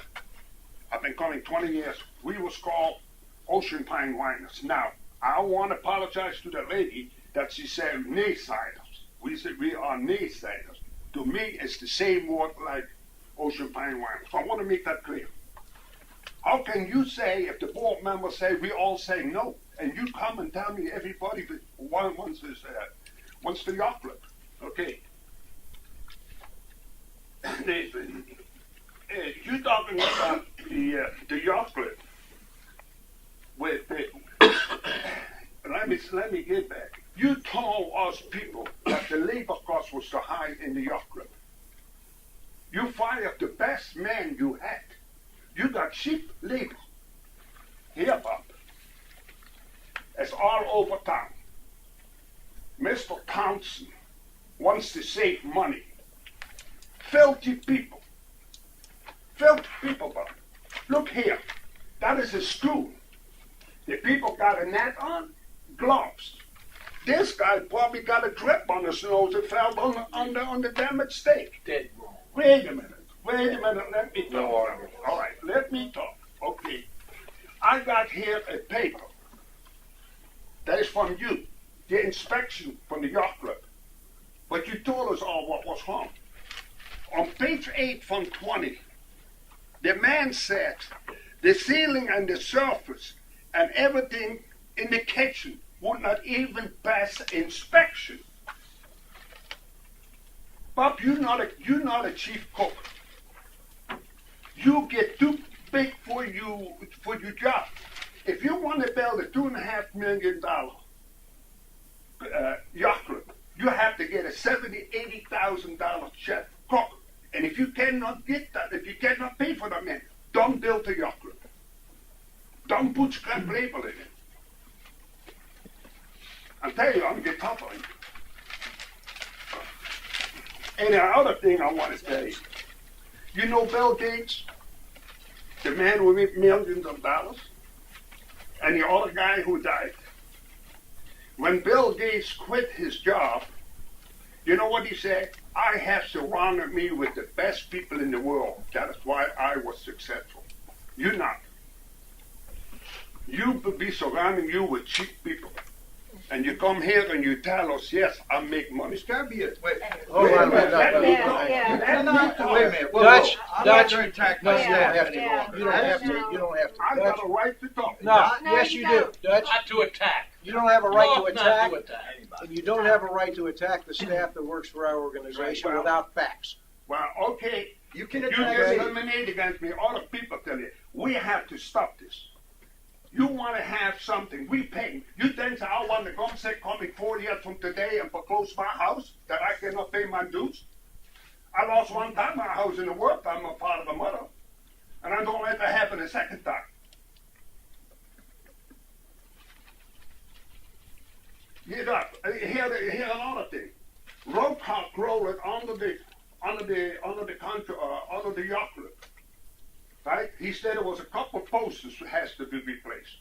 I've been calling 20 years. We was called Ocean Pine Winers. Now, I want to apologize to the lady that she said naysayers. We said we are naysayers. To me, it's the same word like Ocean Pine Winers. So I want to make that clear. How can you say, if the board members say, we all say no, and you come and tell me everybody wants the yacht club? Okay. You talking about the yacht club? Let me get back. You told us people that the labor cost was so high in the yacht club. You fired the best man you had. You got cheap labor. Here, Bob. It's all over town. Mr. Townsend wants to save money. Filthy people. Filthy people, Bob. Look here. That is a school. The people got a net on, gloves. This guy probably got a drip on his nose that fell on the damaged steak. Dead wrong. Wait a minute, let me talk. All right, let me talk. Okay. I got here a paper that is from you, the inspection from the yacht club. But you told us all what was wrong. On page 8 from 20, the man said the ceiling and the surface and everything in the kitchen would not even pass inspection. Bob, you're not a chief cook. You get too big for your job. If you want to build a $2.5 million yacht club, you have to get a $70,000, $80,000 chef cook. And if you cannot get that, if you cannot pay for that man, don't build a yacht club. Don't put scrap label in it. I'll tell you, I'm getting tough on you. And the other thing I want to say, you know Bill Gates, the man who made millions of dollars, and the other guy who died. When Bill Gates quit his job, you know what he said? I have surrounded me with the best people in the world. That is why I was successful. You not. You will be surrounding you with cheap people. And you come here and you tell us, yes, I make money. It's got to be it. Wait. Hold on, Wait a minute. Dutch, I'm not going to attack No, you myself. don't have to. You don't have to. You don't have to. I got a right to talk. No, No, yes, you you do, Dutch. Not to attack. You don't have a right to No, attack, not to attack. and you don't have a right to attack the staff that works for our organization Well- without facts. Well, okay. You can You attack. discriminate against me. All the people tell you, we have to stop this. You want to have something, we pay. You think I want to come say, coming 4 years from today and foreclose my house that I cannot pay my dues? I lost one time. I was in the work. I'm a part of the mother. And I don't let that happen a second time. Here's another thing. Road car rolled under the yacht club. Right? He said there was a couple posters that has to be replaced.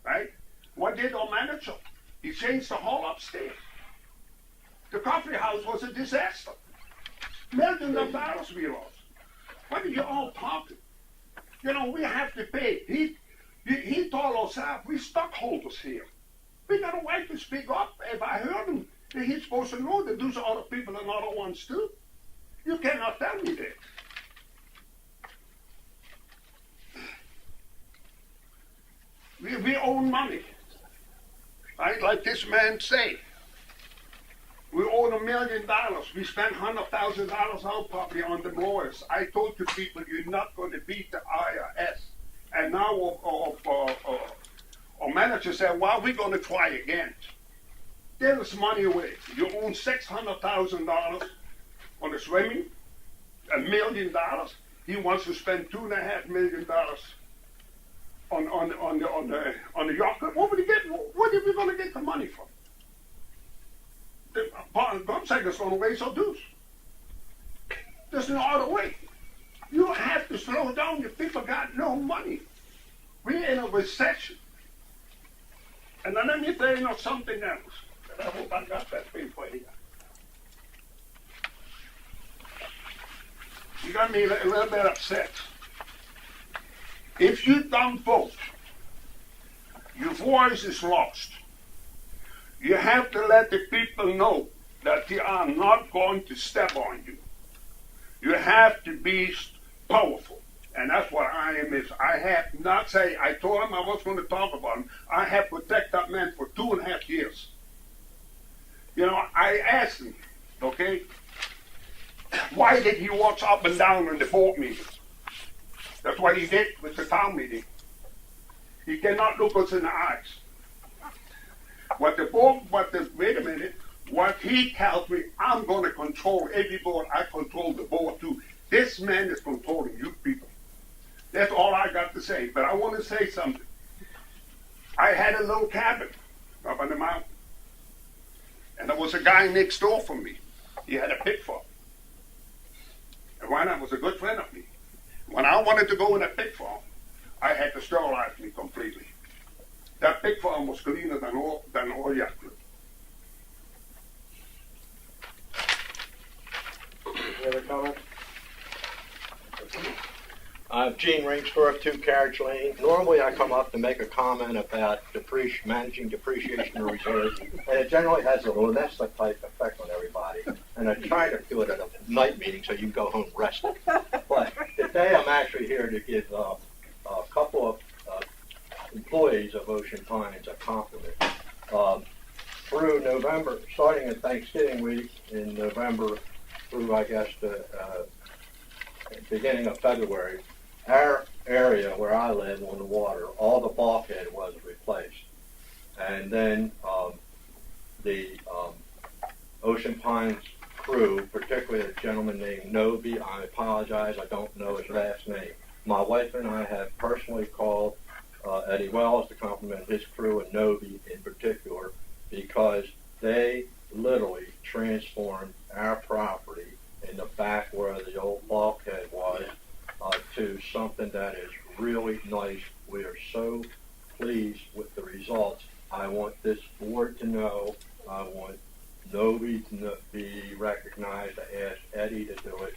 Right? What did our manager? He changed the whole upstairs. The coffee house was a disaster. Millions of dollars we lost. What are you all talking? You know, we have to pay. He told us we stockholders here. We got a right to speak up. If I heard him, he's supposed to know that those other people and other ones too. You cannot tell me that. We own money. Right? Like this man say. We own $1 million. We spent $100,000 out probably on the lawyers. I told you people, you're not going to beat the IRS. And now our manager said, well, we're going to try again. There's money away. You own $600,000 on the swimming, $1 million. He wants to spend $2.5 million on the yacht club. What are we going to get the money from? The Gunsaker's going to raise our dues. There's no other way. You have to slow down. Your people got no money. We're in a recession. And then let me tell you something else. And I hope I got that paper here. You got me a little bit upset. If you don't vote, your voice is lost. You have to let the people know that they are not going to step on you. You have to be powerful. And that's what I am is. I have not say, I told him I was going to talk about him. I have protected that man for 2.5 years. You know, I asked him, okay, why did he walk up and down in the board meeting? That's what he did with the town meeting. He cannot look us in the eyes. Wait a minute, what he tells me, I'm going to control every board. I control the board too. This man is controlling you people. That's all I got to say. But I want to say something. I had a little cabin up on the mountain. And there was a guy next door from me. He had a pig farm. And Reinhard was a good friend of me. When I wanted to go in a pig farm, I had to sterilize me completely. That pig farm was cleaner than all yacht club. Any other comments? Gene Ringstorff, 2 Carriage Lane. Normally I come up to make a comment about managing depreciation of reserves, and it generally has a Lunesta type effect on everybody. And I try to do it at a night meeting so you can go home rested. But today I'm actually here to give a couple of employees of Ocean Pines a compliment. Through November, starting at Thanksgiving week in November through, I guess, the beginning of February, our area where I live on the water, all the bulkhead was replaced. And then the Ocean Pines crew, particularly a gentleman named Noby, I apologize, I don't know his last name. My wife and I have personally called Eddie Wells to compliment his crew and Noby in particular, because they literally transformed our property in the back where the old bulkhead was to something that is really nice. We are so pleased with the results. I want this board to know, I want Noby to be recognized. I asked Eddie to do it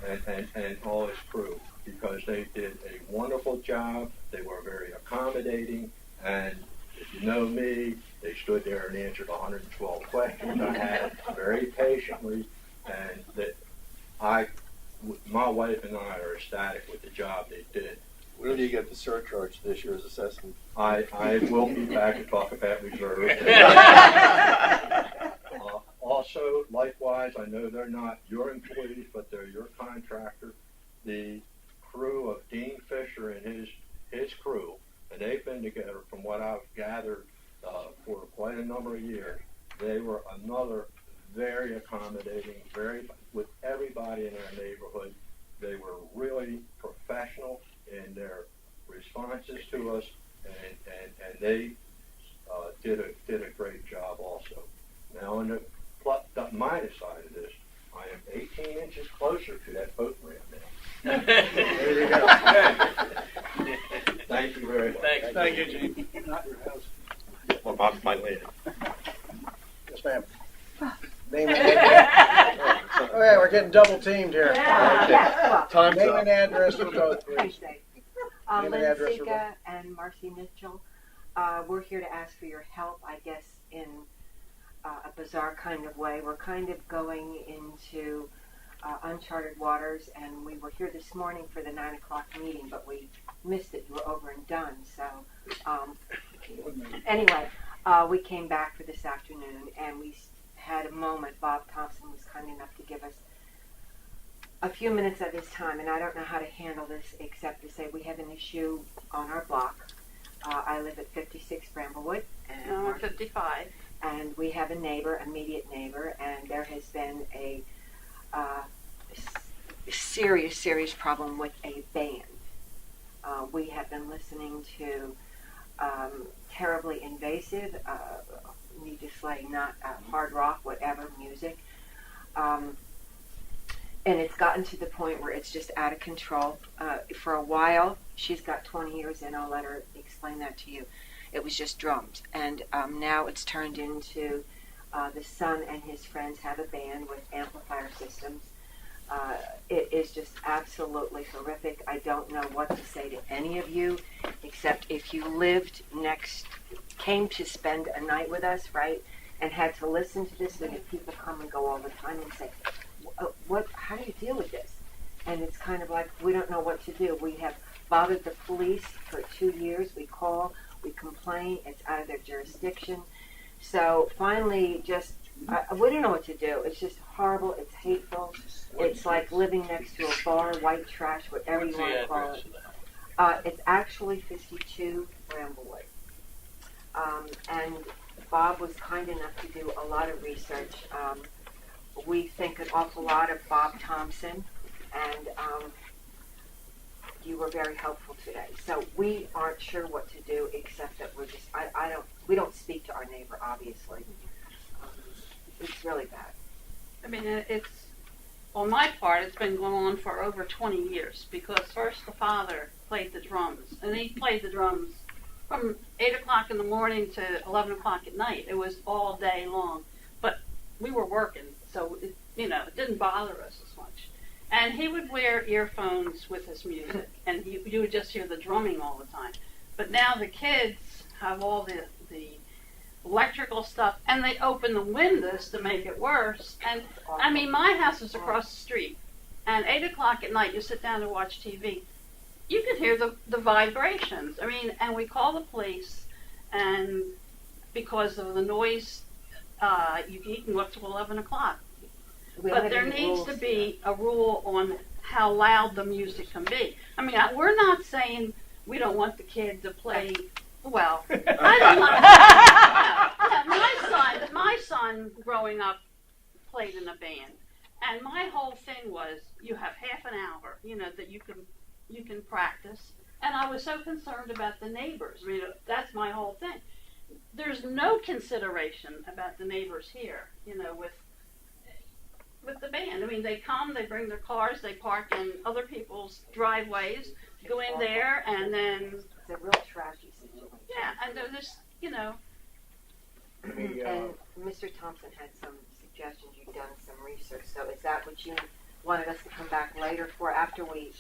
and all his crew, because they did a wonderful job. They were very accommodating, and if you know me, they stood there and answered 112 questions I had very patiently, and that my wife and I are ecstatic with the job they did. When do you get the surcharge this year's assessment? I will be back to talk about reserve. Also, likewise, I know they're not your employees, but they're your contractor. The crew of Dean Fisher and his crew, and they've been together, from what I've gathered, for quite a number of years. They were another very accommodating, with everybody in our neighborhood. They were really professional in their responses to us, and they did a great job also. Now, on the minus side of this, I am 18 inches closer to that boat ramp now. There you go. Thank you very much. Thank you, Gene. Not your house. Well, my lady. Yes, ma'am. Name and okay, we're getting double teamed here. Time's Name and address for both, please. Name and Lynn address for Sika and Marcy Mitchell. We're here to ask for your help, I guess, in a bizarre kind of way. We're kind of going into uncharted waters, and we were here this morning for the 9 o'clock meeting, but we missed it. We're over and done. So anyway, we came back for this afternoon, and we had a moment. Bob Thompson was kind enough to give us a few minutes of his time, and I don't know how to handle this except to say we have an issue on our block. I live at 56 Bramblewood. And we're 55. And we have a neighbor, immediate neighbor, and there has been a serious problem with a band. We have been listening to terribly invasive, needless to say, not hard rock, whatever music. And it's gotten to the point where it's just out of control. For a while, she's got 20 years in, I'll let her explain that to you. It was just drums. And now it's turned into the son and his friends have a band with amplifier systems. It is just absolutely horrific. I don't know what to say to any of you, except if you came to spend a night with us, right, and had to listen to this, we have people come and go all the time and say, how do you deal with this? And it's kind of like, we don't know what to do. We have bothered the police for 2 years. We call, we complain, it's out of their jurisdiction. So finally, we don't know what to do. It's just horrible, it's hateful. It's like living next to a bar, white trash, whatever you want to call it. It's actually 52 Bramblewood. And Bob was kind enough to do a lot of research. We think an awful lot of Bob Thompson, and you were very helpful today. So we aren't sure what to do, except that we don't speak to our neighbor, obviously. It's really bad. I mean, on my part, it's been going on for over 20 years, because first the father played the drums, and he played the drums from 8 o'clock in the morning to 11 o'clock at night. It was all day long, but we were working, so it didn't bother us as much. And he would wear earphones with his music, and you would just hear the drumming all the time. But now the kids have all the electrical stuff, and they open the windows to make it worse. And I mean, my house is across the street, and 8 o'clock at night, you sit down to watch TV, you can hear the vibrations. I mean, and we call the police, and because of the noise, you can go up to 11 o'clock. But there needs to be a rule on how loud the music can be. I mean, we're not saying we don't want the kid to play. Well, I don't like. My son, growing up, played in a band, and my whole thing was you have half an hour, that you can practice. And I was so concerned about the neighbors. I mean, that's my whole thing. There's no consideration about the neighbors here, with the band. I mean, they come, they bring their cars, they park in other people's driveways, go in there, and then it's a real tragedy situation. Yeah, and they're just, And Mr. Thompson had some suggestions. You've done some research. So is that what you wanted us to come back later for? After we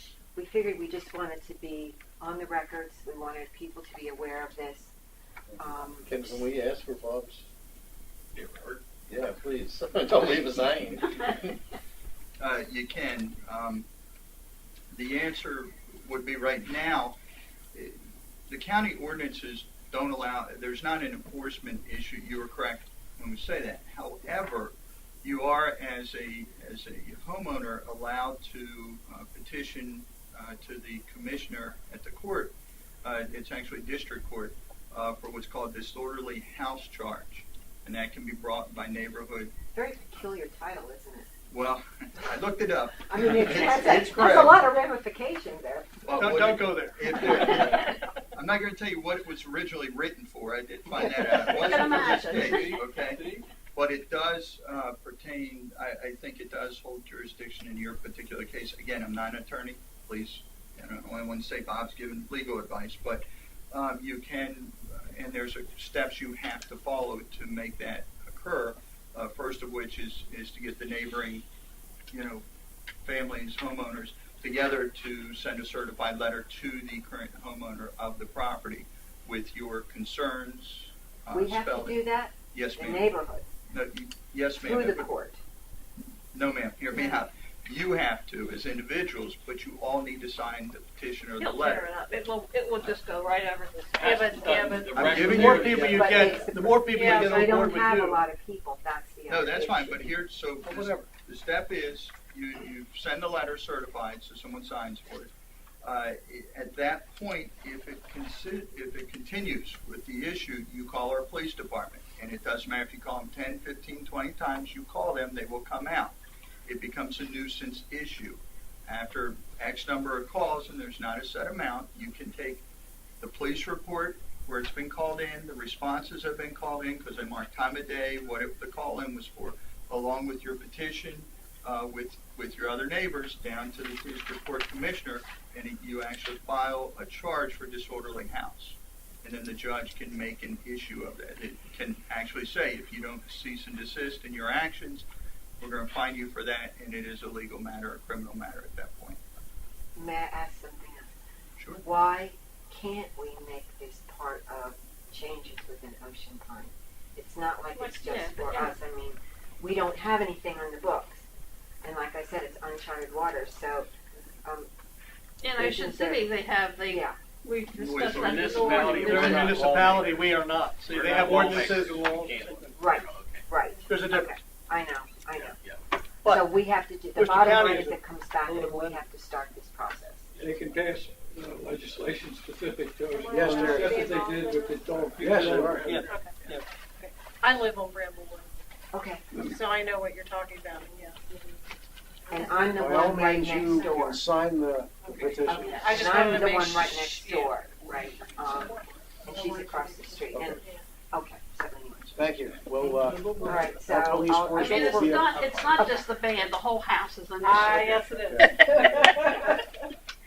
figured we just wanted to be on the records. We wanted people to be aware of this. Can we ask for Bob's? Yeah, please. Don't leave us hanging. You can. The answer would be right now, the county ordinances don't allow, there's not an enforcement issue. You are correct when we say that. However, you are, as a homeowner, allowed to petition to the commissioner at the court. It's actually district court for what's called disorderly house charge. and that can be brought by neighborhood. Very peculiar title, isn't it? Well, I looked it up. I mean, it has it's a lot of ramifications there. Well, Don't go there. I'm not going to tell you what it was originally written for. I did find that out. It I wasn't can for this imagine. case, okay? But it does pertain, I think it does hold jurisdiction in your particular case. Again, I'm not an attorney. Please, I don't want to say Bob's giving legal advice, but you can, and there's steps you have to follow to make that occur. First of which is to get the neighboring, families, homeowners together to send a certified letter to the current homeowner of the property with your concerns. We have to spelled do that? Yes, The ma'am. neighborhood? No, yes, ma'am. Through the court? No, ma'am. Hear me out. You have to as individuals, but you all need to sign the petition or the He'll letter. tear it up. It will just go right over this. Give it. I'm The giving more you. people you get, the more people you Yeah, get I on board don't have with a you. lot of people, that's the No, other that's fine, issue. but here, so Whatever. the step is, you send the letter certified, so someone signs for it. At that point, if it continues with the issue, you call our police department. And it doesn't matter if you call them 10, 15, 20 times, you call them, they will come out. It becomes a nuisance issue. After X number of calls, and there's not a set amount, you can take the police report where it's been called in, the responses have been called in, because they mark time of day, what the call-in was for, along with your petition, with your other neighbors, down to the district court commissioner, and you actually file a charge for disorderly house. And then the judge can make an issue of that. It can actually say, if you don't cease and desist in your actions, we're going to fine you for that, and it is a legal matter, a criminal matter at that point. May I ask something else? Sure. Why can't we make this part of changes within Ocean Pine? It's not like it's just for us. I mean, we don't have anything on the books. And like I said, it's uncharted waters, so... In Ocean City, Yeah. we've discussed They're that a municipality, we are not. See, they have ordinances and laws. Right, right. There's a difference. I know. But So we have to do, the Worcester bottom County line is is it comes back and we have to start this process. They can pass legislation specific to Ocean Yes, Pine, there just is. as they did with the dog. Yes, there are. Yeah. I live on Bramblewood, Okay. so I know what you're talking about, and yeah. And I'm the By all one right means, next you door. can sign the petition. Okay. I just And wanted I'm to the make one right next yeah. door, right? And she's across the street. And, okay, so anyway. Thank you. We'll, All right, so our police I'll- force I mean, will it's be- not just the band, the whole house is an issue. Yes, it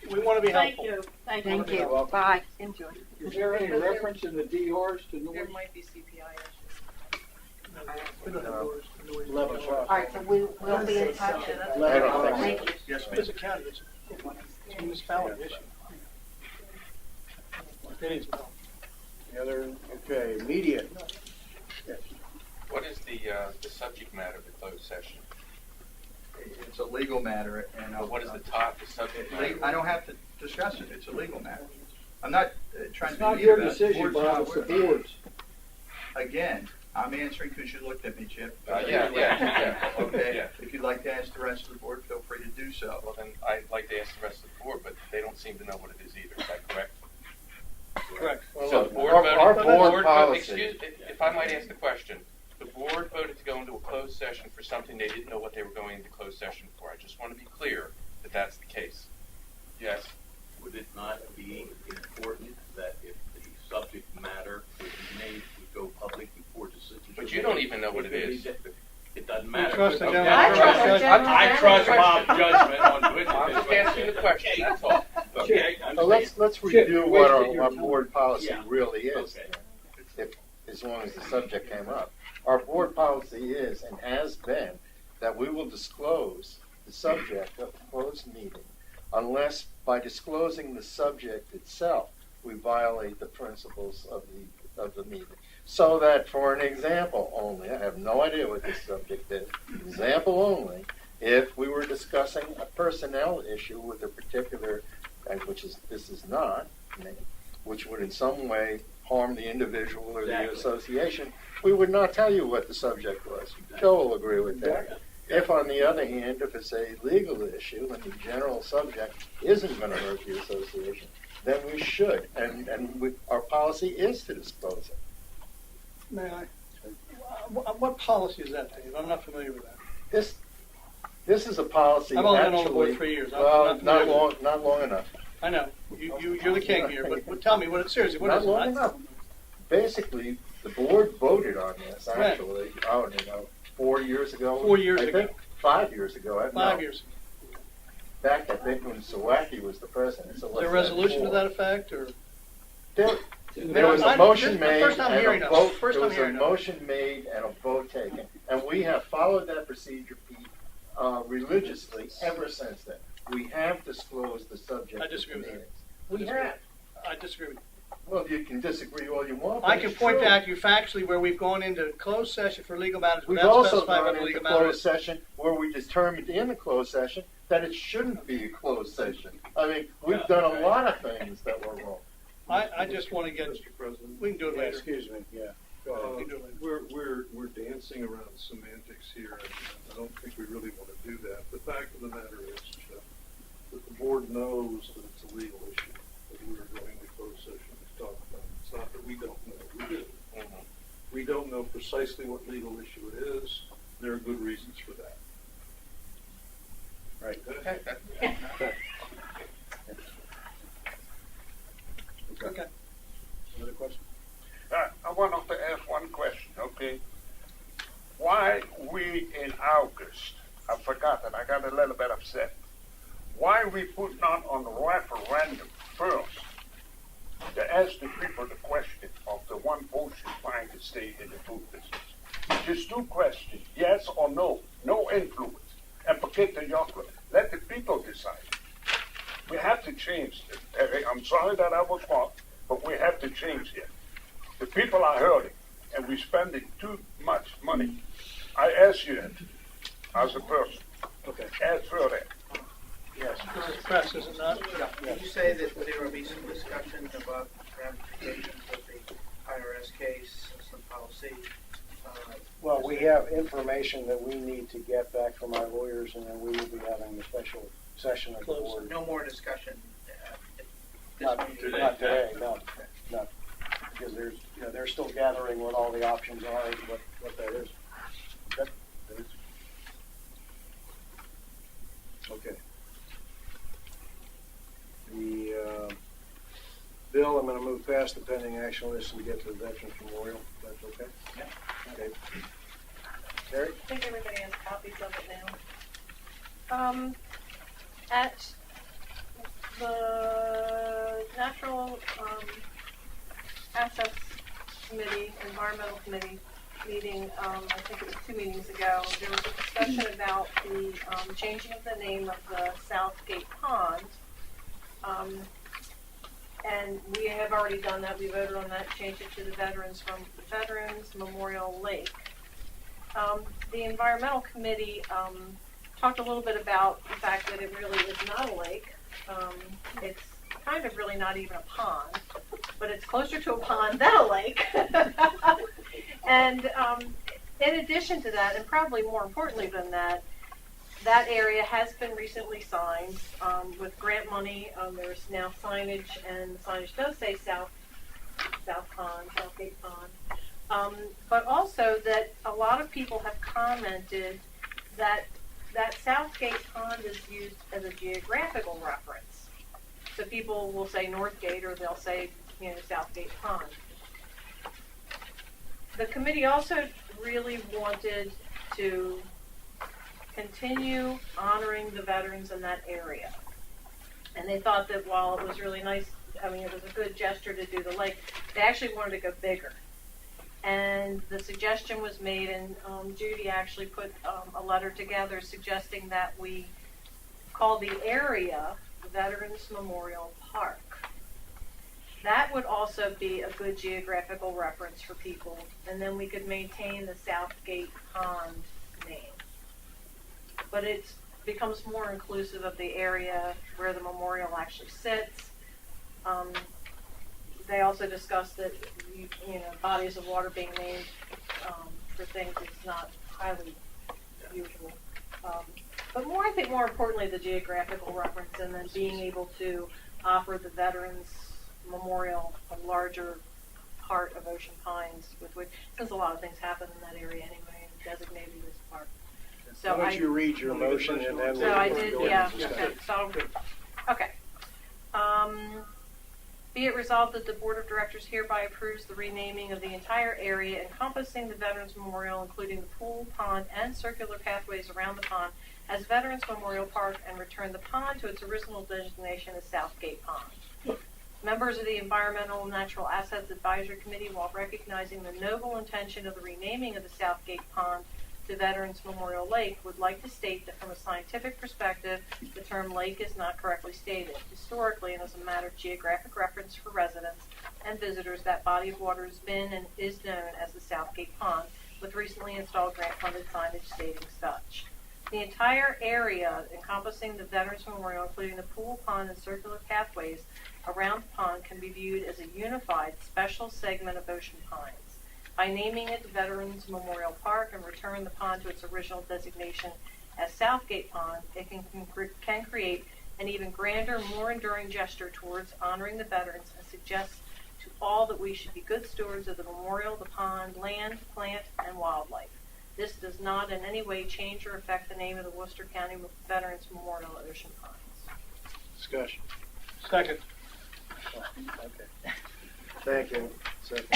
is. we want to be Thank helpful. you. Thank Thank you. you. Bye. Enjoy. Is there any reference in the DRs to There noise? might be CPI issues. We don't have noise. 11 o'clock. All right, so we'll be in touch. Yeah, that's 11 o'clock. Thank you. Yes, ma'am. It's a county, it's a municipality issue. It is. The other, okay, media. Yes. What is the subject matter of the closed session? It's a legal matter, and What is the subject matter? I don't have to discuss it. It's a legal matter. I'm not trying It's to not be your about it. decision, Board's Bob, not it's the aware. board's. Again, I'm answering because you looked at me, Chip. Yeah. Okay. Yeah. If you'd like to ask the rest of the board, feel free to do so. Well, then I'd like to ask the rest of the board, but they don't seem to know what it is either. Is that correct? Correct. So the board our voted. board policy- Excuse, if I might ask the question, the board voted to go into a closed session for something they didn't know what they were going into closed session for. I just want to be clear that that's the case. Yes. Would it not be important that if the subject matter would be made, would go public before decisions? But you don't even know what it is. It doesn't matter. trust the Okay. gentleman. I trust the gentleman. I trust Bob's judgment on which. I'm just asking the question, that's all. Okay. So let's review what our board policy Yeah. really is, Okay. if, as long as the subject came up. Our board policy is and has been that we will disclose the subject of the closed meeting unless by disclosing the subject itself, we violate the principles of the meeting. So that, for an example only, I have no idea what this subject is, example only, if we were discussing a personnel issue with a particular, this is not, which would in some way harm the individual or the Exactly. association, we would not tell you what the subject was. Joe will agree with that. If, on the other hand, if it's a legal issue and the general subject isn't going to hurt the association, then we should, and our policy is to disclose it. May I? What policy is that, Dave? I'm not familiar with that. This is a policy. I've only been on the actually, board 3 years. Well, I'm not familiar with long enough. I know. You're the king here, but tell me, seriously, what Not is long it? enough. Basically, the board voted on this, When? actually, 4 years ago. 4 years I ago. think 5 years ago. 5 years. Back, I think, when Sawacki was the president. So Is there a resolution to that effect, or? There was a motion made First time and hearing a of vote. it. First There time was a hearing of it. motion made and a vote taken, and we have followed that procedure, Pete, religiously ever since then. We have disclosed the subject. I disagree with that. We have. I disagree with you. Well, you can disagree all you want. But I can it's point true. out to you factually where we've gone into closed session for legal matters We've without also specifying what gone the into legal matter closed is. session where we determined in the closed session that it shouldn't be a closed session. I mean, we've done a lot of things that were wrong. I just want to get, Mr. President. we can do it later. Excuse me, yeah. Go ahead. We can do it later. We're dancing around semantics here, and I don't think we really want to do that. The fact of the matter is, Jeff, that the board knows that it's a legal issue that we are going to close session to talk about. It's not that we don't know, we do. We don't know precisely what legal issue it is. There are good reasons for that. Right. Okay. Another question? I wanted to ask one question, okay? Why we in August, I forgot that, I got a little bit upset. Why we put not on the referendum first to ask the people the question of the one Ocean trying to stay in the food business? Just two questions, yes or no, no influence. And forget the young people. Let the people decide. We have to change this, Terry. I'm sorry that I was wrong, but we have to change it. The people are hurting, and we're spending too much money. I ask you that, as a person. Okay. Ask for that. Yes. This is press, is it not? Did you say that there will be some discussion about ramifications of the IRS case, some policy? Well, we have information that we need to get back from our lawyers, and then we will be having a special session of the board. No more discussion. Not today, no. Because they're still gathering what all the options are and what that is. That is. Okay. The bill, I'm going to move past the pending action list and get to the Veterans Memorial. That's okay? Yeah. Okay. Terry? I think everybody has copies of it now. At the Natural Assets Committee, Environmental Committee meeting, I think it was 2 meetings ago, there was a discussion about the changing of the name of the Southgate Pond. And we have already done that. We voted on that, changed it to the Veterans Memorial Lake. The Environmental Committee talked a little bit about the fact that it really is not a lake. It's kind of really not even a pond, but it's closer to a pond than a lake. And in addition to that, and probably more importantly than that, that area has been recently signed with grant money. There's now signage, and the signage does say Southgate Pond. But also that a lot of people have commented that Southgate Pond is used as a geographical reference. So people will say Northgate, or they'll say, Southgate Pond. The committee also really wanted to continue honoring the veterans in that area. And they thought that while it was really nice, it was a good gesture to do the lake, they actually wanted to go bigger. And the suggestion was made, and Judy actually put a letter together suggesting that we call the area Veterans Memorial Park. That would also be a good geographical reference for people, and then we could maintain the Southgate Pond name. But it becomes more inclusive of the area where the memorial actually sits. They also discussed that bodies of water being named for things is not highly usual. But I think more importantly, the geographical reference, and then being able to offer the Veterans Memorial a larger part of Ocean Pines, with which, since a lot of things happen in that area anyway, and designated as park. So Why don't you read your motion and then So I we'll did, go yeah, into okay, discussion. so, okay. Be it resolved that the Board of Directors hereby approves the renaming of the entire area encompassing the Veterans Memorial, including the pool, pond, and circular pathways around the pond, as Veterans Memorial Park, and return the pond to its original designation as Southgate Pond. Members of the Environmental and Natural Assets Advisory Committee, while recognizing the noble intention of the renaming of the Southgate Pond to Veterans Memorial Lake, would like to state that from a scientific perspective, the term lake is not correctly stated. Historically, and as a matter of geographic reference for residents and visitors, that body of water has been and is known as the Southgate Pond, with recently installed grant-funded signage stating such. The entire area encompassing the Veterans Memorial, including the pool, pond, and circular pathways around the pond, can be viewed as a unified special segment of Ocean Pines. By naming it Veterans Memorial Park and return the pond to its original designation as Southgate Pond, it can create an even grander, more enduring gesture towards honoring the veterans, and suggests to all that we should be good stewards of the memorial, the pond, land, plant, and wildlife. This does not in any way change or affect the name of the Worcester County Veterans Memorial at Ocean Pines. Discussion. Second. Okay. Thank you. Second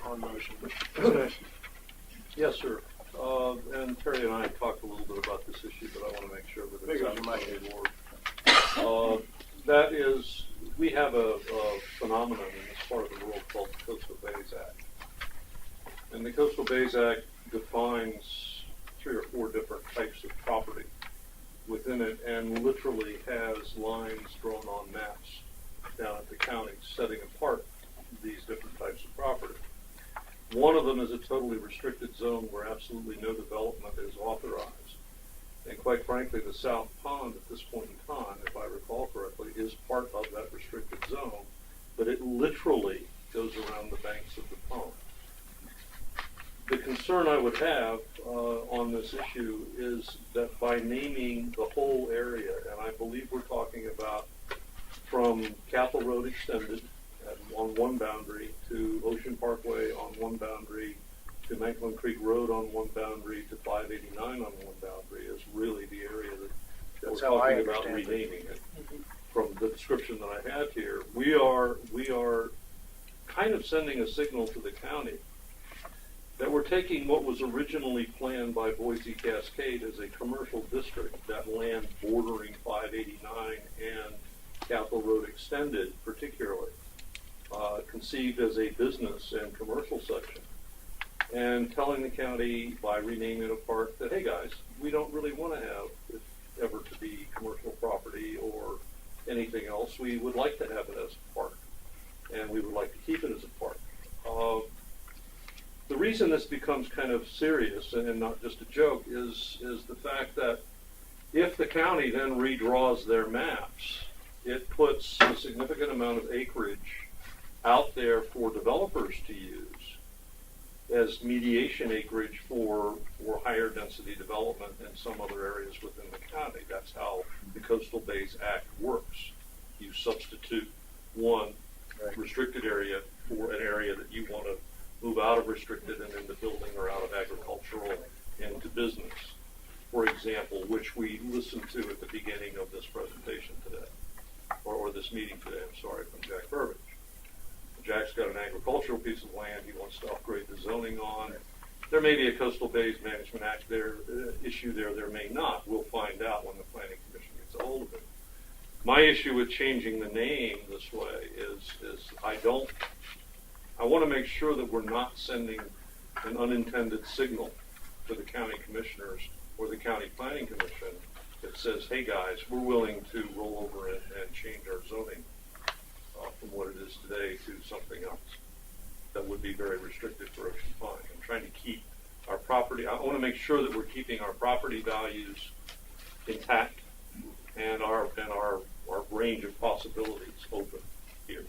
on motion. Discussion. Yes, sir. And Terry and I talked a little bit about this issue, but I want to make sure that it's Figured you might. out. That is, we have a phenomenon in this part of the world called the Coastal Bays Act. And the Coastal Bays Act defines 3 or 4 different types of property within it, and literally has lines drawn on maps down at the county setting apart these different types of property. One of them is a totally restricted zone where absolutely no development is authorized. And quite frankly, the South Pond at this point in time, if I recall correctly, is part of that restricted zone, but it literally goes around the banks of the pond. The concern I would have on this issue is that by naming the whole area, and I believe we're talking about from Capitol Road Extended on one boundary to Ocean Parkway on one boundary to Manklin Creek Road on one boundary to 589 on one boundary is really the area that That's we're how I talking about understand it. renaming it. From the description that I have here, we are kind of sending a signal to the county that we're taking what was originally planned by Boise Cascade as a commercial district, that land bordering 589 and Capitol Road Extended particularly, conceived as a business and commercial section, and telling the county by renaming a park that, hey guys, we don't really want to have it ever to be commercial property or anything else. We would like to have it as a park, and we would like to keep it as a park. The reason this becomes kind of serious and not just a joke is the fact that if the county then redraws their maps, it puts a significant amount of acreage out there for developers to use as mediation acreage for higher density development in some other areas within the county. That's how the Coastal Bays Act works. You substitute one restricted area for an area that you want to move out of restricted and into building or out of agricultural into business, for example, which we listened to at the beginning of this presentation today, or this meeting today, I'm sorry, from Jack Burbidge. Jack's got an agricultural piece of land he wants to upgrade the zoning on. There may be a Coastal Bays Management Act issue there may not. We'll find out when the Planning Commission gets a hold of it. My issue with changing the name this way is I want to make sure that we're not sending an unintended signal to the county commissioners or the county planning commission that says, hey guys, we're willing to roll over and change our zoning from what it is today to something else that would be very restricted for Ocean Pine. I'm trying to keep our property, I want to make sure that we're keeping our property values intact and our range of possibilities open here.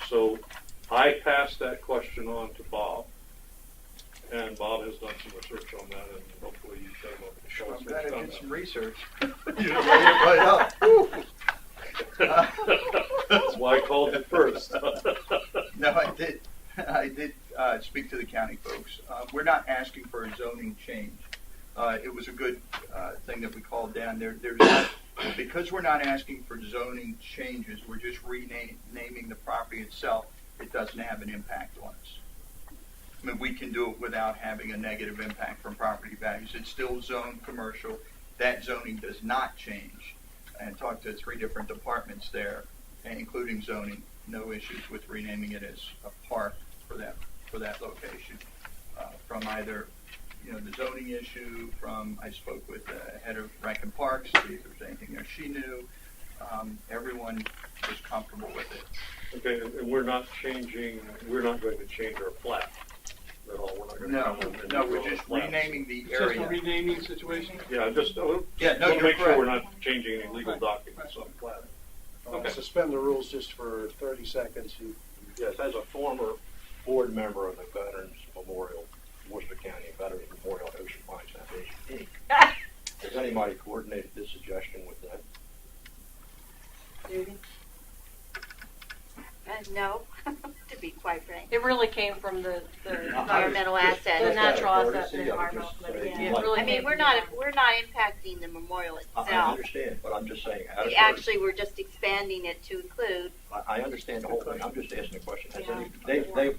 So I passed that question on to Bob, and Bob has done some research on that, and hopefully you came up with the show. I'm glad I did some research. You didn't bring it right up. That's why I called it first. No, I did. I did speak to the county folks. We're not asking for a zoning change. It was a good thing that we called down there. There's not, because we're not asking for zoning changes, we're just renaming the property itself. It doesn't have an impact on us. I mean, we can do it without having a negative impact from property values. It's still zoned commercial. That zoning does not change. And talked to 3 different departments there, including zoning. No issues with renaming it as a park for that location. From either, the zoning issue, I spoke with the head of Rankin Parks, see if there's anything there she knew. Everyone was comfortable with it. Okay, and we're not going to change our plat at all. We're not going to No, we're just renaming the area. Just a renaming situation? Yeah, just no, want to you're make sure correct. we're not changing any legal documents on the plat. Okay. Suspend the rules just for 30 seconds. Yes, as a former board member of the Veterans Memorial, Worcester County Veterans Memorial Ocean Pines Foundation, Inc. Has anybody coordinated this suggestion with them? Judy? No, to be quite frank. It really came from the Environmental asset. The natural asset. courtesy, the I would environmental. just say, Yeah, it like- really I mean, came we're from not that. impacting the memorial I itself. understand, but I'm just saying. as We a- actually were just expanding it to include. I understand the whole thing. I'm just asking a question. Has Yeah.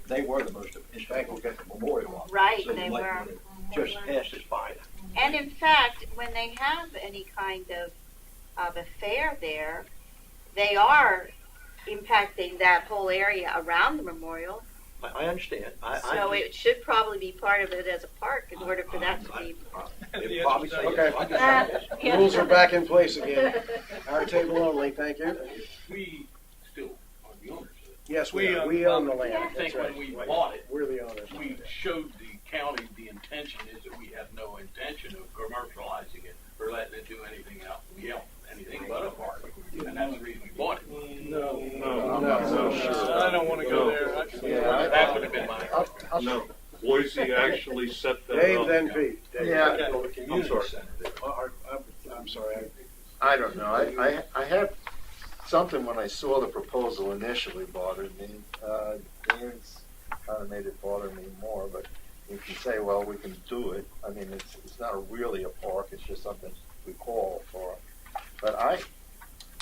they were the most instrumental to get the memorial up. Right, So they you might were. wanna Just pass this by them. And in fact, when they have any kind of affair there, they are impacting that whole area around the memorial. I understand. So it should probably be part of it as a park in order for that to be. It probably say Okay. yes. Yeah. Rules are back in place again. Our table only, thank you. We still are the owners of it. Yes, We we own the land. I That's think right. when we bought it, We're the owners. we showed the county the intention is that we have no intention of commercializing it or letting it do anything else, anything but a park. And that's the reason we bought it. No, I don't want to go there. That would have been my. No, Boise actually set that Dave, up. then Pete. Dave. Yeah. I'm sorry. I'm sorry. I don't know. I have something when I saw the proposal initially bothered me. Dan's kind of made it bother me more, but you can say, well, we can do it. I mean, it's not really a park. It's just something we call for. But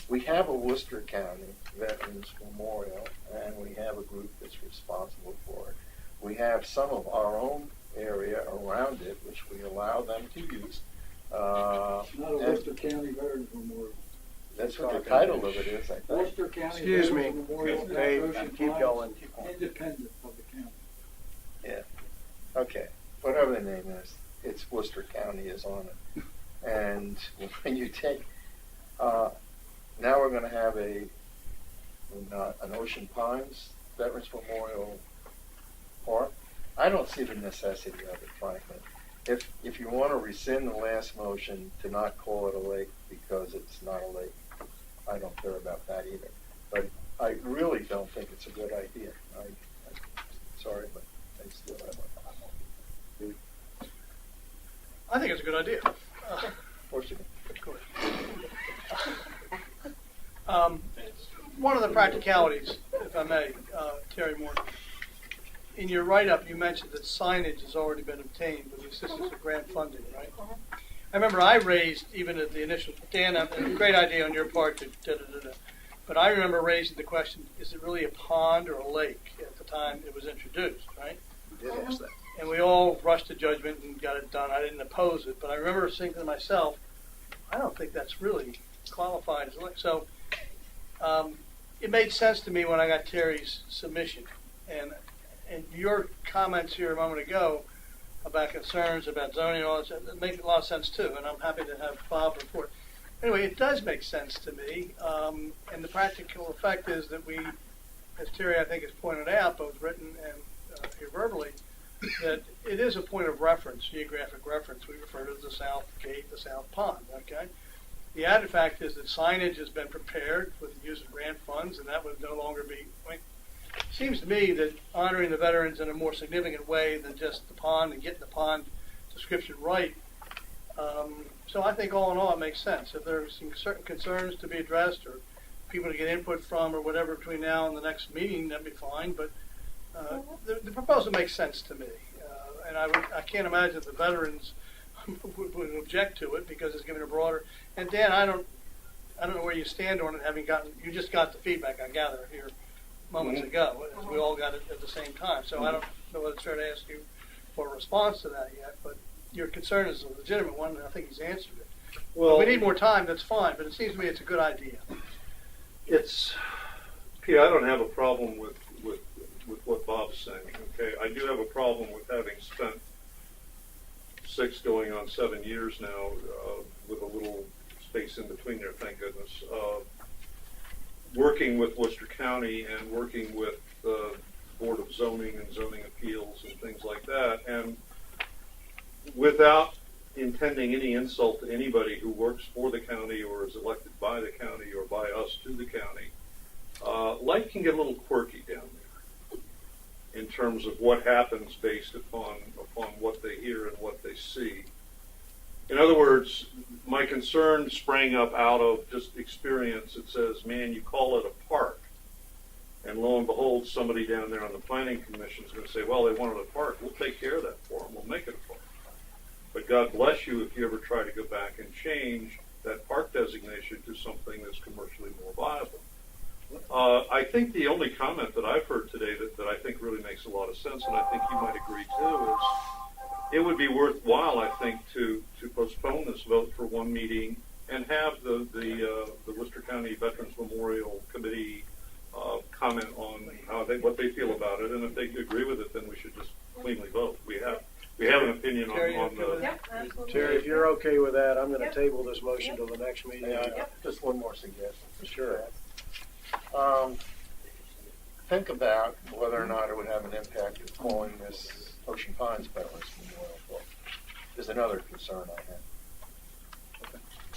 we have a Worcester County Veterans Memorial, and we have a group that's responsible for it. We have some of our own area around it, which we allow them to use. It's not a Worcester County Veterans Memorial. That's what the title of it is, I think. Worcester County Excuse me. Veterans Memorial. Dave, Ocean keep Pines, going. Independent of the county. Yeah. Okay. Whatever the name is, it's Worcester County is on it. And when you take, now we're going to have an Ocean Pines Veterans Memorial Park. I don't see the necessity of it, frankly. If you want to rescind the last motion to not call it a lake because it's not a lake, I don't care about that either. But I really don't think it's a good idea. I'm sorry, but I still have a. I think it's a good idea. One of the practicalities, if I may, Terry Moore, in your write-up you mentioned that signage has already been obtained with the assistance of grant funding, right? I remember I raised, even at the initial, Dan, a great idea on your part, but I remember raising the question, is it really a pond or a lake at the time it was introduced, right? You did ask that. And we all rushed to judgment and got it done. I didn't oppose it, but I remember thinking to myself, I don't think that's really qualified as a lake. So it made sense to me when I got Terry's submission. And your comments here a moment ago about concerns about zoning and all that, it makes a lot of sense too, and I'm happy to have Bob report. Anyway, it does make sense to me, and the practical effect is that we, as Terry I think has pointed out, both written and here verbally, that it is a point of reference, geographic reference. We refer to the south gate, the south pond, okay? The added fact is that signage has been prepared with the use of grant funds, and that would no longer be, it seems to me that honoring the veterans in a more significant way than just the pond and getting the pond description right. So I think all in all it makes sense. If there's some certain concerns to be addressed or people to get input from or whatever between now and the next meeting, that'd be fine. But The proposal makes sense to me, and I can't imagine the veterans would object to it because it's given a broader. And Dan, I don't know where you stand on it, you just got the feedback, I gather, here moments ago. We all got it at the same time, so I don't know whether it's fair to ask you for a response to that yet, but your concern is a legitimate one, and I think he's answered it. Well, if we need more time, that's fine, but it seems to me it's a good idea. Pete, I don't have a problem with what Bob's saying, okay? I do have a problem with having spent 6 going on 7 years now, with a little space in between there, thank goodness, working with Worcester County and working with the Board of Zoning and Zoning Appeals and things like that, and without intending any insult to anybody who works for the county or is elected by the county or by us to the county, life can get a little quirky down there in terms of what happens based upon what they hear and what they see. In other words, my concern sprang up out of just experience. It says, man, you call it a park. And lo and behold, somebody down there on the planning commission is going to say, well, they wanted a park. We'll take care of that for them. We'll make it a park. But God bless you if you ever try to go back and change that park designation to something that's commercially more viable. I think the only comment that I've heard today that I think really makes a lot of sense, and I think you might agree too, is it would be worthwhile, I think, to postpone this vote for one meeting and have the Worcester County Veterans Memorial Committee comment on what they feel about it, and if they agree with it, then we should just cleanly vote. We have an opinion on the. Yep, absolutely. Terry, if you're okay with that, I'm going to table this motion till the next meeting. Just one more suggestion. Sure. Think about whether or not it would have an impact of calling this Ocean Pines Veterans Memorial Park. Is another concern I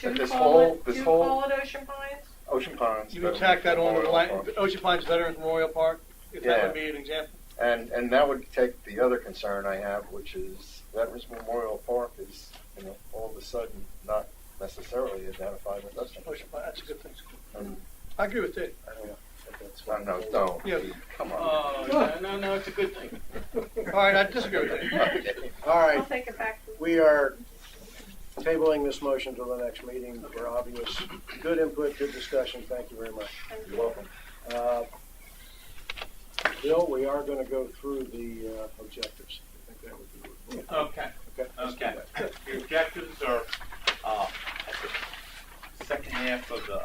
have. To call it Ocean Pines? Ocean Pines. You attack that on the line, Ocean Pines Veterans Memorial Park, if that would be an example. And that would take the other concern I have, which is Veterans Memorial Park is, all of a sudden not necessarily identified with us. Ocean Pines, that's a good thing. And I agree with it. no, don't. Yeah. Come on. No, it's a good thing. All right, I disagree with you. All right, I'll take it back. we are tabling this motion till the next meeting for obvious. Good input, good discussion. Thank you very much. You're welcome. Bill, we are going to go through the objectives. I think that would be good. Okay. Okay. The objectives are at the second half of the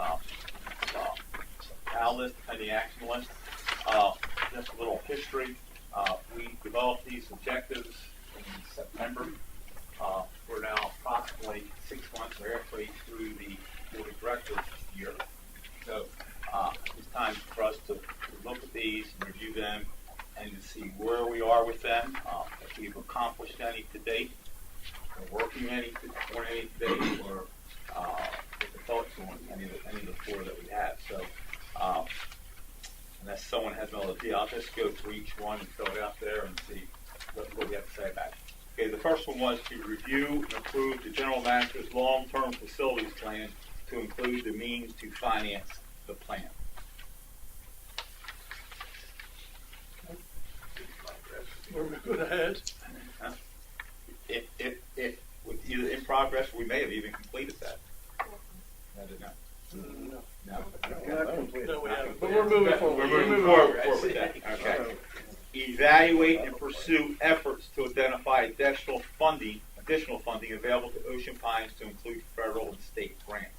PAL list and the action list. Just a little history. We developed these objectives in September. We're now approximately 6 months or halfway through the Board of Directors year. So it's time for us to look at these and review them and to see where we are with them, if we've accomplished any to date, or working on any to date, or with the thoughts on any of the 4 that we have. So unless someone has another idea, I'll just go through each one and throw it out there and see what we have to say about it. Okay, the first one was to review and approve the general manager's long-term facilities plan to include the means to finance the plan. We're good ahead. If with either in progress, we may have even completed that. I did not. Not completed. No, we haven't, but we're moving forward. We're moving forward with that. Okay. Evaluate and pursue efforts to identify additional funding available to Ocean Pines to include federal and state grants.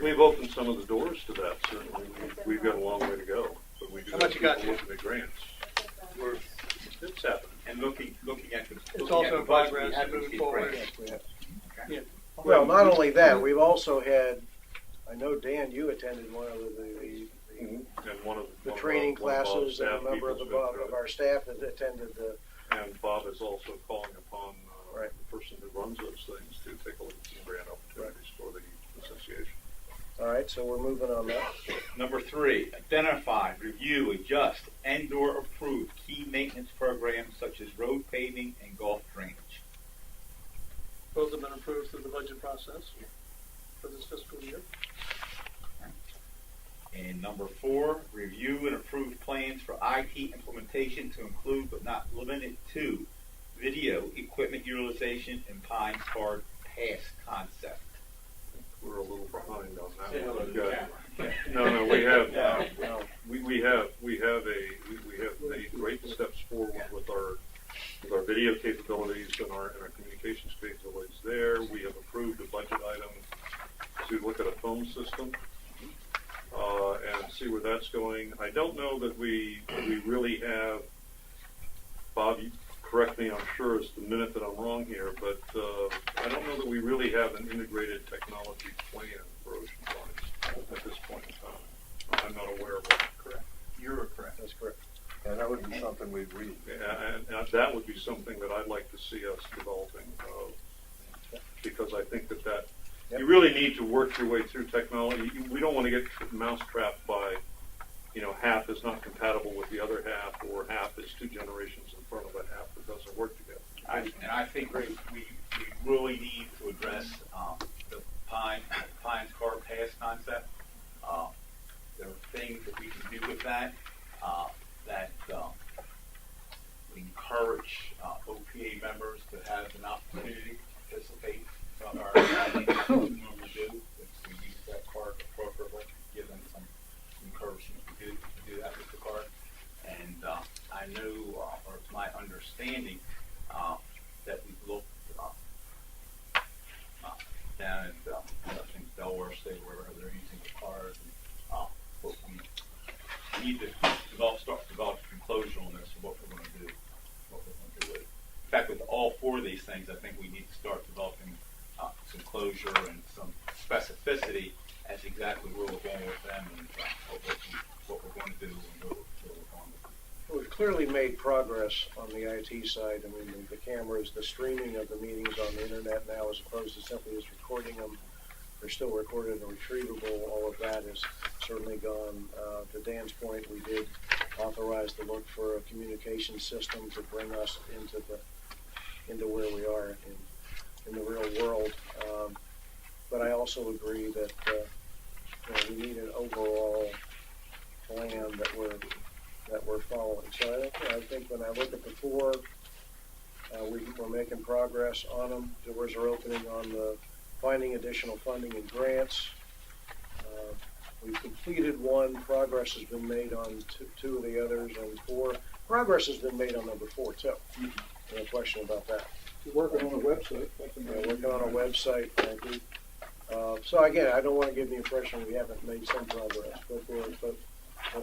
We've opened some of the doors to that, certainly. We've got a long way to go, but we do How have much you got, people looking at grants. It's happening. And looking at the It's also in budget, progress we have moving these forward. grants. Yeah. Well, not only that, we've also had, I know, Dan, you attended one of And one of the one of training one of our classes, and staff a member of people's been our staff that attended the. And Bob is also calling upon Right. the person who runs those things to take a look at some grant opportunities for the association. All right, so we're moving on that. Number 3, identify, review, adjust, and/or approve key maintenance programs such as road paving and golf drainage. Both have been approved through the budget process for this fiscal year. And number 4, review and approve plans for IT implementation to include but not limited to video equipment utilization and Pines Card Pass concept. We're a little behind on that Yeah, one. yeah. No, we have, we have made great steps forward with our video capabilities and our communications capabilities there. We have approved a budget item to look at a phone system, and see where that's going. I don't know that we really have, Bob, you correct me, I'm sure it's the minute that I'm wrong here, but I don't know that we really have an integrated technology plan for Ocean Pines at this point in time. I'm not aware of it. Correct. You're correct. That's correct. And that would be something we'd read. And that would be something that I'd like to see us developing, because I think that you really need to work your way through technology. We don't want to get mousetrapped by, half is not compatible with the other half, or half is 2 generations in front of a half that doesn't work together. I think we really need to address the Pines Card Pass concept. There are things that we can do with that that encourage OPA members to have an opportunity to participate from our normally do. If we use that card appropriately, give them some encouragement to do that with the card. And I know, or it's my understanding, that we've looked down at I think Delaware State, wherever they're using the card. But we need to start developing closure on this of what we're going to do. With it. In fact, with all 4 of these things, I think we need to start developing some closure and some specificity as exactly where we're going with them and what we're going to do and where we're going. We've clearly made progress on the IT side. I mean, the cameras, the streaming of the meetings on the internet now, as opposed to simply just recording them. They're still recorded and retrievable. All of that has certainly gone. To Dan's point, we did authorize the look for a communication system to bring us into where we are in the real world. But I also agree that we need an overall plan that we're following. So I think when I look at the 4, we're making progress on them. Doors are opening on the finding additional funding and grants. We've completed 1. Progress has been made on 2 of the others, and 4. Progress has been made on number 4 too. No question about that. You're working on a website. Working on a website. Thank you. So again, I don't want to give the impression we haven't made some progress, but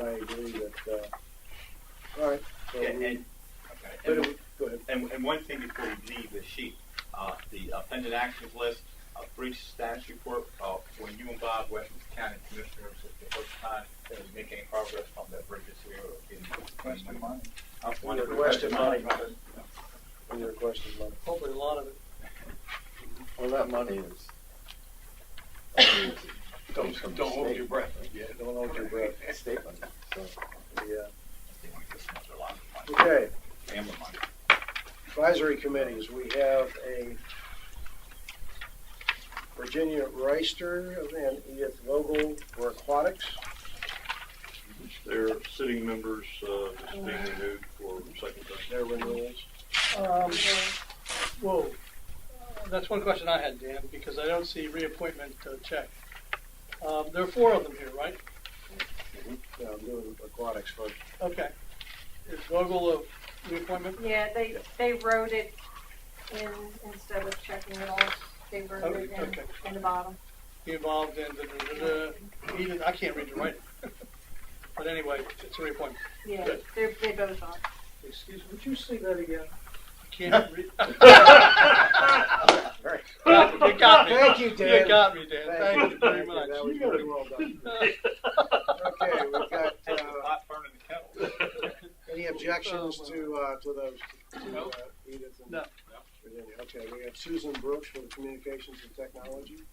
I agree that. All right. So go ahead. And one thing before we leave the sheet, the pending actions list, breach status report. When you and Bob went with the county commissioners the first time, did we make any progress on that bridges here? We requested money. We requested money. Hopefully a lot of it. Well, that money is. Don't hold your breath. Yeah, don't hold your breath. Statement. So, yeah. Okay. Advisory committees. We have a Virginia Reister and Edith Vogel for aquatics. Their sitting members just being renewed for second time. Their renewals. Whoa. That's one question I had, Dan, because I don't see reappointment check. There are 4 of them here, right? Mm-hmm. Yeah, I'm doing aquatics first. Okay. Is Vogel a reappointment? Yeah, they wrote it in instead of checking it off. They wrote it in the bottom. He involved in Edith, I can't read the writing. But anyway, it's a reappointment. Yeah, Good. they both are. Excuse me, would you say that again? Can't read. You got me. Thank you, Dan. You got me, Dan. Thank you very much. That was very well done. Okay, we've got. Any objections to those? Edith and Virginia. Okay, we have Susan Brooks for the Communications and Technology.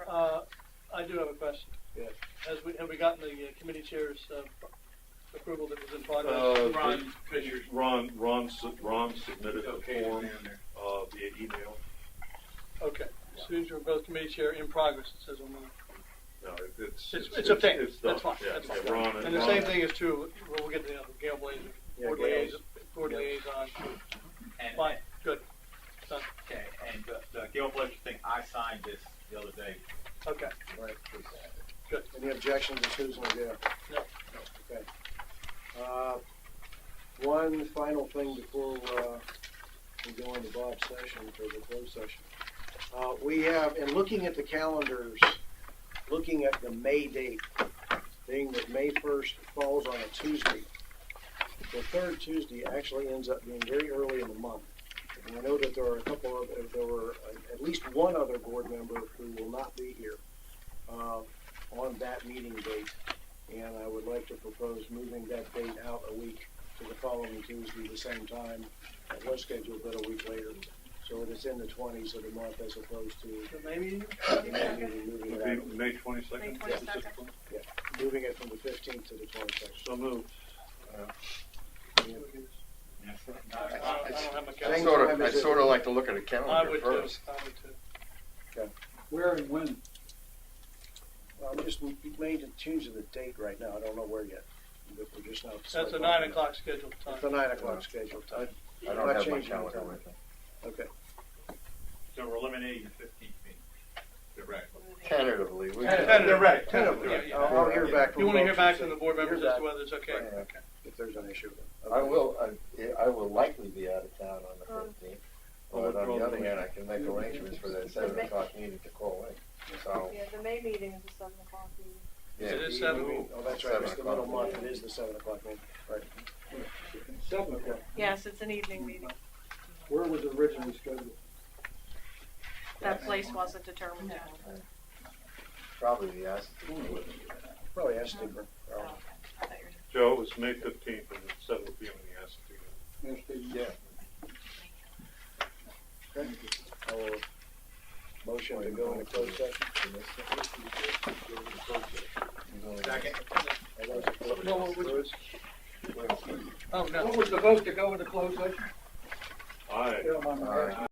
I do have a question. Yes. Have we gotten the committee chair's approval that was in progress? Ron submitted the form via email. Okay. As soon as you're both committee chair in progress, it says on mine. No, It's obtained, it's done. that's fine, Yeah, that's fine. yeah, we're on it. And the We're same on thing is true, we'll get the Gail Blazer, Yeah, board Gail's- liaison, And- fine, good, done, Okay, and the Gail Fletcher thing, I signed this the other day. okay. Right. Good. Any objections to Susan or Gail? No. Okay. One final thing before we go into Bob's session for the closed session. We have, in looking at the calendars, looking at the May date, being that May 1st falls on a Tuesday, the third Tuesday actually ends up being very early in the month. And I know that there were at least one other board member who will not be here on that meeting date. And I would like to propose moving that date out a week to the following Tuesday, the same time. It was scheduled, but a week later. So it is in the 20s of the month as opposed to The May meeting? the May meeting, moving it out. May 22nd? May 22nd. Yeah, moving it from the 15th to the 22nd. So moved. I don't have my calendar. I'd sort of like to look at a I calendar would first. too, I would too. Where and when? Well, I'm just changing the date right now. I don't know where yet. But we're just now. That's a 9 o'clock scheduled time. It's the 9 o'clock scheduled time. I I'm don't not have my changing the calendar time. with me. Okay. So we're eliminating the 15th meeting, directly. Tentatively. Tentatively. I'll hear back from You wanna hear both. back from the board Hear members as back. to whether it's okay? Right. Okay. If there's an issue. I will likely be out of town on the 15th. But on the other hand, I can make arrangements for that 7 o'clock meeting to call in. So, Yeah, the May meeting is the 7 o'clock meeting. yeah. It is 7. Oh, that's right. It's the middle month. It is the 7 o'clock meeting. Right. 7 o'clock. Yes, it's an evening meeting. Where was it originally scheduled? That place wasn't determined yet. Probably the Aspen. Probably ask Steve. Joe, it was May 15th and 7 p.m. in the Aspen. Yeah. Okay. I will motion to go into closed session. Second. Oh, no. What was the vote to go into closed session? Aye. If you don't mind me asking.